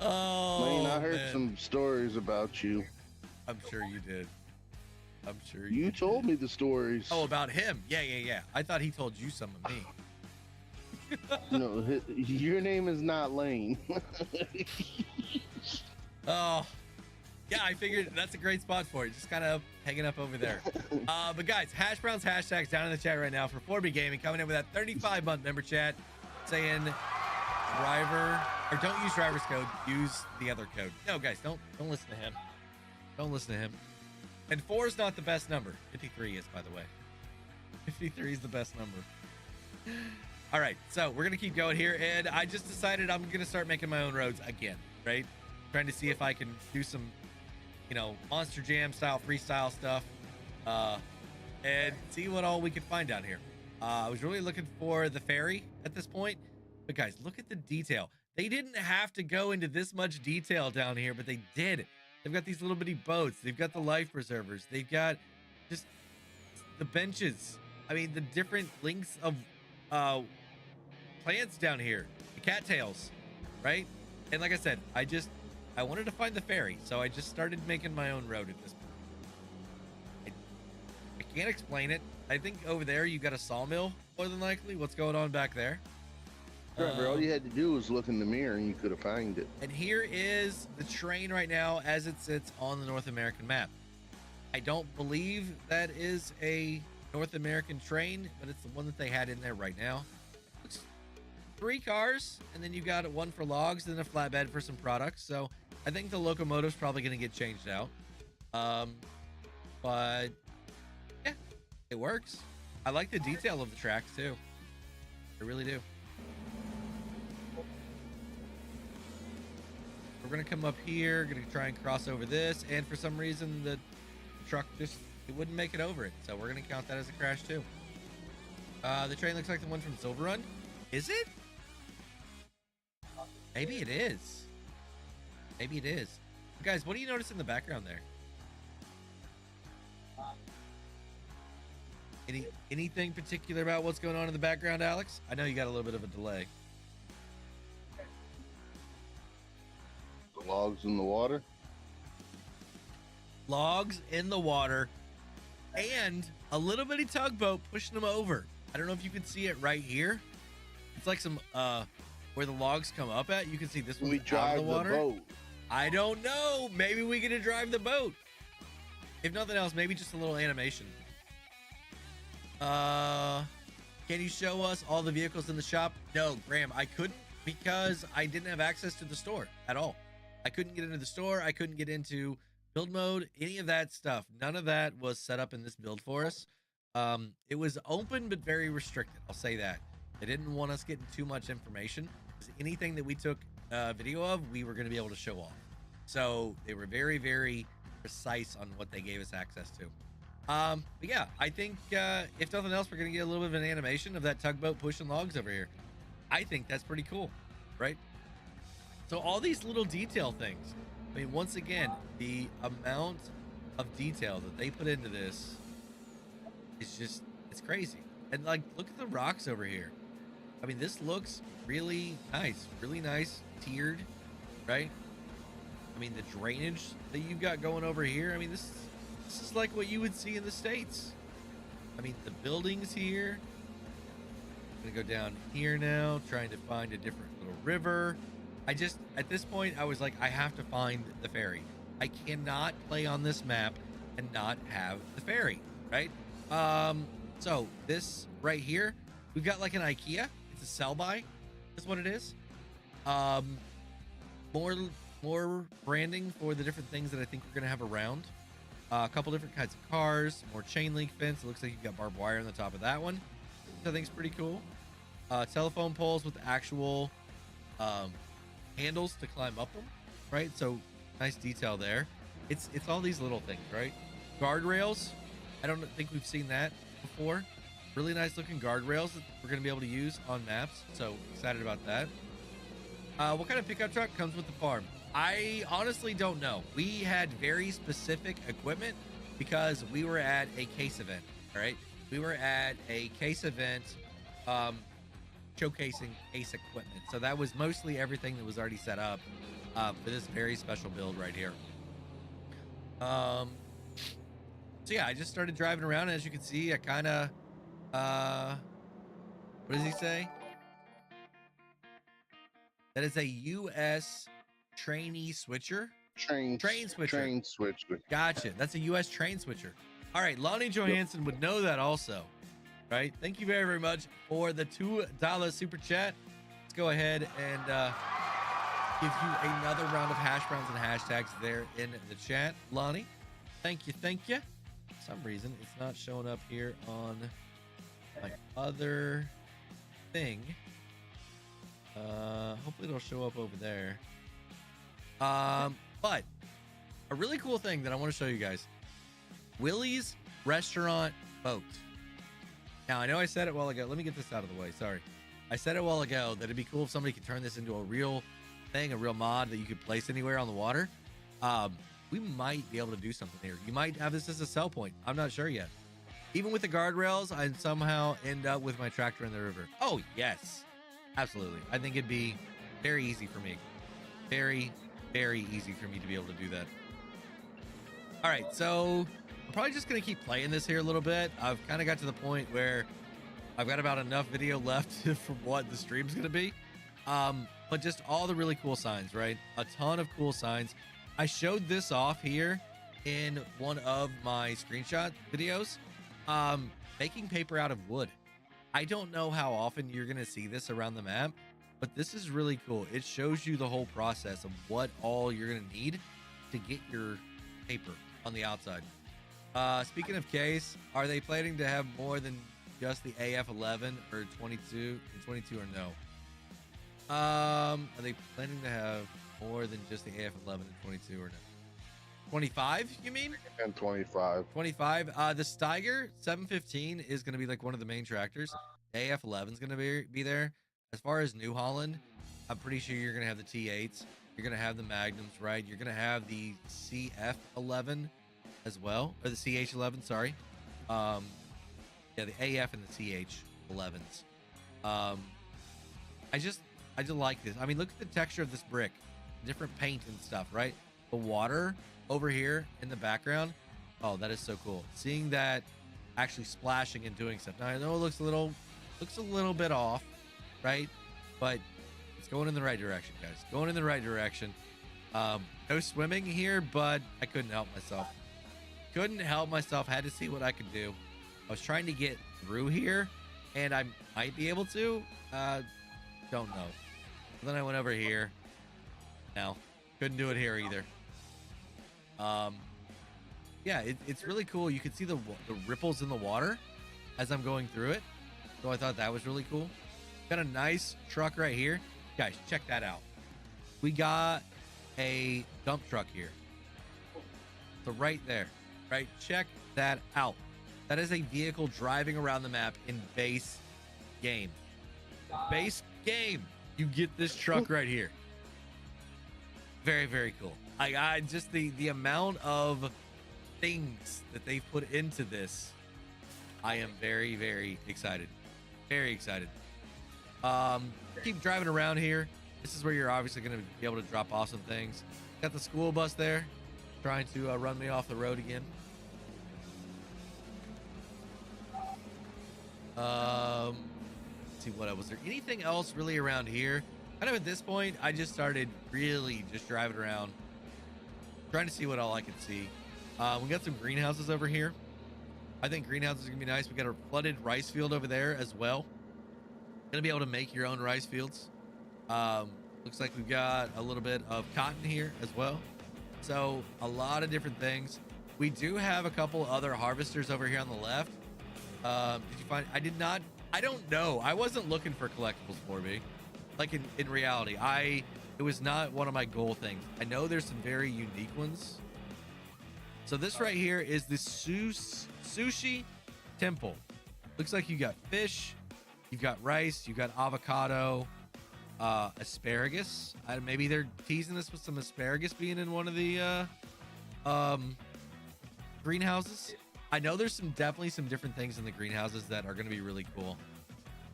A: Oh,
B: Lane, I heard some stories about you.
A: I'm sure you did. I'm sure
B: you told me the stories.
A: Oh, about him? Yeah. I thought he told you some of me.
B: No, your name is not Lane.
A: Oh, yeah, I figured that's a great spot for it. Just kind of hanging up over there. But guys, Hash Brown's hashtags down in the chat right now for 4B Gaming, coming in with that 35-month member chat saying driver, or don't use driver's code, use the other code. No, guys, don't listen to him. Don't listen to him. And 4 is not the best number. 53 is, by the way. 53 is the best number. All right, so we're going to keep going here. And I just decided I'm going to start making my own roads again, right? Trying to see if I can do some, Monster Jam style, freestyle stuff. And see what all we can find down here. I was really looking for the ferry at this point. But guys, look at the detail. They didn't have to go into this much detail down here, but they did. They've got these little bitty boats. They've got the life preservers. They've got just the benches. I mean, the different lengths of plants down here. The cattails, right? And like I said, I wanted to find the ferry, so I just started making my own road at this point. I can't explain it. I think over there you got a sawmill, more than likely. What's going on back there?
B: Trevor, all you had to do was look in the mirror and you could have found it.
A: And here is the train right now as it sits on the North American map. I don't believe that is a North American train, but it's the one that they had in there right now. Looks 3 cars, and then you got one for logs and a flatbed for some products. So I think the locomotive's probably going to get changed out. But yeah, it works. I like the detail of the tracks too. I really do. We're gonna come up here, gonna try and cross over this, and for some reason the truck it wouldn't make it over it, so we're gonna count that as a crash too. The train looks like the one from Silver Run. Is it? Maybe it is. Maybe it is. But guys, what do you notice in the background there? Anything particular about what's going on in the background, Alex? I know you got a little bit of a delay.
B: Logs in the water.
A: Logs in the water, and a little bitty tugboat pushing them over. I don't know if you can see it right here. It's like some where the logs come up at. You can see this one out of the water.
B: Boat.
A: I don't know. Maybe we get to drive the boat. If nothing else, maybe just a little animation. Can you show us all the vehicles in the shop? No, Graham, I couldn't because I didn't have access to the store at all. I couldn't get into the store. I couldn't get into build mode, any of that stuff. None of that was set up in this build for us. It was open but very restricted. I'll say that. They didn't want us getting too much information. Anything that we took video of, we were going to be able to show off. So they were very, very precise on what they gave us access to. But yeah, I think if nothing else, we're going to get a little bit of an animation of that tugboat pushing logs over here. I think that's pretty cool, right? So all these little detail things. I mean, once again, the amount of detail that they put into this is just, it's crazy. And like, look at the rocks over here. I mean, this looks really nice, tiered, right? I mean, the drainage that you've got going over here, I mean, this is like what you would see in the States. I mean, the buildings here. I'm gonna go down here now, trying to find a different little river. At this point, I was like, I have to find the ferry. I cannot play on this map and not have the ferry, right? So this right here, we've got like an IKEA. It's a sell by, is what it is. More branding for the different things that I think we're gonna have around. A couple different kinds of cars, more chain link fence. It looks like you've got barbed wire on the top of that one, which I think is pretty cool. Telephone poles with actual handles to climb up them, right? So nice detail there. It's all these little things, right? Guardrails. I don't think we've seen that before. Really nice looking guardrails that we're going to be able to use on maps. So excited about that. What kind of pickup truck comes with the farm? I honestly don't know. We had very specific equipment because we were at a case event. All right. We were at a case event, showcasing case equipment. So that was mostly everything that was already set up for this very special build right here. So yeah, I just started driving around. And as you can see, I kind of, what does he say? That is a U.S. trainee switcher. Train switcher. Gotcha. That's a U.S. train switcher. All right. Lonnie Johansson would know that also, right? Thank you very, very much for the $2 super chat. Let's go ahead and give you another round of hash browns and hashtags there in the chat. Lonnie, thank you. For some reason, it's not showing up here on my other thing. Hopefully it'll show up over there. But a really cool thing that I want to show you guys. Willie's Restaurant Boat. Now, I know I said it a while ago. Let me get this out of the way. Sorry. I said it a while ago that it'd be cool if somebody could turn this into a real thing, a real mod that you could place anywhere on the water. We might be able to do something here. You might have this as a sell point. I'm not sure yet. Even with the guardrails, I'd somehow end up with my tractor in the river. Oh, yes. Absolutely. I think it'd be very easy for me. Very, very easy for me to be able to do that. All right, so I'm probably just going to keep playing this here a little bit. I've kind of got to the point where I've got about enough video left from what the stream's going to be. But just all the really cool signs, right? A ton of cool signs. I showed this off here in one of my screenshot videos. Making paper out of wood. I don't know how often you're going to see this around the map, but this is really cool. It shows you the whole process of what all you're going to need to get your paper on the outside. Speaking of case, are they planning to have more than just the AF11 or 22 or no? Are they planning to have more than just the AF11 and 22 or no? 25, you mean?
B: And 25.
A: 25. The Steiger 715 is going to be like one of the main tractors. The AF11 is going to be there. As far as New Holland, I'm pretty sure you're going to have the T8s. You're going to have the Magnums, right? You're going to have the CF11 as well, or the CH11, sorry. Yeah, the AF and the CH11s. I just like this. I mean, look at the texture of this brick, different paint and stuff, right? The water over here in the background. Oh, that is so cool. Seeing that actually splashing and doing stuff. Now I know it looks a little bit off, right? But it's going in the right direction, guys. Going in the right direction. No swimming here, but I couldn't help myself. Had to see what I could do. I was trying to get through here, and I might be able to. Don't know. Then I went over here. No, couldn't do it here either. Yeah, it's really cool. You can see the ripples in the water as I'm going through it. So I thought that was really cool. Got a nice truck right here. Guys, check that out. We got a dump truck here. So right there, right? Check that out. That is a vehicle driving around the map in base game. Base game. You get this truck right here. Very, very cool. I just the amount of things that they've put into this, I am very, very excited. Very excited. Keep driving around here. This is where you're obviously going to be able to drop off some things. Got the school bus there trying to run me off the road again. Let's see what else. Was there anything else really around here? Kind of at this point, I just started really just driving around, trying to see what all I could see. We got some greenhouses over here. I think greenhouses are gonna be nice. We got a flooded rice field over there as well. Gonna be able to make your own rice fields. Looks like we've got a little bit of cotton here as well. So a lot of different things. We do have a couple other harvesters over here on the left. Did you find? I don't know. I wasn't looking for collectibles for me. Like in reality, it was not one of my goal things. I know there's some very unique ones. So this right here is the sushi temple. Looks like you got fish, you've got rice, you've got avocado, asparagus. Maybe they're teasing us with some asparagus being in one of the greenhouses. I know there's definitely some different things in the greenhouses that are going to be really cool.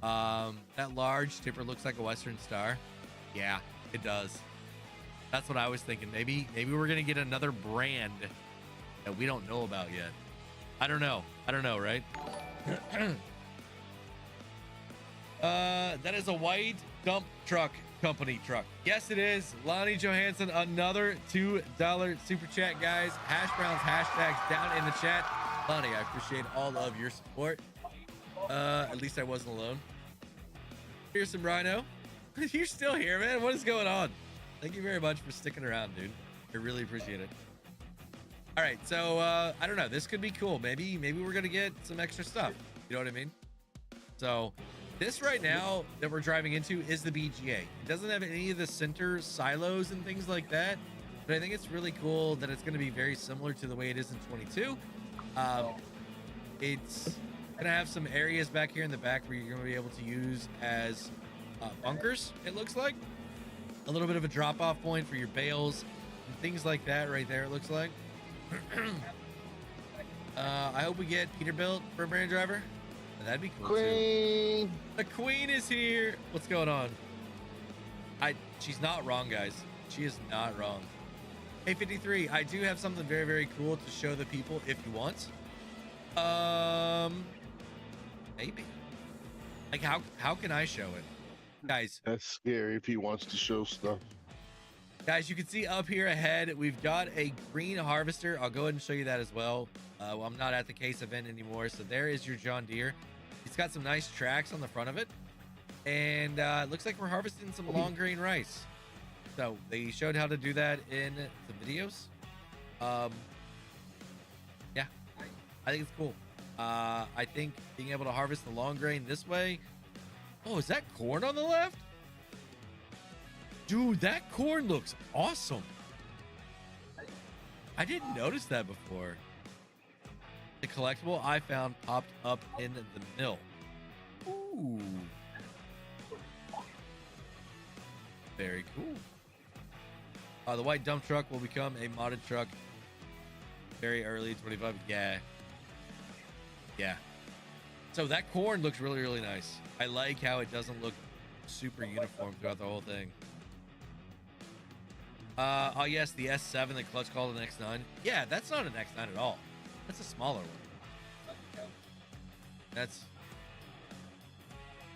A: That large tipper looks like a Western Star. Yeah, it does. That's what I was thinking. Maybe we're going to get another brand that we don't know about yet. I don't know, right? That is a white dump truck company truck. Yes, it is. Lonnie Johansson, another $2 super chat, guys. Hash browns hashtags down in the chat. Lonnie, I appreciate all of your support. At least I wasn't alone. Here's some Rhino. You're still here, man. What is going on? Thank you very much for sticking around, dude. I really appreciate it. All right, so I don't know. This could be cool. Maybe we're gonna get some extra stuff. You know what I mean? So this right now that we're driving into is the BGA. It doesn't have any of the center silos and things like that, but I think it's really cool that it's going to be very similar to the way it is in 22. It's gonna have some areas back here in the back where you're gonna be able to use as bunkers. It looks like a little bit of a drop-off point for your bales and things like that right there. It looks like. I hope we get Peterbilt for a brand driver. That'd be cool
B: Queen.
A: too. The queen is here. What's going on? She's not wrong, guys. She is not wrong. Hey, 53. I do have something very, very cool to show the people if you want. Maybe. Like how can I show it, guys?
B: That's scary if he wants to show stuff.
A: Guys, you can see up here ahead, we've got a green harvester. I'll go ahead and show you that as well. I'm not at the case event anymore. So there is your John Deere. It's got some nice tracks on the front of it. And it looks like we're harvesting some long grain rice. So they showed how to do that in the videos. Yeah, I think it's cool. I think being able to harvest the long grain this way. Oh, is that corn on the left? Dude, that corn looks awesome. I didn't notice that before. The collectible I found popped up in the mill. Ooh. Very cool. The white dump truck will become a modded truck very early 25. Yeah. So that corn looks really, really nice. I like how it doesn't look super uniform throughout the whole thing. Oh yes, the S7 that Clutch called an X9. Yeah, that's not an X9 at all. That's a smaller one.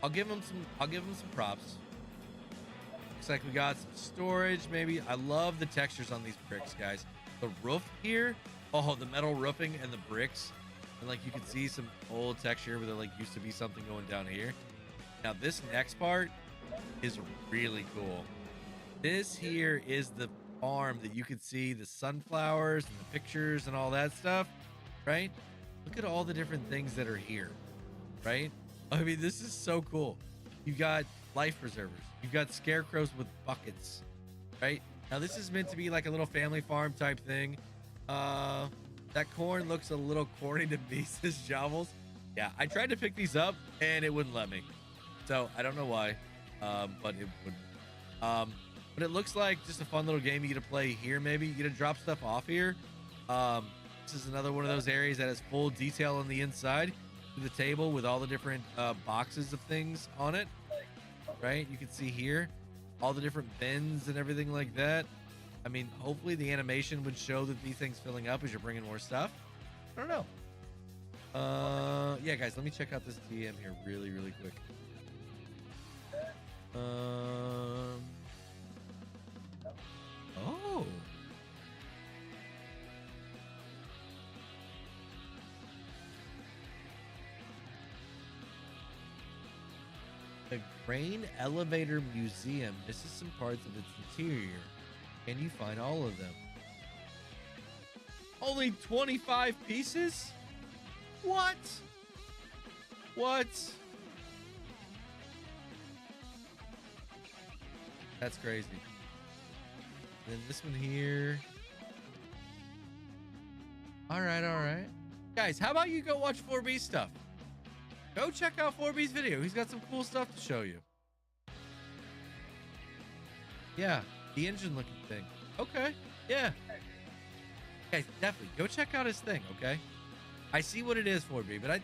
A: I'll give him some props. Looks like we got some storage, maybe. I love the textures on these bricks, guys. The roof here, oh, the metal roofing and the bricks. And like you can see some old texture where there like used to be something going down here. Now this next part is really cool. This here is the farm that you could see the sunflowers and the pictures and all that stuff, right? Look at all the different things that are here, right? I mean, this is so cool. You've got life preservers. You've got scarecrows with buckets, right? Now, this is meant to be like a little family farm type thing. That corn looks a little corny to me, says Javels. Yeah, I tried to pick these up and it wouldn't let me. So I don't know why, but it wouldn't. But it looks like just a fun little game you get to play here. Maybe you get to drop stuff off here. This is another one of those areas that has full detail on the inside to the table with all the different boxes of things on it, right? You can see here all the different bins and everything like that. I mean, hopefully the animation would show that these things filling up as you're bringing more stuff. I don't know. Yeah, guys, let me check out this TM here really, really quick. Oh. The Grain Elevator Museum misses some parts of its interior. Can you find all of them? Only 25 pieces? What? What? That's crazy. And then this one here. All right, all right. Guys, how about you go watch 4B stuff? Go check out 4B's video. He's got some cool stuff to show you. Yeah, the engine looking thing. Okay, yeah. Guys, definitely go check out his thing, okay? I see what it is, 4B, but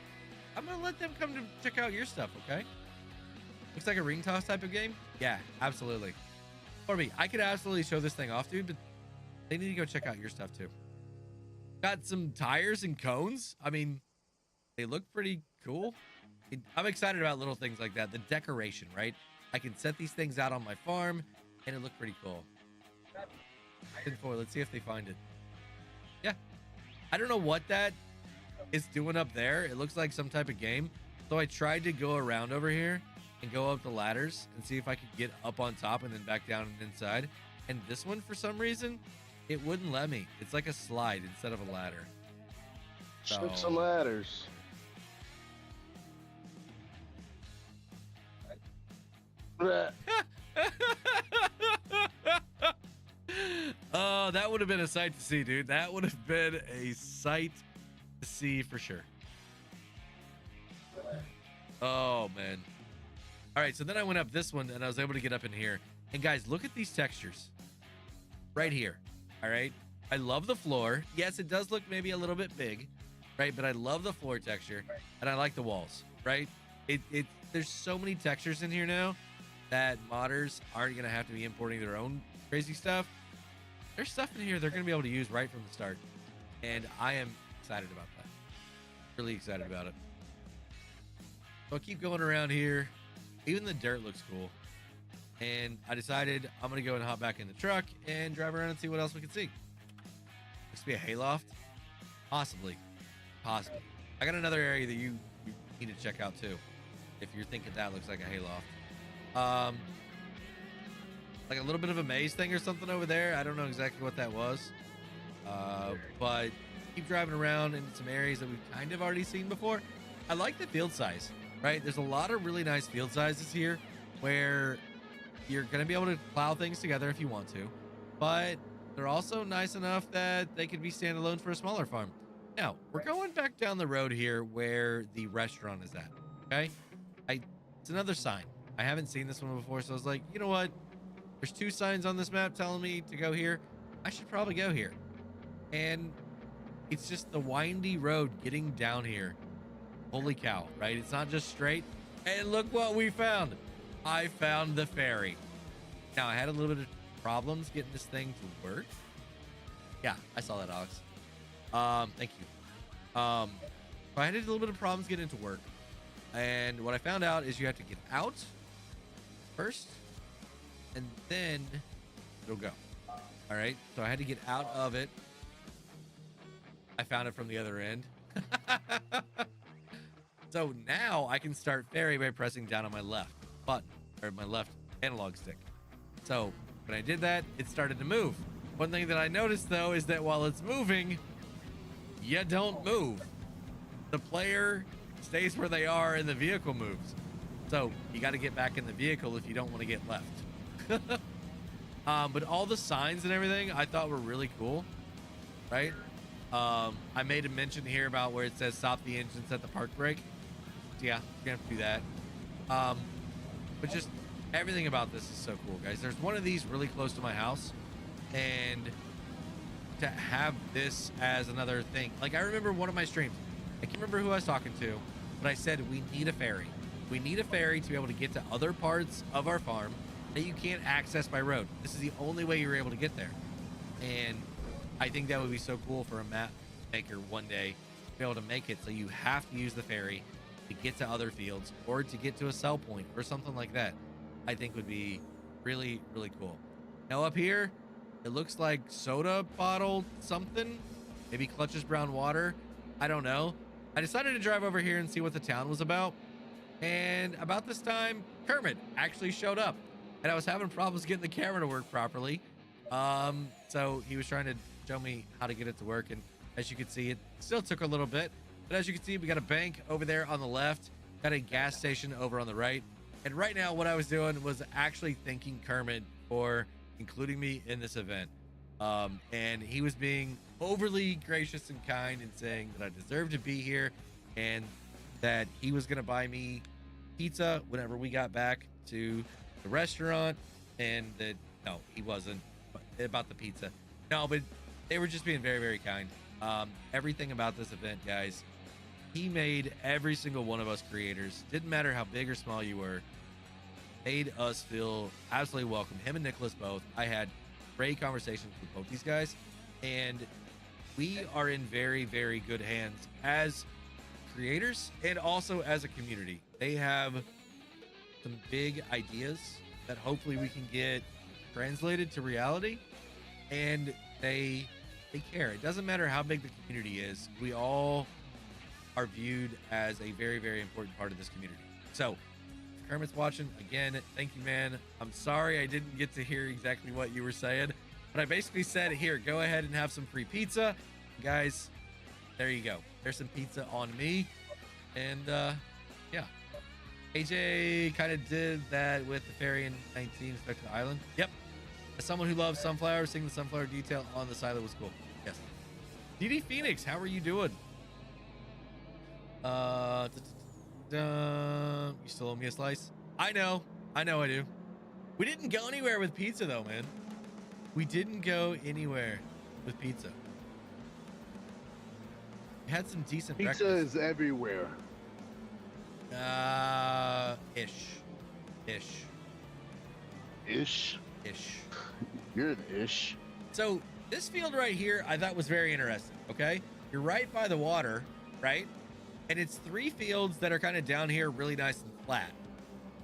A: I'm gonna let them come to check out your stuff, okay? Looks like a ring toss type of game. Yeah, absolutely. 4B, I could absolutely show this thing off, dude, but they need to go check out your stuff too. Got some tires and cones. I mean, they look pretty cool. I'm excited about little things like that. The decoration, right? I can set these things out on my farm, and it looked pretty cool. Let's see if they find it. Yeah. I don't know what that is doing up there. It looks like some type of game. So I tried to go around over here and go up the ladders and see if I could get up on top and then back down and inside. And this one, for some reason, it wouldn't let me. It's like a slide instead of a ladder.
B: So, some ladders.
A: Oh, that would have been a sight to see, dude. That would have been a sight to see for sure. Oh, man. All right, so then I went up this one, and I was able to get up in here. And, guys, look at these textures. Right here, all right? I love the floor. Yes, it does look maybe a little bit big, right? But I love the floor texture, and I like the walls, right? There's so many textures in here now that modders aren't going to have to be importing their own crazy stuff. There's stuff in here they're going to be able to use right from the start. And I am excited about that. Really excited about it. So I'll keep going around here. Even the dirt looks cool. And I decided I'm going to go and hop back in the truck and drive around and see what else we can see. Looks to be a hayloft. Possibly. Possibly. I got another area that you need to check out too. If you're thinking that looks like a hayloft. Like a little bit of a maze thing or something over there. I don't know exactly what that was. But keep driving around in some areas that we've kind of already seen before. I like the field size, right? There's a lot of really nice field sizes here where you're going to be able to plow things together if you want to. But they're also nice enough that they could be standalone for a smaller farm. Now, we're going back down the road here where the restaurant is at, okay? It's another sign. I haven't seen this one before, so I was like, you know what? There's 2 signs on this map telling me to go here. I should probably go here. And it's just the windy road getting down here. Holy cow, right? It's not just straight. And look what we found. I found the ferry. Now, I had a little bit of problems getting this thing to work. Yeah, I saw that, Alex. Thank you. So I had a little bit of problems getting it to work. And what I found out is you have to get out first, and then it'll go. All right, so I had to get out of it. I found it from the other end. So now I can start Ferry by pressing down on my left button, or my left analog stick. So when I did that, it started to move. One thing that I noticed though is that while it's moving, you don't move. The player stays where they are and the vehicle moves. So you got to get back in the vehicle if you don't want to get left. But all the signs and everything I thought were really cool, right? I made a mention here about where it says stop the engine, set the park brake. So yeah, you're gonna have to do that. But just everything about this is so cool, guys. There's one of these really close to my house, and to have this as another thing, like I remember one of my streams, I can't remember who I was talking to, but I said we need a ferry. We need a ferry to be able to get to other parts of our farm that you can't access by road. This is the only way you're able to get there. And I think that would be so cool for a map maker one day to be able to make it so you have to use the ferry to get to other fields or to get to a sell point or something like that. I think would be really, really cool. Now up here, it looks like soda bottle something, maybe Clutch's brown water. I don't know. I decided to drive over here and see what the town was about. And about this time, Kermit actually showed up, and I was having problems getting the camera to work properly. So he was trying to show me how to get it to work. And as you can see, it still took a little bit, but as you can see, we got a bank over there on the left, got a gas station over on the right. And right now what I was doing was actually thanking Kermit for including me in this event. And he was being overly gracious and kind and saying that I deserve to be here and that he was going to buy me pizza whenever we got back to the restaurant. And that, no, he wasn't about the pizza. No, but they were just being very, very kind. Everything about this event, guys, he made every single one of us creators, didn't matter how big or small you were, made us feel absolutely welcome. Him and Nicholas both. I had great conversations with both these guys, and we are in very, very good hands as creators and also as a community. They have some big ideas that hopefully we can get translated to reality, and they care. It doesn't matter how big the community is. We all are viewed as a very, very important part of this community. So if Kermit's watching, again, thank you, man. I'm sorry I didn't get to hear exactly what you were saying, but I basically said, here, go ahead and have some free pizza. Guys, there you go. There's some pizza on me. And yeah, AJ kind of did that with the ferry in 19 Spectre Island. Yep. As someone who loves sunflowers, seeing the sunflower detail on the silo was cool. Yes. DD Phoenix, how are you doing? You still owe me a slice? I know I do. We didn't go anywhere with pizza though, man. We didn't go anywhere with pizza. We had some decent
B: Pizza
A: breakfast.
B: is everywhere.
A: Ish.
B: You're an ish.
A: So this field right here, I thought was very interesting. Okay, you're right by the water, right? And it's 3 fields that are kind of down here, really nice and flat.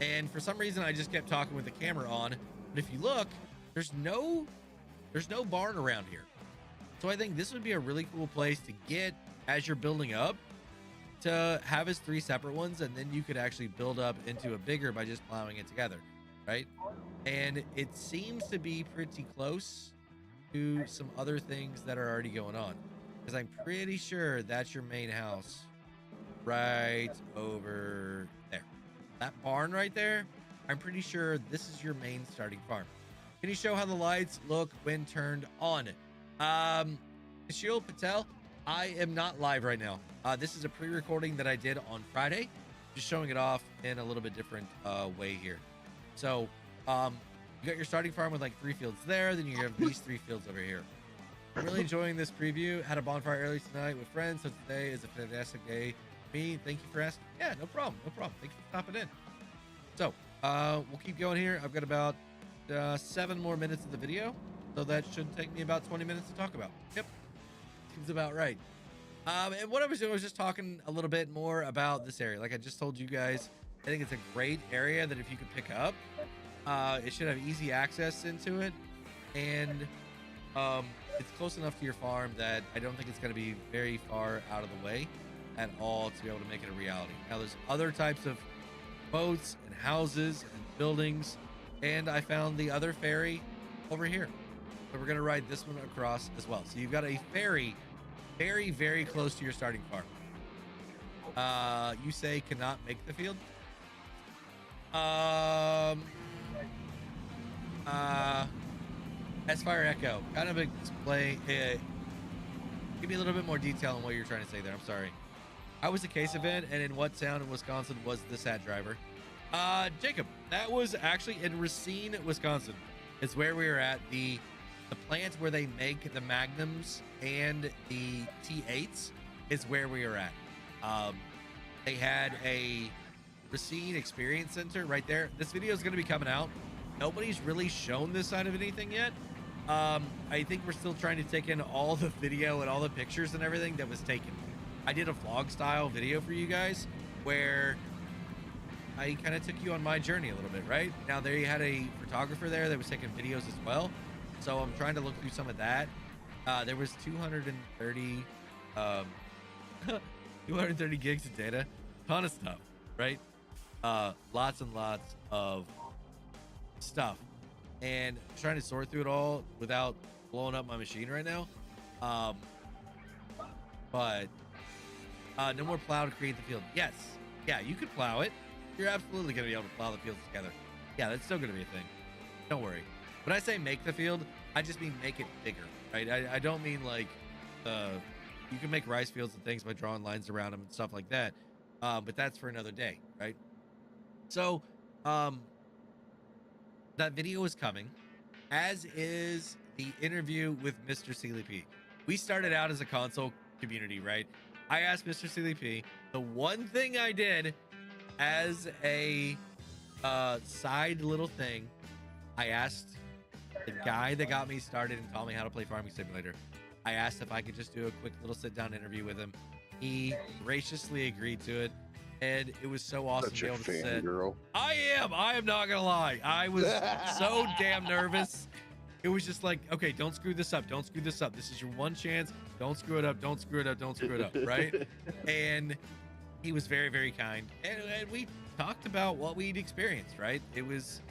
A: And for some reason, I just kept talking with the camera on. But if you look, there's no barn around here. So I think this would be a really cool place to get as you're building up, to have as 3 separate ones, and then you could actually build up into a bigger by just plowing it together, right? And it seems to be pretty close to some other things that are already going on, because I'm pretty sure that's your main house right over there. That barn right there, I'm pretty sure this is your main starting farm. Can you show how the lights look when turned on? Ashil Patel, I am not live right now. This is a pre-recording that I did on Friday, just showing it off in a little bit different way here. So you got your starting farm with like 3 fields there, then you have these 3 fields over here. I'm really enjoying this preview. Had a bonfire early tonight with friends, so today is a fantastic day. Me, thank you for asking. Yeah, no problem. Thanks for stopping in. So we'll keep going here. I've got about 7 more minutes of the video, so that should take me about 20 minutes to talk about. Yep, seems about right. And what I was doing was just talking a little bit more about this area. Like I just told you guys, I think it's a great area that if you could pick up, it should have easy access into it, and it's close enough to your farm that I don't think it's going to be very far out of the way at all to be able to make it a reality. Now there's other types of boats and houses and buildings, and I found the other ferry over here. So we're gonna ride this one across as well. So you've got a ferry very, very close to your starting farm. You say cannot make the field. S-Fire Echo, kind of explain. Give me a little bit more detail on what you're trying to say there. I'm sorry. How was the case event, and in what town in Wisconsin was the sad driver? Jacob, that was actually in Racine, Wisconsin. It's where we were at. The plant where they make the Magnums and the T8s is where we were at. They had a Racine Experience Center right there. This video is going to be coming out. Nobody's really shown this side of anything yet. I think we're still trying to take in all the video and all the pictures and everything that was taken. I did a vlog style video for you guys where I kind of took you on my journey a little bit, right? Now they had a photographer there that was taking videos as well. So I'm trying to look through some of that. There was 230 gigs of data, ton of stuff, right? Lots and lots of stuff, and trying to sort through it all without blowing up my machine right now. But no more plow to create the field. Yes, yeah, you could plow it. You're absolutely gonna be able to plow the fields together. Yeah, that's still gonna be a thing. Don't worry. When I say make the field, I just mean make it bigger, right? I don't mean like you can make rice fields and things by drawing lines around them and stuff like that, but that's for another day, right? So that video is coming, as is the interview with Mr. Sealy P. We started out as a console community, right? I asked Mr. Sealy P, the one thing I did as a side little thing, I asked the guy that got me started and taught me how to play Farming Simulator, I asked if I could just do a quick little sit down interview with him. He graciously agreed to it, and it was so awesome to be able to sit. I am not gonna lie, I was so damn nervous. It was just like, okay, don't screw this up, don't screw this up, this is your one chance, don't screw it up, don't screw it up, don't screw it up, right? And he was very, very kind, and we talked about what we'd experienced, right? It was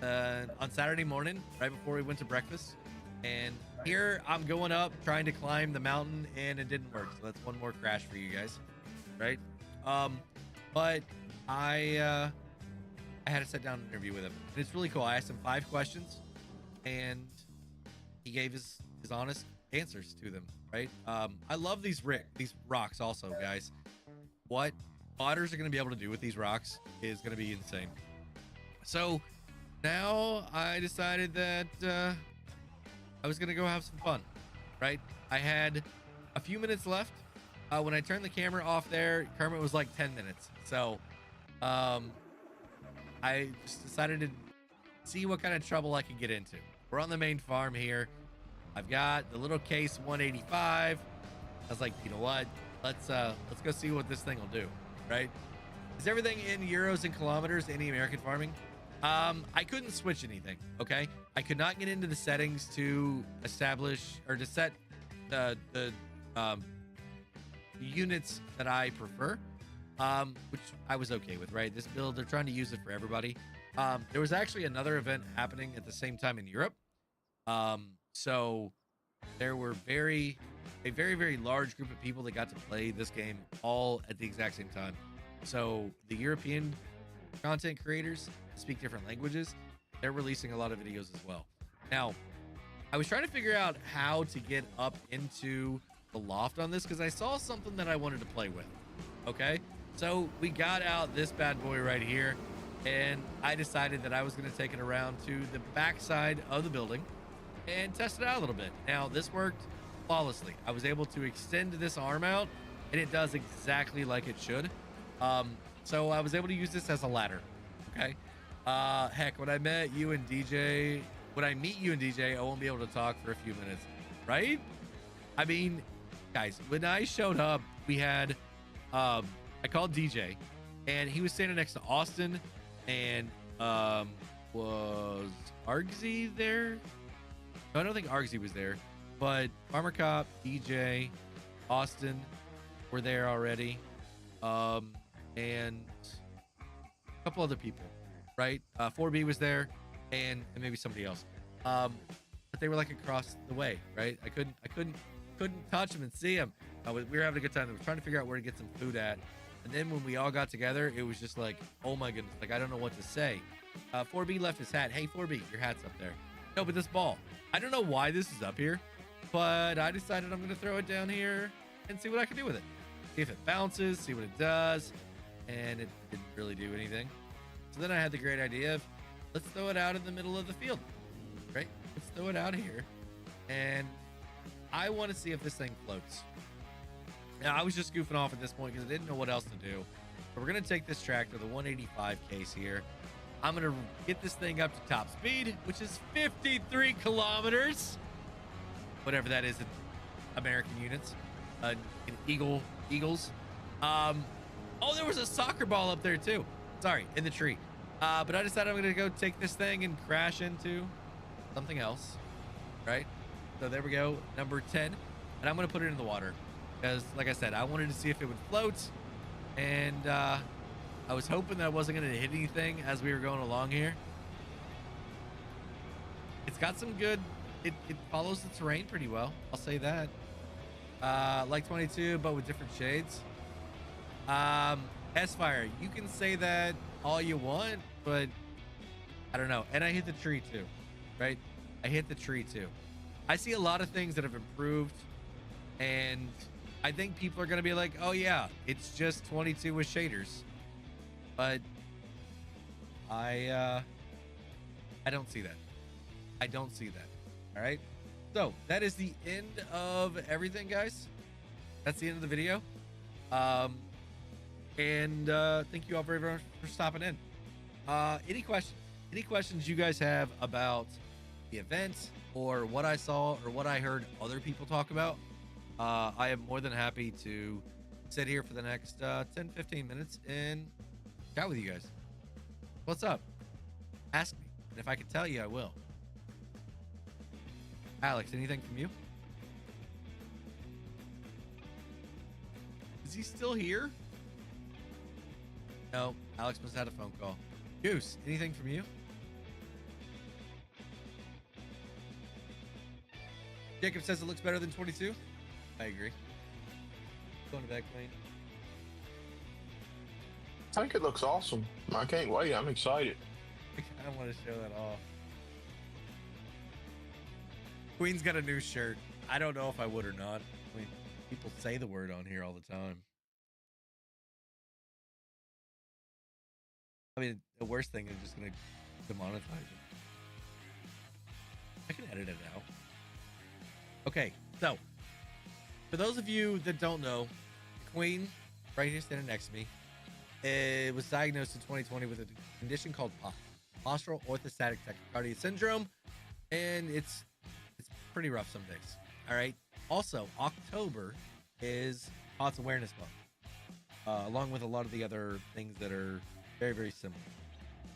A: on Saturday morning, right before we went to breakfast, and here I'm going up trying to climb the mountain, and it didn't work. So that's one more crash for you guys, right? But I had to sit down and interview with him, and it's really cool. I asked him 5 questions, and he gave his honest answers to them, right? I love these rocks also, guys. What otters are going to be able to do with these rocks is going to be insane. So now I decided that I was going to go have some fun, right? I had a few minutes left. When I turned the camera off there, Kermit was like 10 minutes. So I just decided to see what kind of trouble I could get into. We're on the main farm here. I've got the little case 185. I was like, you know what? Let's go see what this thing will do, right? Is everything in euros and kilometers, any American farming? I couldn't switch anything, okay? I could not get into the settings to establish or to set the units that I prefer, which I was okay with, right? This build, they're trying to use it for everybody. There was actually another event happening at the same time in Europe. So there were a very, very large group of people that got to play this game all at the exact same time. So the European content creators speak different languages. They're releasing a lot of videos as well. Now, I was trying to figure out how to get up into the loft on this because I saw something that I wanted to play with. Okay, so we got out this bad boy right here, and I decided that I was going to take it around to the back side of the building and test it out a little bit. Now, this worked flawlessly. I was able to extend this arm out, and it does exactly like it should. So I was able to use this as a ladder. Okay. Heck, when I meet you and DJ, I won't be able to talk for a few minutes, right? I mean, guys, when I showed up, we had, I called DJ, and he was standing next to Austin, and was Argsy there? No, I don't think Argsy was there, but Farmer Cop, DJ, Austin were there already, and a couple other people, right? 4B was there, and maybe somebody else. But they were like across the way, right? I couldn't touch them and see them. We were having a good time. We were trying to figure out where to get some food at. And then when we all got together, it was just like, oh my goodness, like I don't know what to say. 4B left his hat. Hey 4B, your hat's up there. No, but this ball, I don't know why this is up here, but I decided I'm gonna throw it down here and see what I can do with it. See if it bounces, see what it does. And it didn't really do anything. So then I had the great idea of, let's throw it out in the middle of the field, right? Let's throw it out here. And I want to see if this thing floats. Now, I was just goofing off at this point because I didn't know what else to do. But we're going to take this tractor, the 185 case here. I'm going to get this thing up to top speed, which is 53 kilometers. Whatever that is in American units. In Eagles. Oh, there was a soccer ball up there too. Sorry, in the tree. But I decided I'm going to go take this thing and crash into something else, right? So there we go, number 10. And I'm going to put it in the water because, like I said, I wanted to see if it would float. And I was hoping that I wasn't going to hit anything as we were going along here. It's got some good, it follows the terrain pretty well. I'll say that. Like 22, but with different shades. S-Fire, you can say that all you want, but I don't know. And I hit the tree too, right? I hit the tree too. I see a lot of things that have improved, and I think people are going to be like, oh yeah, it's just 22 with shaders. But I don't see that. I don't see that. All right. So that is the end of everything, guys. That's the end of the video. And thank you all very much for stopping in. Any questions you guys have about the event or what I saw or what I heard other people talk about, I am more than happy to sit here for the next 10-15 minutes and chat with you guys. What's up? Ask me, and if I can tell you, I will. Alex, anything from you? Is he still here? No, Alex must have had a phone call. Goose, anything from you? Jacob says it looks better than 22. I agree. Going to bed, Queen.
C: I think it looks awesome. I can't wait. I'm excited.
A: I don't want to show that off. Queen's got a new shirt. I don't know if I would or not. I mean, people say the word on here all the time. I mean, the worst thing is just going to demonetize it. I can edit it out. Okay, so for those of you that don't know, Queen, right here standing next to me, was diagnosed in 2020 with a condition called postural orthostatic tachycardia syndrome, and it's pretty rough some days. All right. Also, October is POTS Awareness Month, along with a lot of the other things that are very, very similar.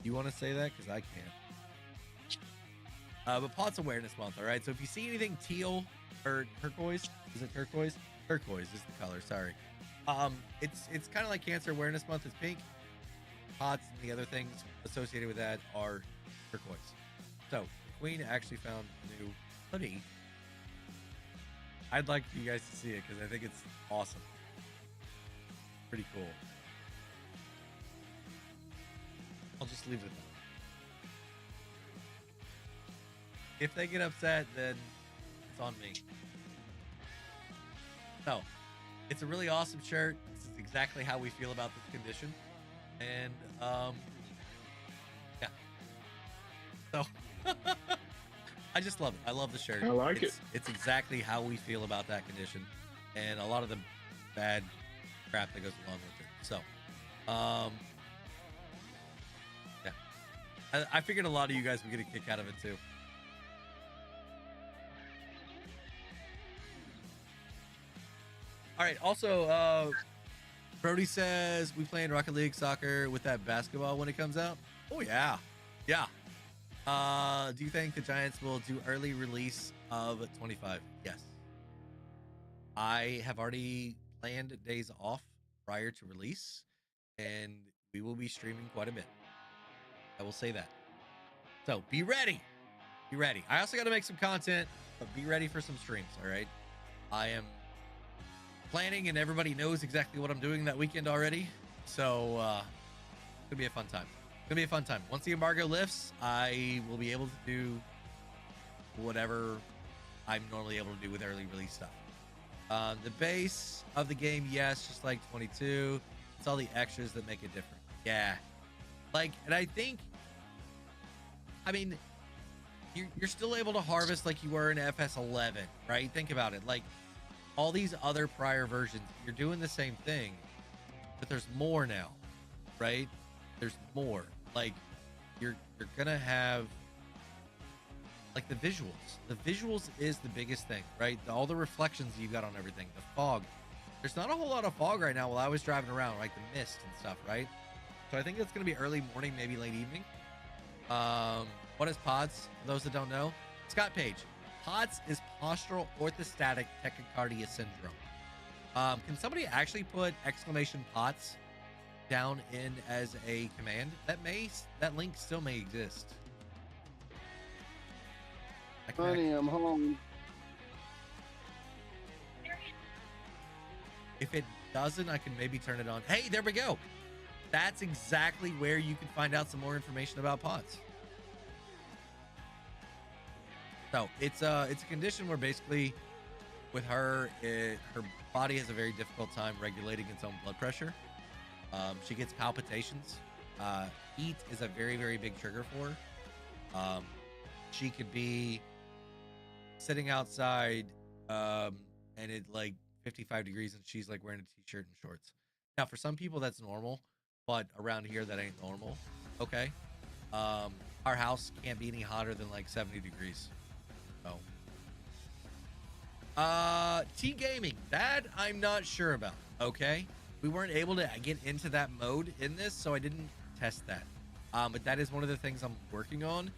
A: You want to say that? Because I can't. But POTS Awareness Month, all right? So if you see anything teal or turquoise, is it turquoise? Turquoise is the color, sorry. It's kind of like Cancer Awareness Month is pink. POTS and the other things associated with that are turquoise. So Queen actually found a new hoodie. I'd like for you guys to see it because I think it's awesome. Pretty cool. I'll just leave it at that. If they get upset, then it's on me. So, it's a really awesome shirt. This is exactly how we feel about this condition. And, yeah. So, I just love it. I love the shirt.
C: I like it.
A: It's exactly how we feel about that condition and a lot of the bad crap that goes along with it. So, yeah. I figured a lot of you guys would get a kick out of it too. All right. Also, Brody says we playing Rocket League soccer with that basketball when it comes out. Oh yeah, yeah. Do you think the Giants will do early release of 25? Yes. I have already planned days off prior to release, and we will be streaming quite a bit. I will say that. So be ready. be ready. I also got to make some content, but be ready for some streams. All right. I am planning, and everybody knows exactly what I'm doing that weekend already. So it's gonna be a fun time. It's gonna be a fun time. Once the embargo lifts, I will be able to do whatever I'm normally able to do with early release stuff. The base of the game, yes, just like 22. It's all the extras that make it different. Yeah. Like, and I think, I mean, you're still able to harvest like you were in FS11, right? Think about it. Like, all these other prior versions, you're doing the same thing, but there's more now, right? There's more. Like, you're gonna have, like, the visuals is the biggest thing, right? All the reflections you got on everything, the fog. There's not a whole lot of fog right now while I was driving around, like the mist and stuff, right? So I think it's gonna be early morning, maybe late evening. What is POTS? For those that don't know, Scott Page. POTS is postural orthostatic tachycardia syndrome. Can somebody actually put exclamation POTS down in as a command? That link still may exist.
B: Honey, I'm home.
A: If it doesn't, I can maybe turn it on. Hey, there we go. That's exactly where you can find out some more information about POTS. So it's a condition where basically with her, her body has a very difficult time regulating its own blood pressure. She gets palpitations. Heat is a very, very big trigger for her. She could be sitting outside and it's like 55 degrees and she's like wearing a t-shirt and shorts. Now, for some people that's normal, but around here that ain't normal. Okay. Our house can't be any hotter than like 70 degrees. So T gaming, that I'm not sure about. Okay, we weren't able to get into that mode in this, so I didn't test that. But that is one of the things I'm working on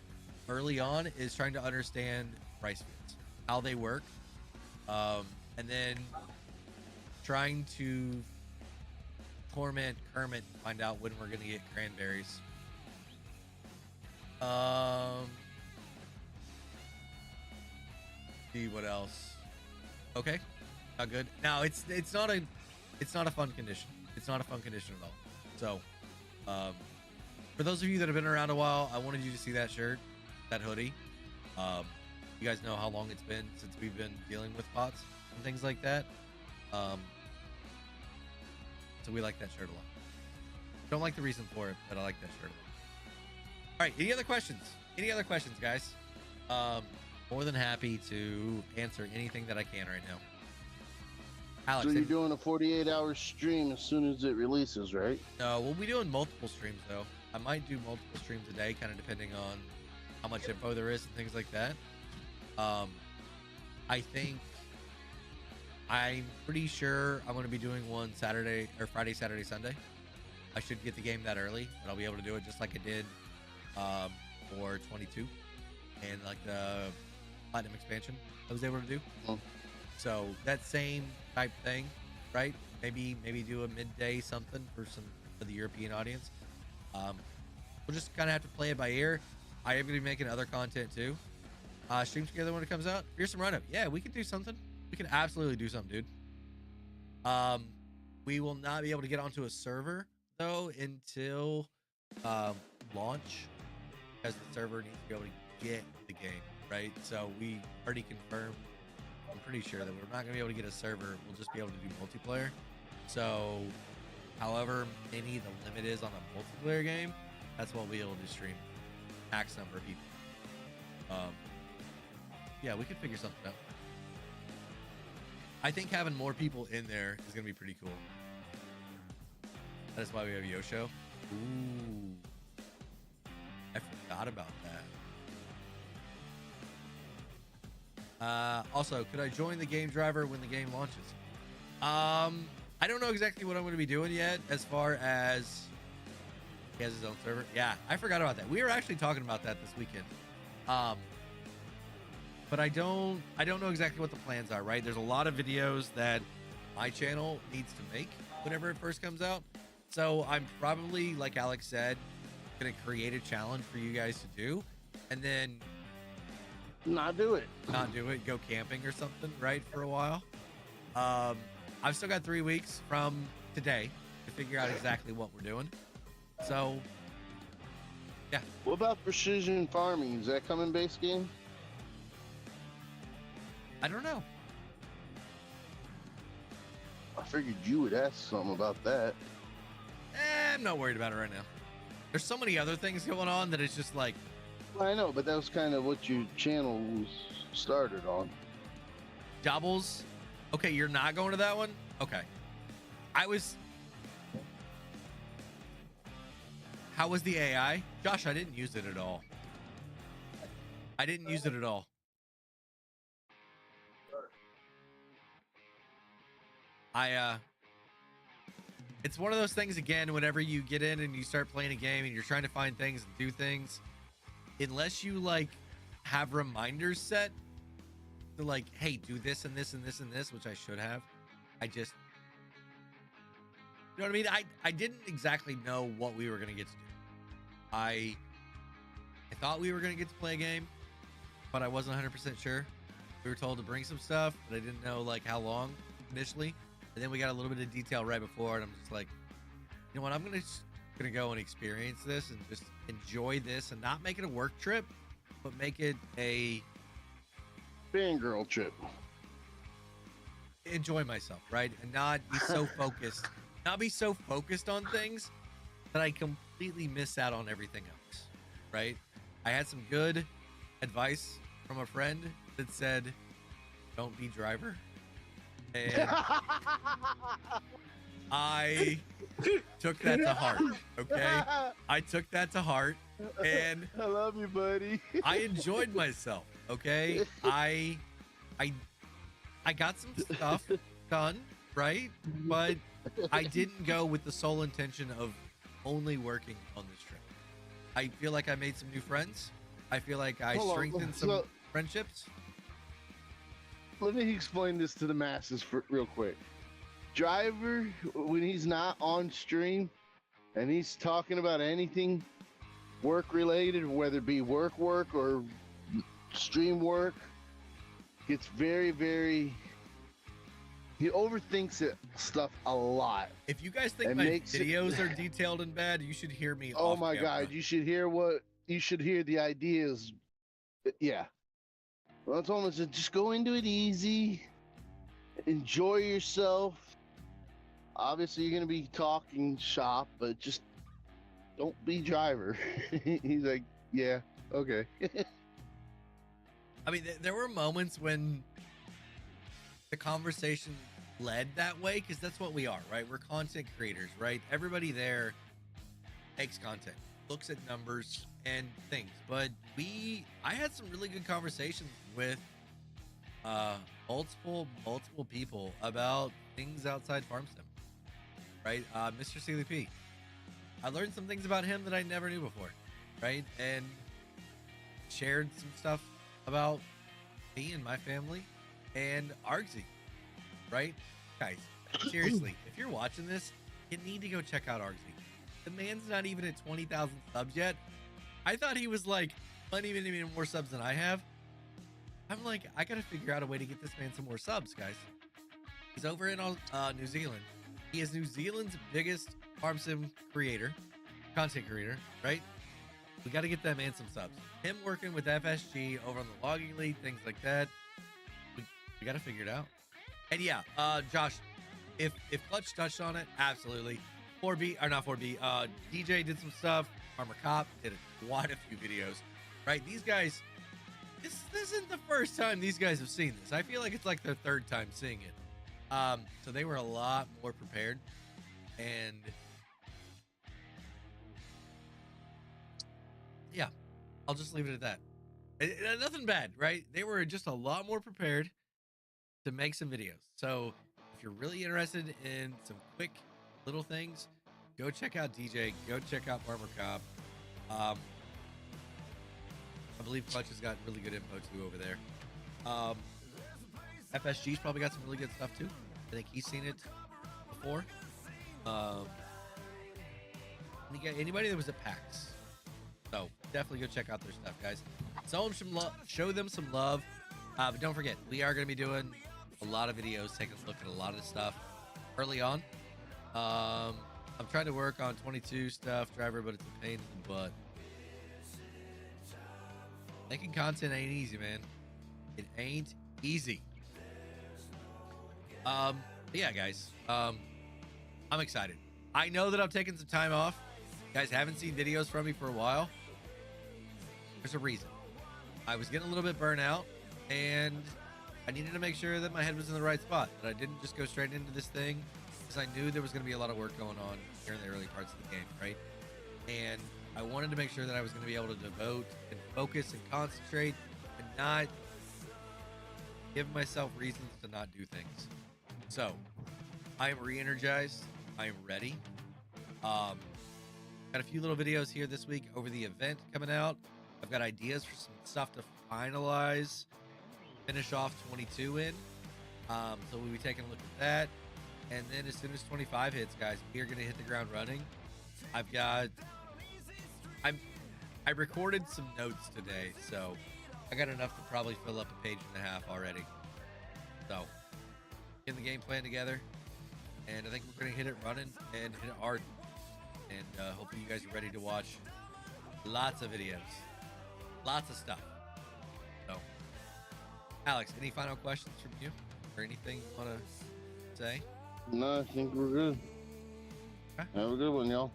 A: early on, is trying to understand rice fields, how they work, and then trying to torment Kermit and find out when we're gonna get cranberries. See what else. Okay, not good. Now it's not a fun condition. It's not a fun condition at all. So for those of you that have been around a while, I wanted you to see that shirt, that hoodie. You guys know how long it's been since we've been dealing with POTS and things like that. So we like that shirt a lot. Don't like the reason for it, but I like that shirt a lot. All right, any other questions? Any other questions, guys? More than happy to answer anything that I can right now. Alex,
B: so you're doing a 48-hour stream as soon as it releases, right?
A: No, we'll be doing multiple streams though. I might do multiple streams a day, kind of depending on how much info there is and things like that. I think I'm pretty sure I'm going to be doing one Saturday or Friday, Saturday, Sunday. I should get the game that early, but I'll be able to do it just like I did for 22 and like the Platinum expansion I was able to do. So that same type thing, right? Maybe do a midday something for the European audience. We'll just kind of have to play it by ear. I am going to be making other content too. Stream together when it comes out. Here's some run-up. Yeah, we could do something. We can absolutely do something, dude. We will not be able to get onto a server though until launch, because the server needs to be able to get the game, right? So we already confirmed, I'm pretty sure, that we're not going to be able to get a server. We'll just be able to do multiplayer. So however many the limit is on a multiplayer game, that's what we'll be able to stream. Max number of people. Yeah, we could figure something out. I think having more people in there is going to be pretty cool. That's why we have Yosho. Ooh. I forgot about that. Also, could I join the game driver when the game launches? I don't know exactly what I'm going to be doing yet as far as he has his own server. Yeah, I forgot about that. We were actually talking about that this weekend. But I don't know exactly what the plans are, right? There's a lot of videos that my channel needs to make whenever it first comes out. So I'm probably, like Alex said, going to create a challenge for you guys to do. And then
B: Not do it.
A: not do it, go camping or something, right, for a while. I've still got 3 weeks from today to figure out exactly what we're doing. So, yeah.
B: What about precision farming? Is that coming base game?
A: I don't know.
B: I figured you would ask something about that.
A: I'm not worried about it right now. There's so many other things going on that it's just like,
B: Well, I know, but that was kind of what your channel was started on.
A: doubles. Okay, you're not going to that one? Okay. How was the AI? Josh, I didn't use it at all. I didn't use it at all. It's one of those things, again, whenever you get in and you start playing a game and you're trying to find things and do things, unless you like have reminders set to like, hey, do this and this and this and this, which I should have. I just, you know what I mean? I didn't exactly know what we were going to get to do. I thought we were going to get to play a game, but I wasn't 100% sure. We were told to bring some stuff, but I didn't know like how long initially. And then we got a little bit of detail right before, and I'm just like, you know what? I'm gonna go and experience this and just enjoy this, and not make it a work trip, but make it a
B: Fangirl trip.
A: enjoy myself, right? And not be so focused on things that I completely miss out on everything else, right? I had some good advice from a friend that said, don't be driver. And I took that to heart. Okay, I took that to heart, and
B: I love you, buddy.
A: I enjoyed myself. Okay, I got some stuff done, right? But I didn't go with the sole intention of only working on this trip. I feel like I made some new friends. I feel like I strengthened some friendships.
B: Let me explain this to the masses real quick. Driver, when he's not on stream and he's talking about anything work related, whether it be work or stream work, gets very, very, he overthinks stuff a lot.
A: If you guys think my videos are detailed and bad, you should hear me.
B: Oh my God, you should hear the ideas. Yeah. Well, I told him, just go into it easy, enjoy yourself. Obviously, you're going to be talking shop, but just don't be driver. He's like, yeah, okay.
A: I mean, there were moments when the conversation led that way, because that's what we are, right? We're content creators, right? Everybody there makes content, looks at numbers and things, but I had some really good conversations with multiple people about things outside farm sim, right? Mr. CLP, I learned some things about him that I never knew before, right? And shared some stuff about me and my family and Argsy, right? Guys, seriously, if you're watching this, you need to go check out Argsy. The man's not even at 20,000 subs yet. I thought he was like even more subs than I have. I'm like, I gotta figure out a way to get this man some more subs, guys. He's over in New Zealand. He is New Zealand's biggest farm sim content creator, right? We got to get that man some subs. Him working with FSG over on the logging league, things like that. We got to figure it out. And yeah, Josh, if Clutch touched on it, absolutely. 4B, or not 4B, DJ did some stuff. Armor Cop did quite a few videos, right? These guys, this isn't the first time these guys have seen this. I feel like it's like their third time seeing it. So they were a lot more prepared, and yeah, I'll just leave it at that. Nothing bad, right? They were just a lot more prepared to make some videos. So if you're really interested in some quick little things, go check out DJ, go check out Armor Cop. I believe Clutch has got really good info too over there. FSG's probably got some really good stuff too. I think he's seen it before. Anybody that was at PAX. So definitely go check out their stuff, guys. show them some love. But don't forget, we are going to be doing a lot of videos, taking a look at a lot of stuff early on. I'm trying to work on 22 stuff, driver, but it's a pain in the butt. Making content ain't easy, man. It ain't easy. But yeah, guys, I'm excited. I know that I'm taking some time off. You guys haven't seen videos from me for a while. There's a reason. I was getting a little bit burnt out, and I needed to make sure that my head was in the right spot, that I didn't just go straight into this thing, because I knew there was going to be a lot of work going on here in the early parts of the game, right? And I wanted to make sure that I was going to be able to devote and focus and concentrate and not give myself reasons to not do things. So I am re-energized. I am ready. Got a few little videos here this week over the event coming out. I've got ideas for some stuff to finalize, finish off 22 in. So we'll be taking a look at that. And then as soon as 25 hits, guys, we are going to hit the ground running. I recorded some notes today, so I got enough to probably fill up a page and a half already. So getting the game plan together, and I think we're going to hit it running and hit it hard. And hopefully you guys are ready to watch lots of videos, lots of stuff. So Alex, any final questions from you or anything you want to say?
B: No, I think we're good. Okay. Have a good one, y'all.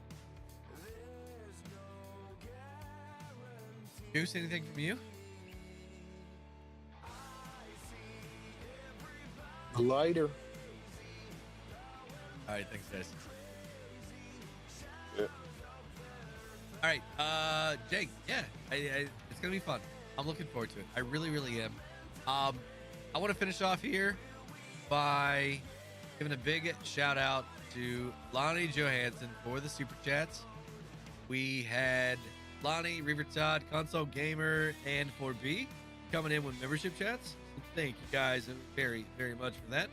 A: Goose, anything from you?
C: Later.
A: All right, thanks, guys.
C: Yeah.
A: All right, Jake. Yeah, it's gonna be fun. I'm looking forward to it. I really, really am. I want to finish off here by giving a big shout out to Lonnie Johansson for the super chats. We had Lonnie, Reaver Todd, Console Gamer, and 4B coming in with membership chats. So thank you guys very, very much for that.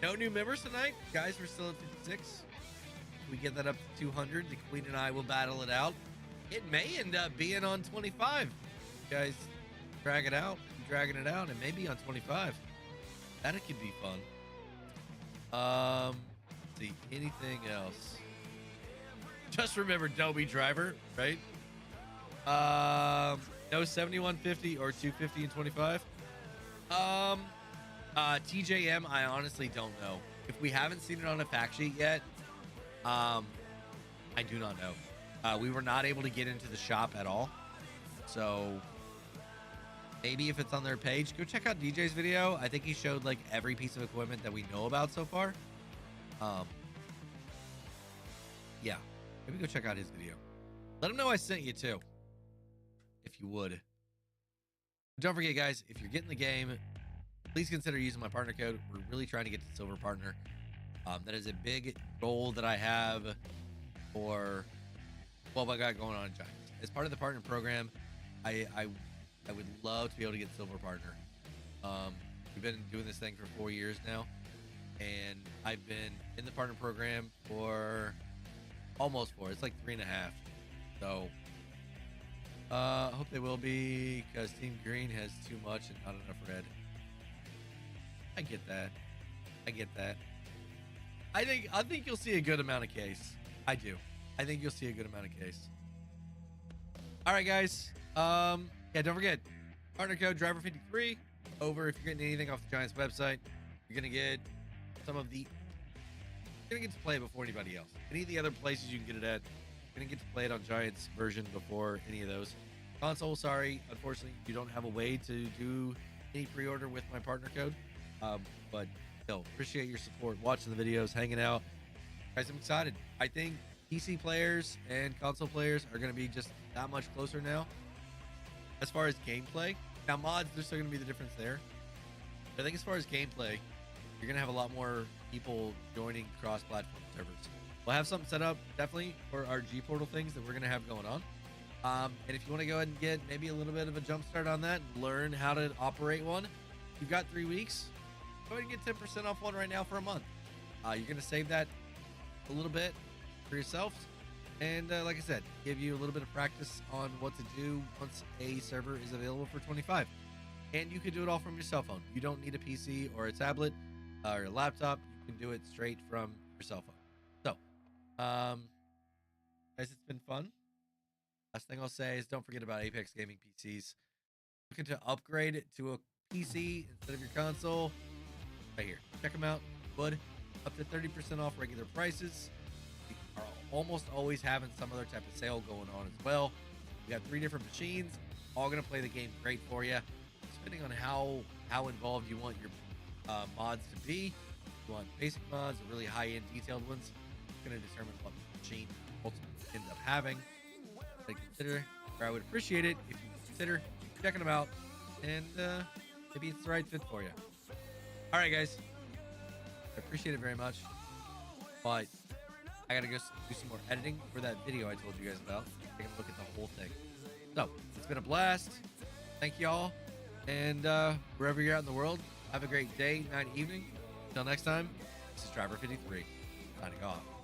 A: No new members tonight, guys. We're still at 56. We get that up to 200. The Queen and I will battle it out. It may end up being on 25. You guys drag it out, dragging it out, and maybe on 25. That it could be fun. Let's see, anything else? Just remember, don't be driver, right? No 7150 or 250 and 25. TJM, I honestly don't know. If we haven't seen it on a fact sheet yet, I do not know. We were not able to get into the shop at all. So maybe if it's on their page, go check out DJ's video. I think he showed like every piece of equipment that we know about so far. Yeah, maybe go check out his video. Let him know I sent you too, if you would. Don't forget, guys, if you're getting the game, please consider using my partner code. We're really trying to get to Silver Partner. That is a big goal that I have for what I got going on in Giants. As part of the partner program, I would love to be able to get Silver Partner. We've been doing this thing for 4 years now, and I've been in the partner program for almost 4. It's like 3.5. So I hope they will be, because Team Green has too much and not enough red. I get that. I think you'll see a good amount of case. I do. I think you'll see a good amount of case. All right, guys. Yeah, don't forget, partner code driver53 over. If you're getting anything off the Giants website, you're gonna get you're gonna get to play it before anybody else. Any of the other places you can get it at, you're gonna get to play it on Giants version before any of those. Console, sorry, unfortunately, you don't have a way to do any pre-order with my partner code. But still, appreciate your support, watching the videos, hanging out. Guys, I'm excited. I think PC players and console players are going to be just that much closer now. As far as gameplay, now mods, there's still going to be the difference there. But I think as far as gameplay, you're going to have a lot more people joining cross-platform servers. We'll have something set up, definitely, for our G Portal things that we're going to have going on. And if you want to go ahead and get maybe a little bit of a jump start on that and learn how to operate one, you've got 3 weeks. Go ahead and get 10% off one right now for a month. You're going to save that a little bit for yourself. And like I said, give you a little bit of practice on what to do once a server is available for 25. And you can do it all from your cell phone. You don't need a PC or a tablet or a laptop. You can do it straight from your cell phone. So, guys, it's been fun. Last thing I'll say is don't forget about Apex Gaming PCs. Looking to upgrade it to a PC instead of your console? Right here. Check them out. Wood. Up to 30% off regular prices. We are almost always having some other type of sale going on as well. We got 3 different machines, all going to play the game great for you. Depending on how involved you want your mods to be. If you want basic mods or really high-end detailed ones, it's going to determine what machine ultimately ends up having. To consider, or I would appreciate it if you consider checking them out, and maybe it's the right fit for you. All right, guys, I appreciate it very much, but I gotta go do some more editing for that video I told you guys about. Take a look at the whole thing. So it's been a blast. Thank y'all, and wherever you're at in the world, have a great day, night, evening. Until next time, this is Driver 53 signing off.